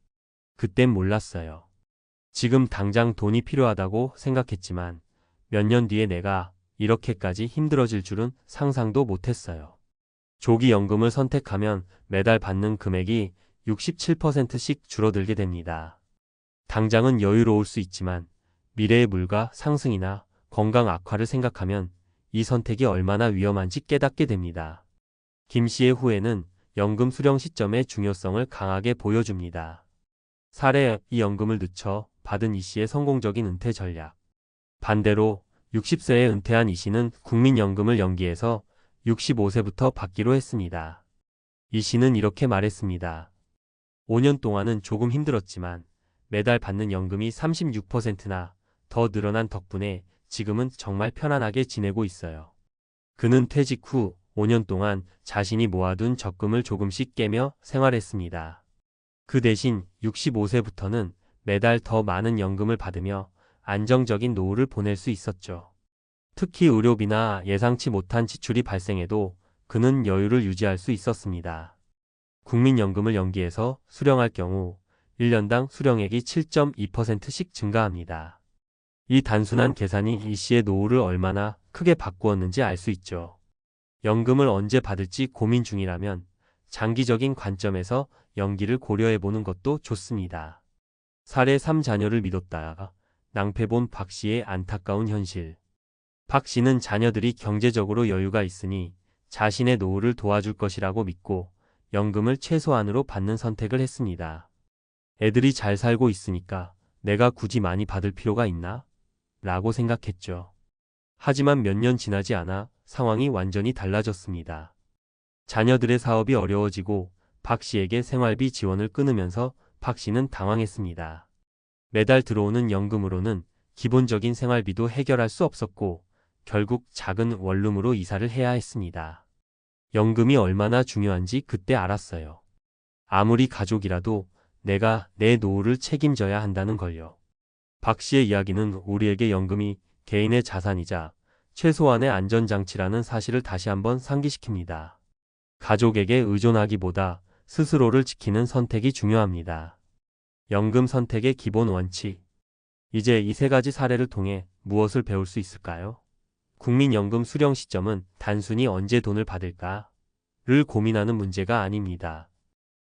그땐 몰랐어요. 지금 당장 돈이 필요하다고 생각했지만 몇 년 뒤에 내가 이렇게까지 힘들어질 줄은 상상도 못했어요. 조기연금을 선택하면 매달 받는 금액이 67%씩 줄어들게 됩니다. 당장은 여유로울 수 있지만 미래의 물가 상승이나 건강 악화를 생각하면 이 선택이 얼마나 위험한지 깨닫게 됩니다. 김 씨의 후회는 연금 수령 시점의 중요성을 강하게 보여줍니다. 사례 2. 연금을 늦춰 받은 이 씨의 성공적인 은퇴 전략. 반대로 60세에 은퇴한 이 씨는 국민연금을 연기해서 65세부터 받기로 했습니다. 이 씨는 이렇게 말했습니다. 5년 동안은 조금 힘들었지만 매달 받는 연금이 36%나 더 늘어난 덕분에 지금은 정말 편안하게 지내고 있어요. 그는 퇴직 후 5년 동안 자신이 모아둔 적금을 조금씩 깨며 생활했습니다. 그 대신 65세부터는 매달 더 많은 연금을 받으며 안정적인 노후를 보낼 수 있었죠. 특히 의료비나 예상치 못한 지출이 발생해도 그는 여유를 유지할 수 있었습니다. 국민연금을 연기해서 수령할 경우 1년당 수령액이 7.2%씩 증가합니다. 이 단순한 계산이 이 씨의 노후를 얼마나 크게 바꾸었는지 알 수 있죠. 연금을 언제 받을지 고민 중이라면 장기적인 관점에서 연기를 고려해보는 것도 좋습니다. 사례 3. 자녀를 믿었다가 낭패본 박 씨의 안타까운 현실. 박 씨는 자녀들이 경제적으로 여유가 있으니 자신의 노후를 도와줄 것이라고 믿고 연금을 최소한으로 받는 선택을 했습니다. 애들이 잘 살고 있으니까 내가 굳이 많이 받을 필요가 있나? 라고 생각했죠. 하지만 몇 년 지나지 않아 상황이 완전히 달라졌습니다. 자녀들의 사업이 어려워지고 박 씨에게 생활비 지원을 끊으면서 박 씨는 당황했습니다. 매달 들어오는 연금으로는 기본적인 생활비도 해결할 수 없었고 결국 작은 원룸으로 이사를 해야 했습니다. 연금이 얼마나 중요한지 그때 알았어요. 아무리 가족이라도 내가 내 노후를 책임져야 한다는 걸요. 박 씨의 이야기는 우리에게 연금이 개인의 자산이자 최소한의 안전장치라는 사실을 다시 한번 상기시킵니다. 가족에게 의존하기보다 스스로를 지키는 선택이 중요합니다. 연금 선택의 기본 원칙. 이제 이 세 가지 사례를 통해 무엇을 배울 수 있을까요? 국민연금 수령 시점은 단순히 언제 돈을 받을까를 고민하는 문제가 아닙니다.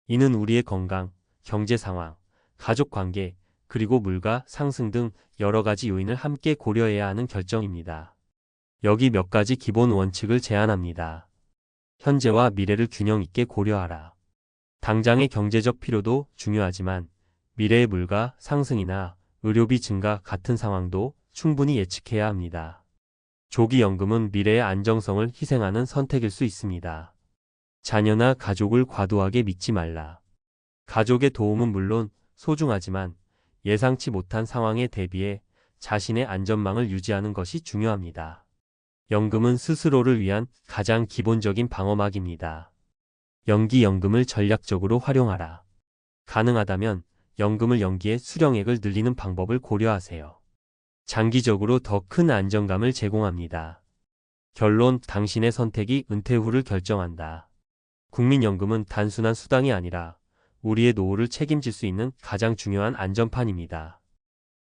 이는 우리의 건강, 경제 상황, 가족 관계, 그리고 물가 상승 등 여러 가지 요인을 함께 고려해야 하는 결정입니다. 여기 몇 가지 기본 원칙을 제안합니다. 현재와 미래를 균형 있게 고려하라. 당장의 경제적 필요도 중요하지만 미래의 물가 상승이나 의료비 증가 같은 상황도 충분히 예측해야 합니다. 조기연금은 미래의 안정성을 희생하는 선택일 수 있습니다. 자녀나 가족을 과도하게 믿지 말라. 가족의 도움은 물론 소중하지만 예상치 못한 상황에 대비해 자신의 안전망을 유지하는 것이 중요합니다. 연금은 스스로를 위한 가장 기본적인 방어막입니다. 연기연금을 전략적으로 활용하라. 가능하다면 연금을 연기해 수령액을 늘리는 방법을 고려하세요. 장기적으로 더 큰 안정감을 제공합니다. 결론, 당신의 선택이 은퇴 후를 결정한다. 국민연금은 단순한 수단이 아니라 우리의 노후를 책임질 수 있는 가장 중요한 안전판입니다.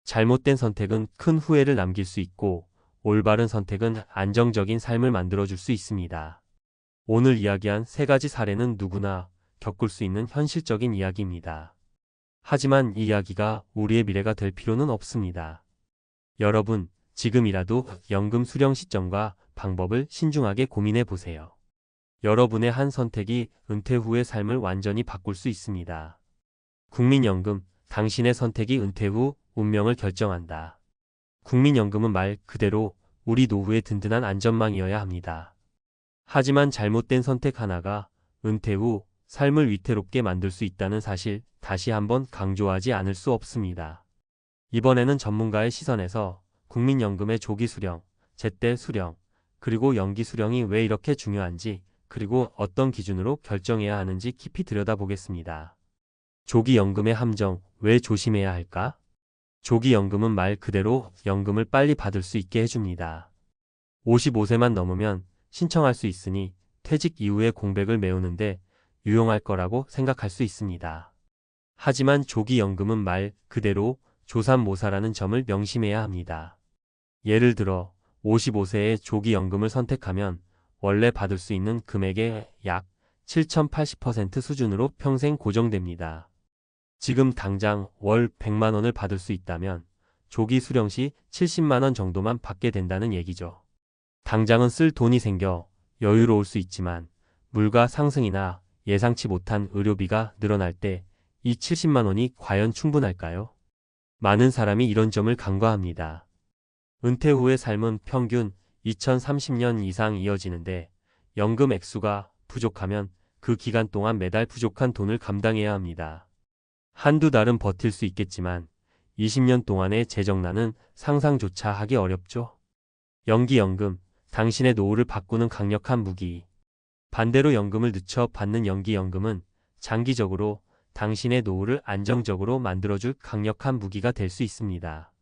잘못된 선택은 큰 후회를 남길 수 있고, 올바른 선택은 안정적인 삶을 만들어줄 수 있습니다. 오늘 이야기한 세 가지 사례는 누구나 겪을 수 있는 현실적인 이야기입니다. 하지만 이 이야기가 우리의 미래가 될 필요는 없습니다. 여러분, 지금이라도 연금 수령 시점과 방법을 신중하게 고민해 보세요. 여러분의 한 선택이 은퇴 후의 삶을 완전히 바꿀 수 있습니다. 국민연금, 당신의 선택이 은퇴 후 운명을 결정한다. 국민연금은 말 그대로 우리 노후의 든든한 안전망이어야 합니다. 하지만 잘못된 선택 하나가 은퇴 후 삶을 위태롭게 만들 수 있다는 사실 다시 한번 강조하지 않을 수 없습니다. 이번에는 전문가의 시선에서 국민연금의 조기 수령, 제때 수령, 그리고 연기 수령이 왜 이렇게 중요한지, 그리고 어떤 기준으로 결정해야 하는지 깊이 들여다보겠습니다. 조기 연금의 함정, 왜 조심해야 할까? 조기 연금은 말 그대로 연금을 빨리 받을 수 있게 해줍니다. 55세만 넘으면 신청할 수 있으니 퇴직 이후의 공백을 메우는데 유용할 거라고 생각할 수 있습니다. 하지만 조기 연금은 말 그대로 조삼모사라는 점을 명심해야 합니다. 예를 들어 55세에 조기 연금을 선택하면 원래 받을 수 있는 금액의 약 7,080% 수준으로 평생 고정됩니다. 지금 당장 월 100만 원을 받을 수 있다면 조기 수령 시 70만 원 정도만 받게 된다는 얘기죠. 당장은 쓸 돈이 생겨 여유로울 수 있지만 물가 상승이나 예상치 못한 의료비가 늘어날 때 이 70만 원이 과연 충분할까요? 많은 사람이 이런 점을 간과합니다. 은퇴 후의 삶은 평균 2030년 이상 이어지는데 연금 액수가 부족하면 그 기간 동안 매달 부족한 돈을 감당해야 합니다. 한두 달은 버틸 수 있겠지만 20년 동안의 재정난은 상상조차 하기 어렵죠. 연기연금, 당신의 노후를 바꾸는 강력한 무기. 반대로 연금을 늦춰 받는 연기연금은 장기적으로 당신의 노후를 안정적으로 만들어줄 강력한 무기가 될 수 있습니다.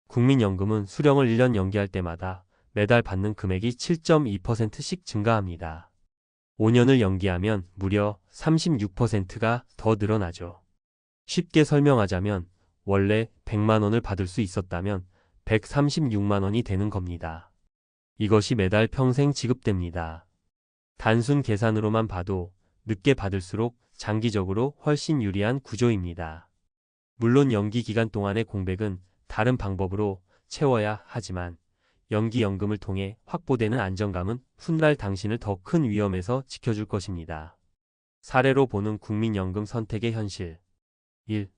국민연금은 수령을 1년 연기할 때마다 매달 받는 금액이 7.2%씩 증가합니다. 5년을 연기하면 무려 36%가 더 늘어나죠. 쉽게 설명하자면 원래 100만 원을 받을 수 있었다면 136만 원이 되는 겁니다. 이것이 매달 평생 지급됩니다. 단순 계산으로만 봐도 늦게 받을수록 장기적으로 훨씬 유리한 구조입니다. 물론 연기 기간 동안의 공백은 다른 방법으로 채워야 하지만 연기연금을 통해 확보되는 안정감은 훗날 당신을 더 큰 위험에서 지켜줄 것입니다. 사례로 보는 국민연금 선택의 현실. 1.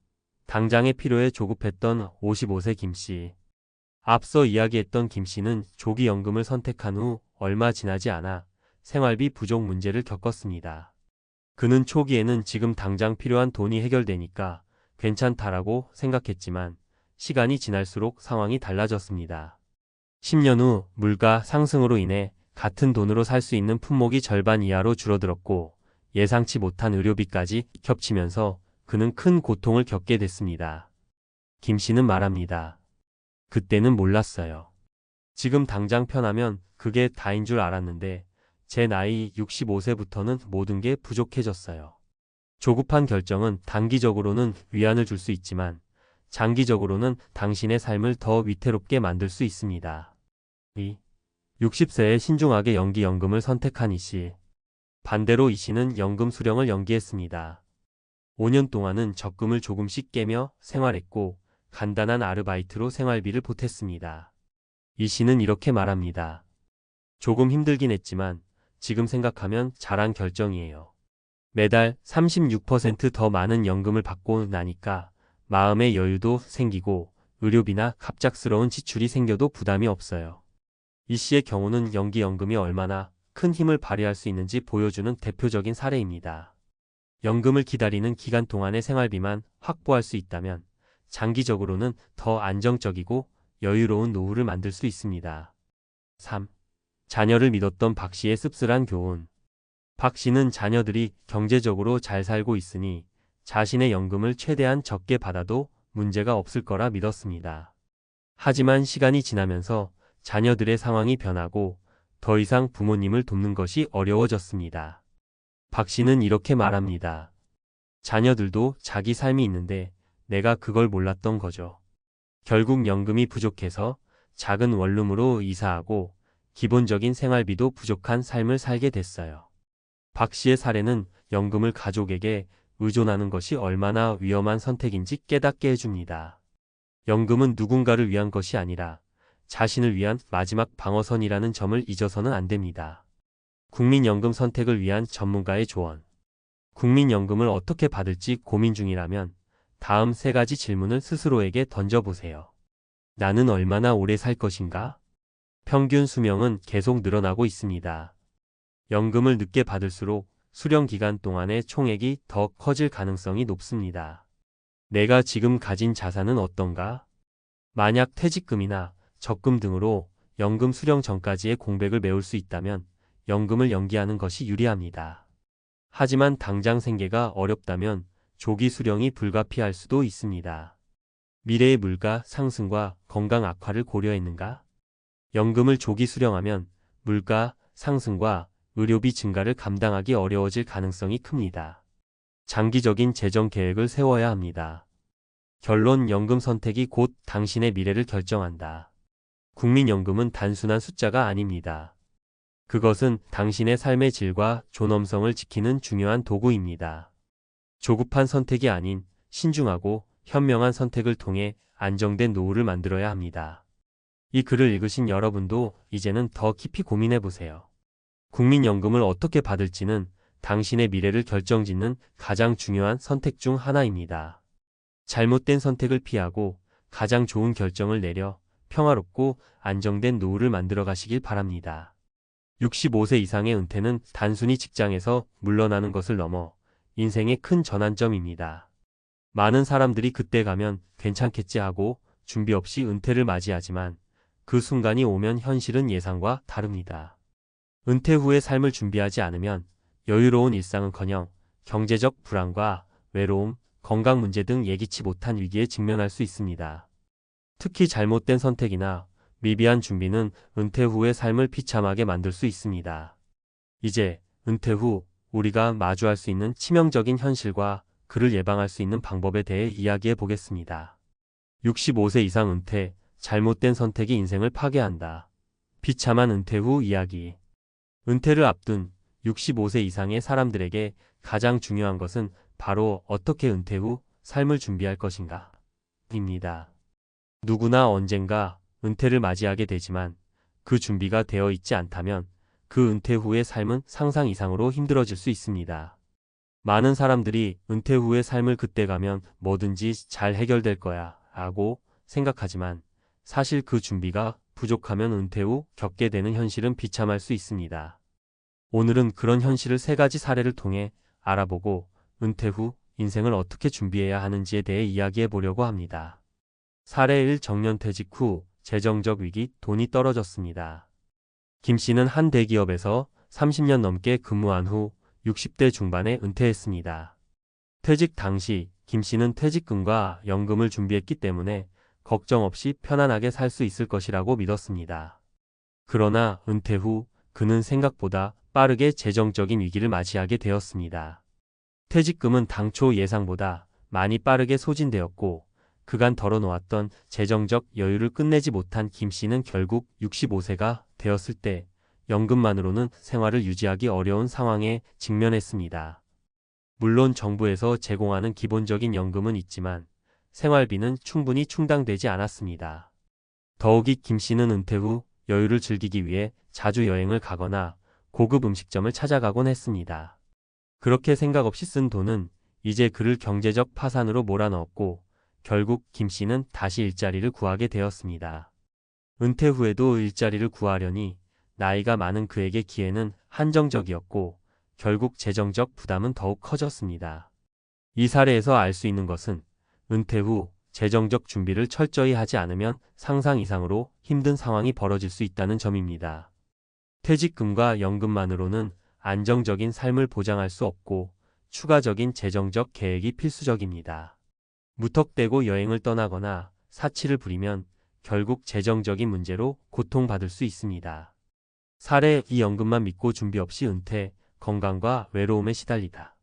당장의 필요에 조급했던 55세 김씨. 앞서 이야기했던 김씨는 조기 연금을 선택한 후 얼마 지나지 않아 생활비 부족 문제를 겪었습니다. 그는 초기에는 지금 당장 필요한 돈이 해결되니까 괜찮다라고 생각했지만 시간이 지날수록 상황이 달라졌습니다. 10년 후 물가 상승으로 인해 같은 돈으로 살 수 있는 품목이 절반 이하로 줄어들었고 예상치 못한 의료비까지 겹치면서 그는 큰 고통을 겪게 됐습니다. 김 씨는 말합니다. 그때는 몰랐어요. 지금 당장 편하면 그게 다인 줄 알았는데 제 나이 65세부터는 모든 게 부족해졌어요. 조급한 결정은 단기적으로는 위안을 줄 수 있지만 장기적으로는 당신의 삶을 더 위태롭게 만들 수 있습니다. 2. 60세에 신중하게 연기연금을 선택한 이 씨. 반대로 이 씨는 연금 수령을 연기했습니다. 5년 동안은 적금을 조금씩 깨며 생활했고 간단한 아르바이트로 생활비를 보탰습니다. 이 씨는 이렇게 말합니다. 조금 힘들긴 했지만 지금 생각하면 잘한 결정이에요. 매달 36% 더 많은 연금을 받고 나니까 마음의 여유도 생기고 의료비나 갑작스러운 지출이 생겨도 부담이 없어요. 이 씨의 경우는 연기연금이 얼마나 큰 힘을 발휘할 수 있는지 보여주는 대표적인 사례입니다. 연금을 기다리는 기간 동안의 생활비만 확보할 수 있다면 장기적으로는 더 안정적이고 여유로운 노후를 만들 수 있습니다. 3. 자녀를 믿었던 박 씨의 씁쓸한 교훈. 박 씨는 자녀들이 경제적으로 잘 살고 있으니 자신의 연금을 최대한 적게 받아도 문제가 없을 거라 믿었습니다. 하지만 시간이 지나면서 자녀들의 상황이 변하고 더 이상 부모님을 돕는 것이 어려워졌습니다. 박 씨는 이렇게 말합니다. 자녀들도 자기 삶이 있는데 내가 그걸 몰랐던 거죠. 결국 연금이 부족해서 작은 원룸으로 이사하고 기본적인 생활비도 부족한 삶을 살게 됐어요. 박 씨의 사례는 연금을 가족에게 의존하는 것이 얼마나 위험한 선택인지 깨닫게 해줍니다. 연금은 누군가를 위한 것이 아니라 자신을 위한 마지막 방어선이라는 점을 잊어서는 안 됩니다. 국민연금 선택을 위한 전문가의 조언. 국민연금을 어떻게 받을지 고민 중이라면 다음 3가지 질문을 스스로에게 던져보세요. 나는 얼마나 오래 살 것인가? 평균 수명은 계속 늘어나고 있습니다. 연금을 늦게 받을수록 수령 기간 동안의 총액이 더 커질 가능성이 높습니다. 내가 지금 가진 자산은 어떤가? 만약 퇴직금이나 적금 등으로 연금 수령 전까지의 공백을 메울 수 있다면 연금을 연기하는 것이 유리합니다. 하지만 당장 생계가 어렵다면 조기 수령이 불가피할 수도 있습니다. 미래의 물가 상승과 건강 악화를 고려했는가? 연금을 조기 수령하면 물가 상승과 의료비 증가를 감당하기 어려워질 가능성이 큽니다. 장기적인 재정 계획을 세워야 합니다. 결론, 연금 선택이 곧 당신의 미래를 결정한다. 국민연금은 단순한 숫자가 아닙니다. 그것은 당신의 삶의 질과 존엄성을 지키는 중요한 도구입니다. 조급한 선택이 아닌 신중하고 현명한 선택을 통해 안정된 노후를 만들어야 합니다. 이 글을 읽으신 여러분도 이제는 더 깊이 고민해 보세요. 국민연금을 어떻게 받을지는 당신의 미래를 결정짓는 가장 중요한 선택 중 하나입니다. 잘못된 선택을 피하고 가장 좋은 결정을 내려 평화롭고 안정된 노후를 만들어 가시길 바랍니다. 65세 이상의 은퇴는 단순히 직장에서 물러나는 것을 넘어 인생의 큰 전환점입니다. 많은 사람들이 그때 가면 괜찮겠지 하고 준비 없이 은퇴를 맞이하지만 그 순간이 오면 현실은 예상과 다릅니다. 은퇴 후의 삶을 준비하지 않으면 여유로운 일상은커녕 경제적 불안과 외로움, 건강 문제 등 예기치 못한 위기에 직면할 수 있습니다. 특히 잘못된 선택이나 미비한 준비는 은퇴 후의 삶을 비참하게 만들 수 있습니다. 이제 은퇴 후 우리가 마주할 수 있는 치명적인 현실과 그를 예방할 수 있는 방법에 대해 이야기해 보겠습니다. 65세 이상 은퇴, 잘못된 선택이 인생을 파괴한다. 비참한 은퇴 후 이야기. 은퇴를 앞둔 65세 이상의 사람들에게 가장 중요한 것은 바로 어떻게 은퇴 후 삶을 준비할 것인가 입니다. 누구나 언젠가 은퇴를 맞이하게 되지만 그 준비가 되어 있지 않다면 그 은퇴 후의 삶은 상상 이상으로 힘들어질 수 있습니다. 많은 사람들이 은퇴 후의 삶을 그때 가면 뭐든지 잘 해결될 거야 라고 생각하지만 사실 그 준비가 부족하면 은퇴 후 겪게 되는 현실은 비참할 수 있습니다. 오늘은 그런 현실을 3가지 사례를 통해 알아보고 은퇴 후 인생을 어떻게 준비해야 하는지에 대해 이야기해 보려고 합니다. 사례 1. 정년퇴직 후 재정적 위기, 돈이 떨어졌습니다. 김 씨는 한 대기업에서 30년 넘게 근무한 후 60대 중반에 은퇴했습니다. 퇴직 당시 김 씨는 퇴직금과 연금을 준비했기 때문에 걱정 없이 편안하게 살 수 있을 것이라고 믿었습니다. 그러나 은퇴 후 그는 생각보다 빠르게 재정적인 위기를 맞이하게 되었습니다. 퇴직금은 당초 예상보다 많이 빠르게 소진되었고 그간 덜어놓았던 재정적 여유를 끝내지 못한 김 씨는 결국 65세가 되었을 때 연금만으로는 생활을 유지하기 어려운 상황에 직면했습니다. 물론 정부에서 제공하는 기본적인 연금은 있지만 생활비는 충분히 충당되지 않았습니다. 더욱이 김 씨는 은퇴 후 여유를 즐기기 위해 자주 여행을 가거나 고급 음식점을 찾아가곤 했습니다. 그렇게 생각 없이 쓴 돈은 이제 그를 경제적 파산으로 몰아넣었고 결국 김 씨는 다시 일자리를 구하게 되었습니다. 은퇴 후에도 일자리를 구하려니 나이가 많은 그에게 기회는 한정적이었고 결국 재정적 부담은 더욱 커졌습니다. 이 사례에서 알 수 있는 것은 은퇴 후 재정적 준비를 철저히 하지 않으면 상상 이상으로 힘든 상황이 벌어질 수 있다는 점입니다. 퇴직금과 연금만으로는 안정적인 삶을 보장할 수 없고 추가적인 재정적 계획이 필수적입니다. 무턱대고 여행을 떠나거나 사치를 부리면 결국 재정적인 문제로 고통받을 수 있습니다. 사례 2. 연금만 믿고 준비 없이 은퇴, 건강과 외로움에 시달리다.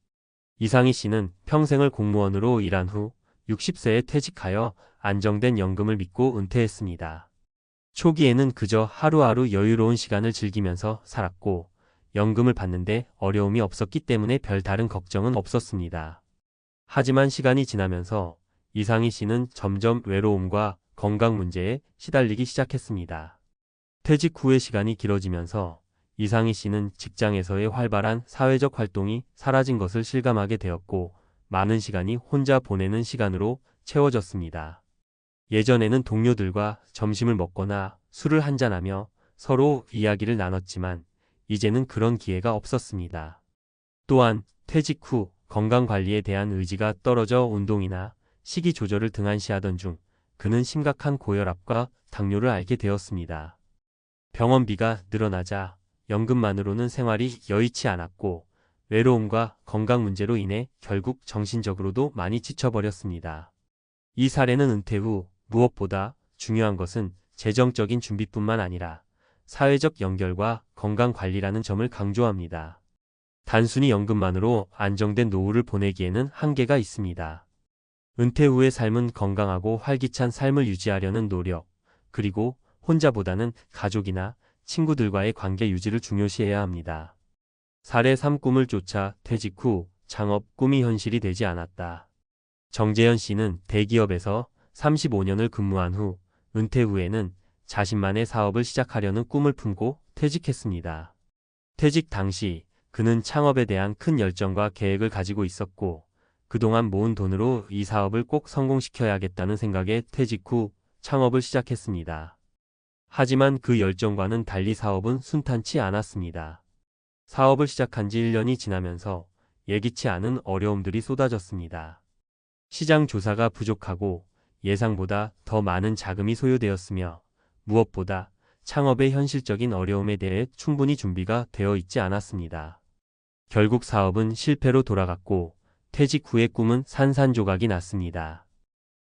이상희 씨는 평생을 공무원으로 일한 후 60세에 퇴직하여 안정된 연금을 믿고 은퇴했습니다. 초기에는 그저 하루하루 여유로운 시간을 즐기면서 살았고 연금을 받는데 어려움이 없었기 때문에 별다른 걱정은 없었습니다. 하지만 시간이 지나면서 이상희 씨는 점점 외로움과 건강 문제에 시달리기 시작했습니다. 퇴직 후의 시간이 길어지면서 이상희 씨는 직장에서의 활발한 사회적 활동이 사라진 것을 실감하게 되었고 많은 시간이 혼자 보내는 시간으로 채워졌습니다. 예전에는 동료들과 점심을 먹거나 술을 한잔하며 서로 이야기를 나눴지만 이제는 그런 기회가 없었습니다. 또한 퇴직 후 건강관리에 대한 의지가 떨어져 운동이나 식이 조절을 등한시하던 중 그는 심각한 고혈압과 당뇨를 앓게 되었습니다. 병원비가 늘어나자 연금만으로는 생활이 여의치 않았고 외로움과 건강 문제로 인해 결국 정신적으로도 많이 지쳐버렸습니다. 이 사례는 은퇴 후 무엇보다 중요한 것은 재정적인 준비뿐만 아니라 사회적 연결과 건강 관리라는 점을 강조합니다. 단순히 연금만으로 안정된 노후를 보내기에는 한계가 있습니다. 은퇴 후의 삶은 건강하고 활기찬 삶을 유지하려는 노력, 그리고 혼자보다는 가족이나 친구들과의 관계 유지를 중요시해야 합니다. 사례 3 꿈을 쫓아 퇴직 후 창업 꿈이 현실이 되지 않았다. 정재현 씨는 대기업에서 35년을 근무한 후 은퇴 후에는 자신만의 사업을 시작하려는 꿈을 품고 퇴직했습니다. 퇴직 당시 그는 창업에 대한 큰 열정과 계획을 가지고 있었고 그동안 모은 돈으로 이 사업을 꼭 성공시켜야겠다는 생각에 퇴직 후 창업을 시작했습니다. 하지만 그 열정과는 달리 사업은 순탄치 않았습니다. 사업을 시작한 지 1년이 지나면서 예기치 않은 어려움들이 쏟아졌습니다. 시장 조사가 부족하고 예상보다 더 많은 자금이 소요되었으며 무엇보다 창업의 현실적인 어려움에 대해 충분히 준비가 되어 있지 않았습니다. 결국 사업은 실패로 돌아갔고 퇴직 후의 꿈은 산산조각이 났습니다.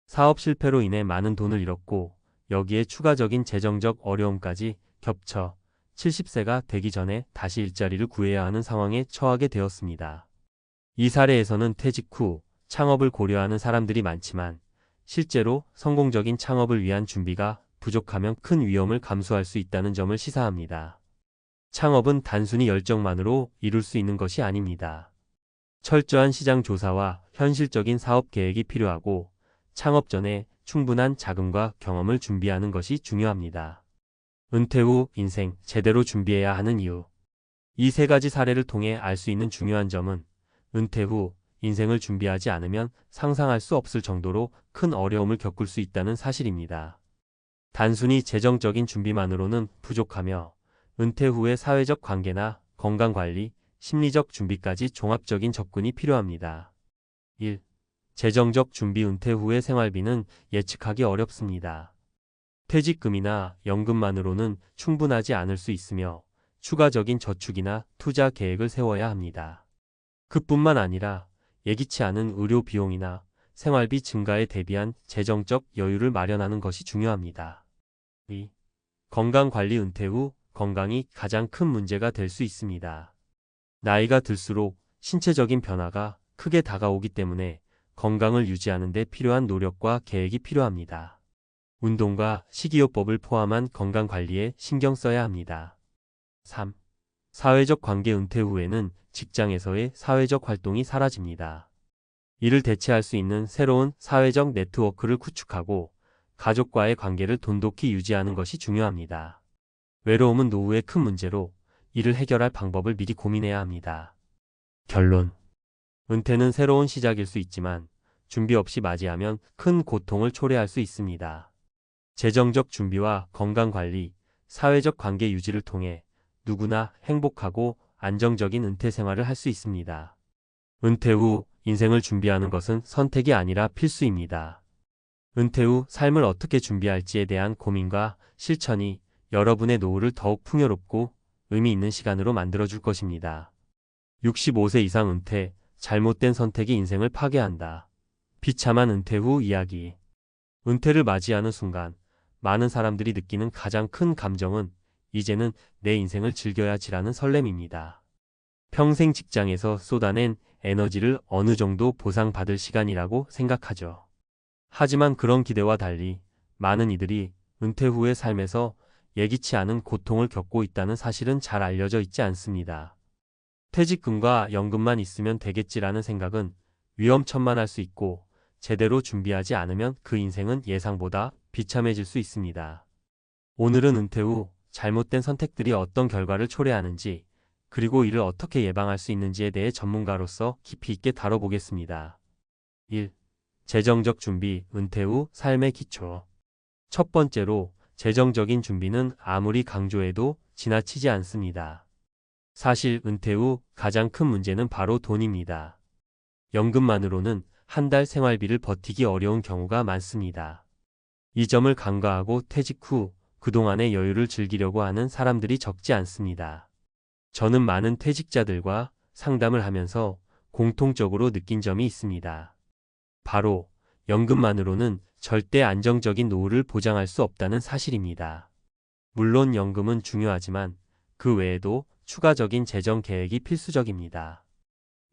사업 실패로 인해 많은 돈을 잃었고 여기에 추가적인 재정적 어려움까지 겹쳐 70세가 되기 전에 다시 일자리를 구해야 하는 상황에 처하게 되었습니다. 이 사례에서는 퇴직 후 창업을 고려하는 사람들이 많지만 실제로 성공적인 창업을 위한 준비가 부족하면 큰 위험을 감수할 수 있다는 점을 시사합니다. 창업은 단순히 열정만으로 이룰 수 있는 것이 아닙니다. 철저한 시장 조사와 현실적인 사업 계획이 필요하고 창업 전에 충분한 자금과 경험을 준비하는 것이 중요합니다. 은퇴 후 인생 제대로 준비해야 하는 이유. 이 세 가지 사례를 통해 알 수 있는 중요한 점은 은퇴 후 인생을 준비하지 않으면 상상할 수 없을 정도로 큰 어려움을 겪을 수 있다는 사실입니다. 단순히 재정적인 준비만으로는 부족하며 은퇴 후의 사회적 관계나 건강관리, 심리적 준비까지 종합적인 접근이 필요합니다. 1. 재정적 준비. 은퇴 후의 생활비는 예측하기 어렵습니다. 퇴직금이나 연금만으로는 충분하지 않을 수 있으며 추가적인 저축이나 투자 계획을 세워야 합니다. 그뿐만 아니라 예기치 않은 의료 비용이나 생활비 증가에 대비한 재정적 여유를 마련하는 것이 중요합니다. 2. 건강관리. 은퇴 후 건강이 가장 큰 문제가 될 수 있습니다. 나이가 들수록 신체적인 변화가 크게 다가오기 때문에 건강을 유지하는 데 필요한 노력과 계획이 필요합니다. 운동과 식이요법을 포함한 건강관리에 신경 써야 합니다. 3. 사회적 관계. 은퇴 후에는 직장에서의 사회적 활동이 사라집니다. 이를 대체할 수 있는 새로운 사회적 네트워크를 구축하고 가족과의 관계를 돈독히 유지하는 것이 중요합니다. 외로움은 노후의 큰 문제로 이를 해결할 방법을 미리 고민해야 합니다. 결론. 은퇴는 새로운 시작일 수 있지만 준비 없이 맞이하면 큰 고통을 초래할 수 있습니다. 재정적 준비와 건강관리, 사회적 관계 유지를 통해 누구나 행복하고 안정적인 은퇴 생활을 할 수 있습니다. 은퇴 후 인생을 준비하는 것은 선택이 아니라 필수입니다. 은퇴 후 삶을 어떻게 준비할지에 대한 고민과 실천이 여러분의 노후를 더욱 풍요롭고 의미 있는 시간으로 만들어줄 것입니다. 65세 이상 은퇴, 잘못된 선택이 인생을 파괴한다. 비참한 은퇴 후 이야기. 은퇴를 맞이하는 순간 많은 사람들이 느끼는 가장 큰 감정은 이제는 내 인생을 즐겨야지라는 설렘입니다. 평생 직장에서 쏟아낸 에너지를 어느 정도 보상받을 시간이라고 생각하죠. 하지만 그런 기대와 달리 많은 이들이 은퇴 후의 삶에서 예기치 않은 고통을 겪고 있다는 사실은 잘 알려져 있지 않습니다. 퇴직금과 연금만 있으면 되겠지라는 생각은 위험천만할 수 있고 제대로 준비하지 않으면 그 인생은 예상보다 비참해질 수 있습니다. 오늘은 은퇴 후 잘못된 선택들이 어떤 결과를 초래하는지 그리고 이를 어떻게 예방할 수 있는지에 대해 전문가로서 깊이 있게 다뤄보겠습니다. 1. 재정적 준비, 은퇴 후 삶의 기초. 첫 번째로 재정적인 준비는 아무리 강조해도 지나치지 않습니다. 사실 은퇴 후 가장 큰 문제는 바로 돈입니다. 연금만으로는 한 달 생활비를 버티기 어려운 경우가 많습니다. 이 점을 간과하고 퇴직 후 그동안의 여유를 즐기려고 하는 사람들이 적지 않습니다. 저는 많은 퇴직자들과 상담을 하면서 공통적으로 느낀 점이 있습니다. 바로 연금만으로는 절대 안정적인 노후를 보장할 수 없다는 사실입니다. 물론 연금은 중요하지만 그 외에도 추가적인 재정 계획이 필수적입니다.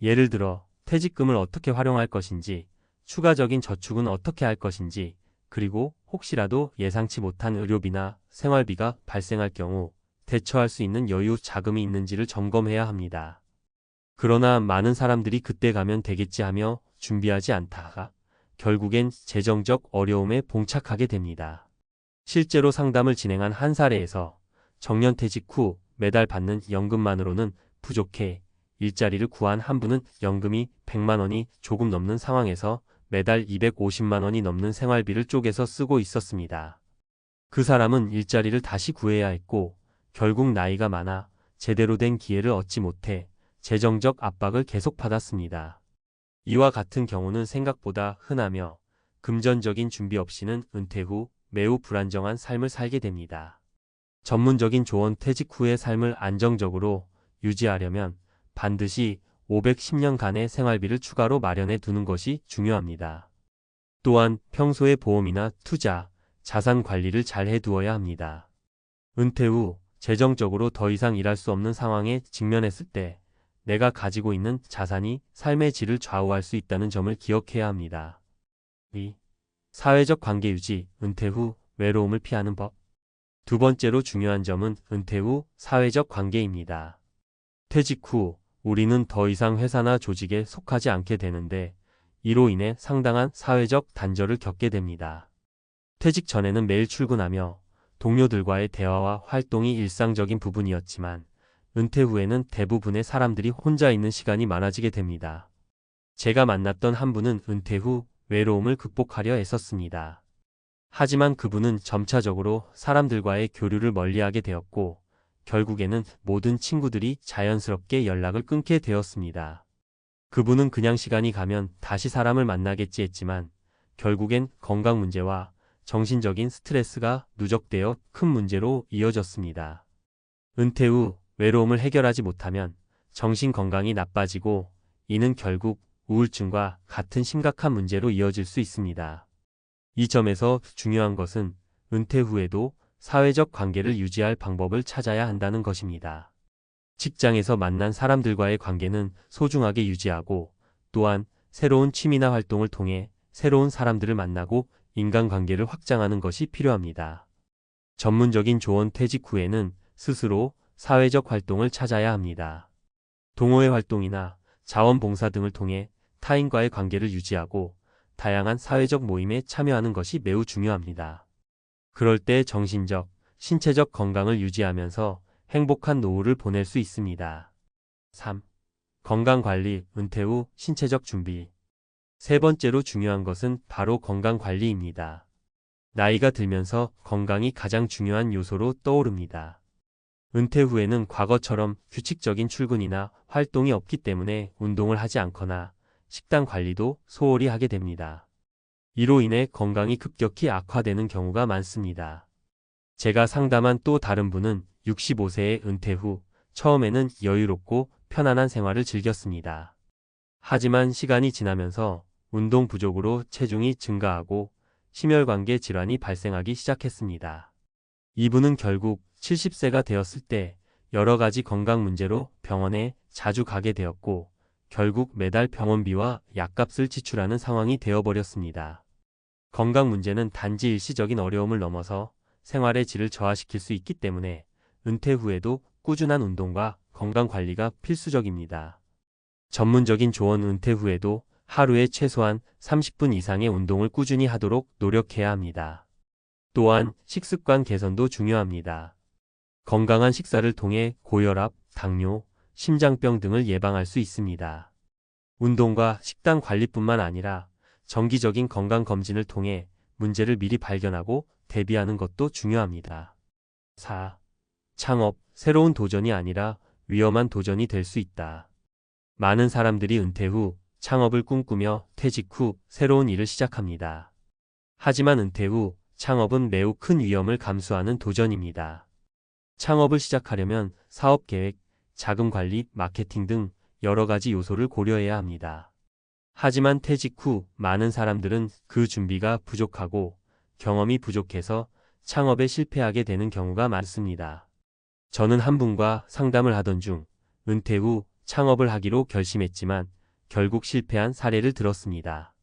예를 들어 퇴직금을 어떻게 활용할 것인지, 추가적인 저축은 어떻게 할 것인지, 그리고 혹시라도 예상치 못한 의료비나 생활비가 발생할 경우 대처할 수 있는 여유 자금이 있는지를 점검해야 합니다. 그러나 많은 사람들이 그때 가면 되겠지 하며 준비하지 않다가 결국엔 재정적 어려움에 봉착하게 됩니다. 실제로 상담을 진행한 한 사례에서 정년퇴직 후 매달 받는 연금만으로는 부족해 일자리를 구한 한 분은 연금이 100만 원이 조금 넘는 상황에서 매달 250만 원이 넘는 생활비를 쪼개서 쓰고 있었습니다. 그 사람은 일자리를 다시 구해야 했고 결국 나이가 많아 제대로 된 기회를 얻지 못해 재정적 압박을 계속 받았습니다. 이와 같은 경우는 생각보다 흔하며 금전적인 준비 없이는 은퇴 후 매우 불안정한 삶을 살게 됩니다. 전문적인 조언 퇴직 후의 삶을 안정적으로 유지하려면 반드시 510년간의 생활비를 추가로 마련해 두는 것이 중요합니다. 또한 평소에 보험이나 투자, 자산 관리를 잘 해두어야 합니다. 은퇴 후 재정적으로 더 이상 일할 수 없는 상황에 직면했을 때 내가 가지고 있는 자산이 삶의 질을 좌우할 수 있다는 점을 기억해야 합니다. 2. 사회적 관계 유지, 은퇴 후 외로움을 피하는 법. 두 번째로 중요한 점은 은퇴 후 사회적 관계입니다. 퇴직 후 우리는 더 이상 회사나 조직에 속하지 않게 되는데 이로 인해 상당한 사회적 단절을 겪게 됩니다. 퇴직 전에는 매일 출근하며 동료들과의 대화와 활동이 일상적인 부분이었지만 은퇴 후에는 대부분의 사람들이 혼자 있는 시간이 많아지게 됩니다. 제가 만났던 한 분은 은퇴 후 외로움을 극복하려 애썼습니다. 하지만 그분은 점차적으로 사람들과의 교류를 멀리하게 되었고 결국에는 모든 친구들이 자연스럽게 연락을 끊게 되었습니다. 그분은 그냥 시간이 가면 다시 사람을 만나겠지 했지만 결국엔 건강 문제와 정신적인 스트레스가 누적되어 큰 문제로 이어졌습니다. 은퇴 후 외로움을 해결하지 못하면 정신 건강이 나빠지고 이는 결국 우울증과 같은 심각한 문제로 이어질 수 있습니다. 이 점에서 중요한 것은 은퇴 후에도 사회적 관계를 유지할 방법을 찾아야 한다는 것입니다. 직장에서 만난 사람들과의 관계는 소중하게 유지하고 또한 새로운 취미나 활동을 통해 새로운 사람들을 만나고 인간관계를 확장하는 것이 필요합니다. 전문적인 조언 퇴직 후에는 스스로 사회적 활동을 찾아야 합니다. 동호회 활동이나 자원봉사 등을 통해 타인과의 관계를 유지하고 다양한 사회적 모임에 참여하는 것이 매우 중요합니다. 그럴 때 정신적, 신체적 건강을 유지하면서 행복한 노후를 보낼 수 있습니다. 3. 건강관리, 은퇴 후 신체적 준비. 세 번째로 중요한 것은 바로 건강관리입니다. 나이가 들면서 건강이 가장 중요한 요소로 떠오릅니다. 은퇴 후에는 과거처럼 규칙적인 출근이나 활동이 없기 때문에 운동을 하지 않거나 식단 관리도 소홀히 하게 됩니다. 이로 인해 건강이 급격히 악화되는 경우가 많습니다. 제가 상담한 또 다른 분은 65세의 은퇴 후 처음에는 여유롭고 편안한 생활을 즐겼습니다. 하지만 시간이 지나면서 운동 부족으로 체중이 증가하고 심혈관계 질환이 발생하기 시작했습니다. 이분은 결국 70세가 되었을 때 여러 가지 건강 문제로 병원에 자주 가게 되었고 결국 매달 병원비와 약값을 지출하는 상황이 되어버렸습니다. 건강 문제는 단지 일시적인 어려움을 넘어서 생활의 질을 저하시킬 수 있기 때문에 은퇴 후에도 꾸준한 운동과 건강 관리가 필수적입니다. 전문적인 조언 은퇴 후에도 하루에 최소한 30분 이상의 운동을 꾸준히 하도록 노력해야 합니다. 또한 식습관 개선도 중요합니다. 건강한 식사를 통해 고혈압, 당뇨, 심장병 등을 예방할 수 있습니다. 운동과 식단 관리뿐만 아니라 정기적인 건강검진을 통해 문제를 미리 발견하고 대비하는 것도 중요합니다. 4. 창업, 새로운 도전이 아니라 위험한 도전이 될 수 있다. 많은 사람들이 은퇴 후 창업을 꿈꾸며 퇴직 후 새로운 일을 시작합니다. 하지만 은퇴 후 창업은 매우 큰 위험을 감수하는 도전입니다. 창업을 시작하려면 사업 계획, 자금 관리, 마케팅 등 여러 가지 요소를 고려해야 합니다. 하지만 퇴직 후 많은 사람들은 그 준비가 부족하고 경험이 부족해서 창업에 실패하게 되는 경우가 많습니다. 저는 한 분과 상담을 하던 중 은퇴 후 창업을 하기로 결심했지만 결국 실패한 사례를 들었습니다.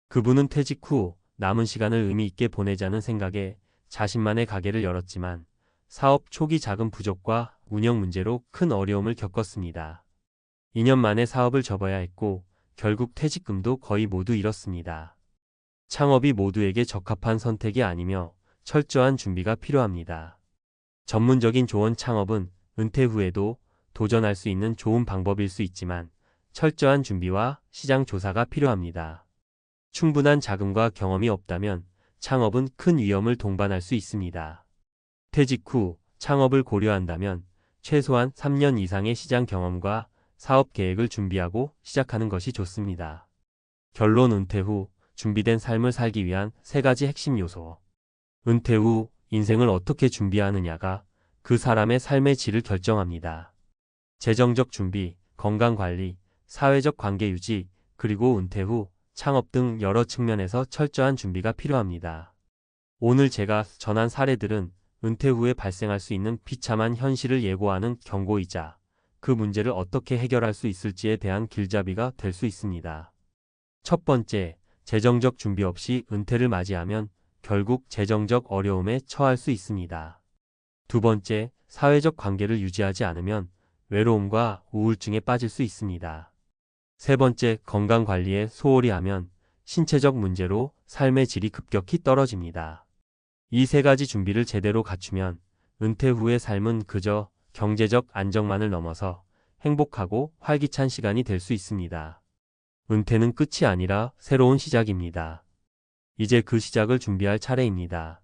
그분은 퇴직 후 남은 시간을 의미 있게 보내자는 생각에 자신만의 가게를 열었지만 사업 초기 자금 부족과 운영 문제로 큰 어려움을 겪었습니다. 2년 만에 사업을 접어야 했고 결국 퇴직금도 거의 모두 잃었습니다. 창업이 모두에게 적합한 선택이 아니며 철저한 준비가 필요합니다. 전문적인 조언 창업은 은퇴 후에도 도전할 수 있는 좋은 방법일 수 있지만 철저한 준비와 시장 조사가 필요합니다. 충분한 자금과 경험이 없다면 창업은 큰 위험을 동반할 수 있습니다. 퇴직 후 창업을 고려한다면 최소한 3년 이상의 시장 경험과 사업 계획을 준비하고 시작하는 것이 좋습니다. 결론 은퇴 후 준비된 삶을 살기 위한 3가지 핵심 요소. 은퇴 후 인생을 어떻게 준비하느냐가 그 사람의 삶의 질을 결정합니다. 재정적 준비, 건강 관리, 사회적 관계 유지, 그리고 은퇴 후 창업 등 여러 측면에서 철저한 준비가 필요합니다. 오늘 제가 전한 사례들은 은퇴 후에 발생할 수 있는 비참한 현실을 예고하는 경고이자 그 문제를 어떻게 해결할 수 있을지에 대한 길잡이가 될 수 있습니다. 첫 번째, 재정적 준비 없이 은퇴를 맞이하면 결국 재정적 어려움에 처할 수 있습니다. 두 번째, 사회적 관계를 유지하지 않으면 외로움과 우울증에 빠질 수 있습니다. 세 번째, 건강 관리에 소홀히 하면 신체적 문제로 삶의 질이 급격히 떨어집니다. 이 3가지 준비를 제대로 갖추면 은퇴 후의 삶은 그저 경제적 안정만을 넘어서 행복하고 활기찬 시간이 될 수 있습니다. 은퇴는 끝이 아니라 새로운 시작입니다. 이제 그 시작을 준비할 차례입니다.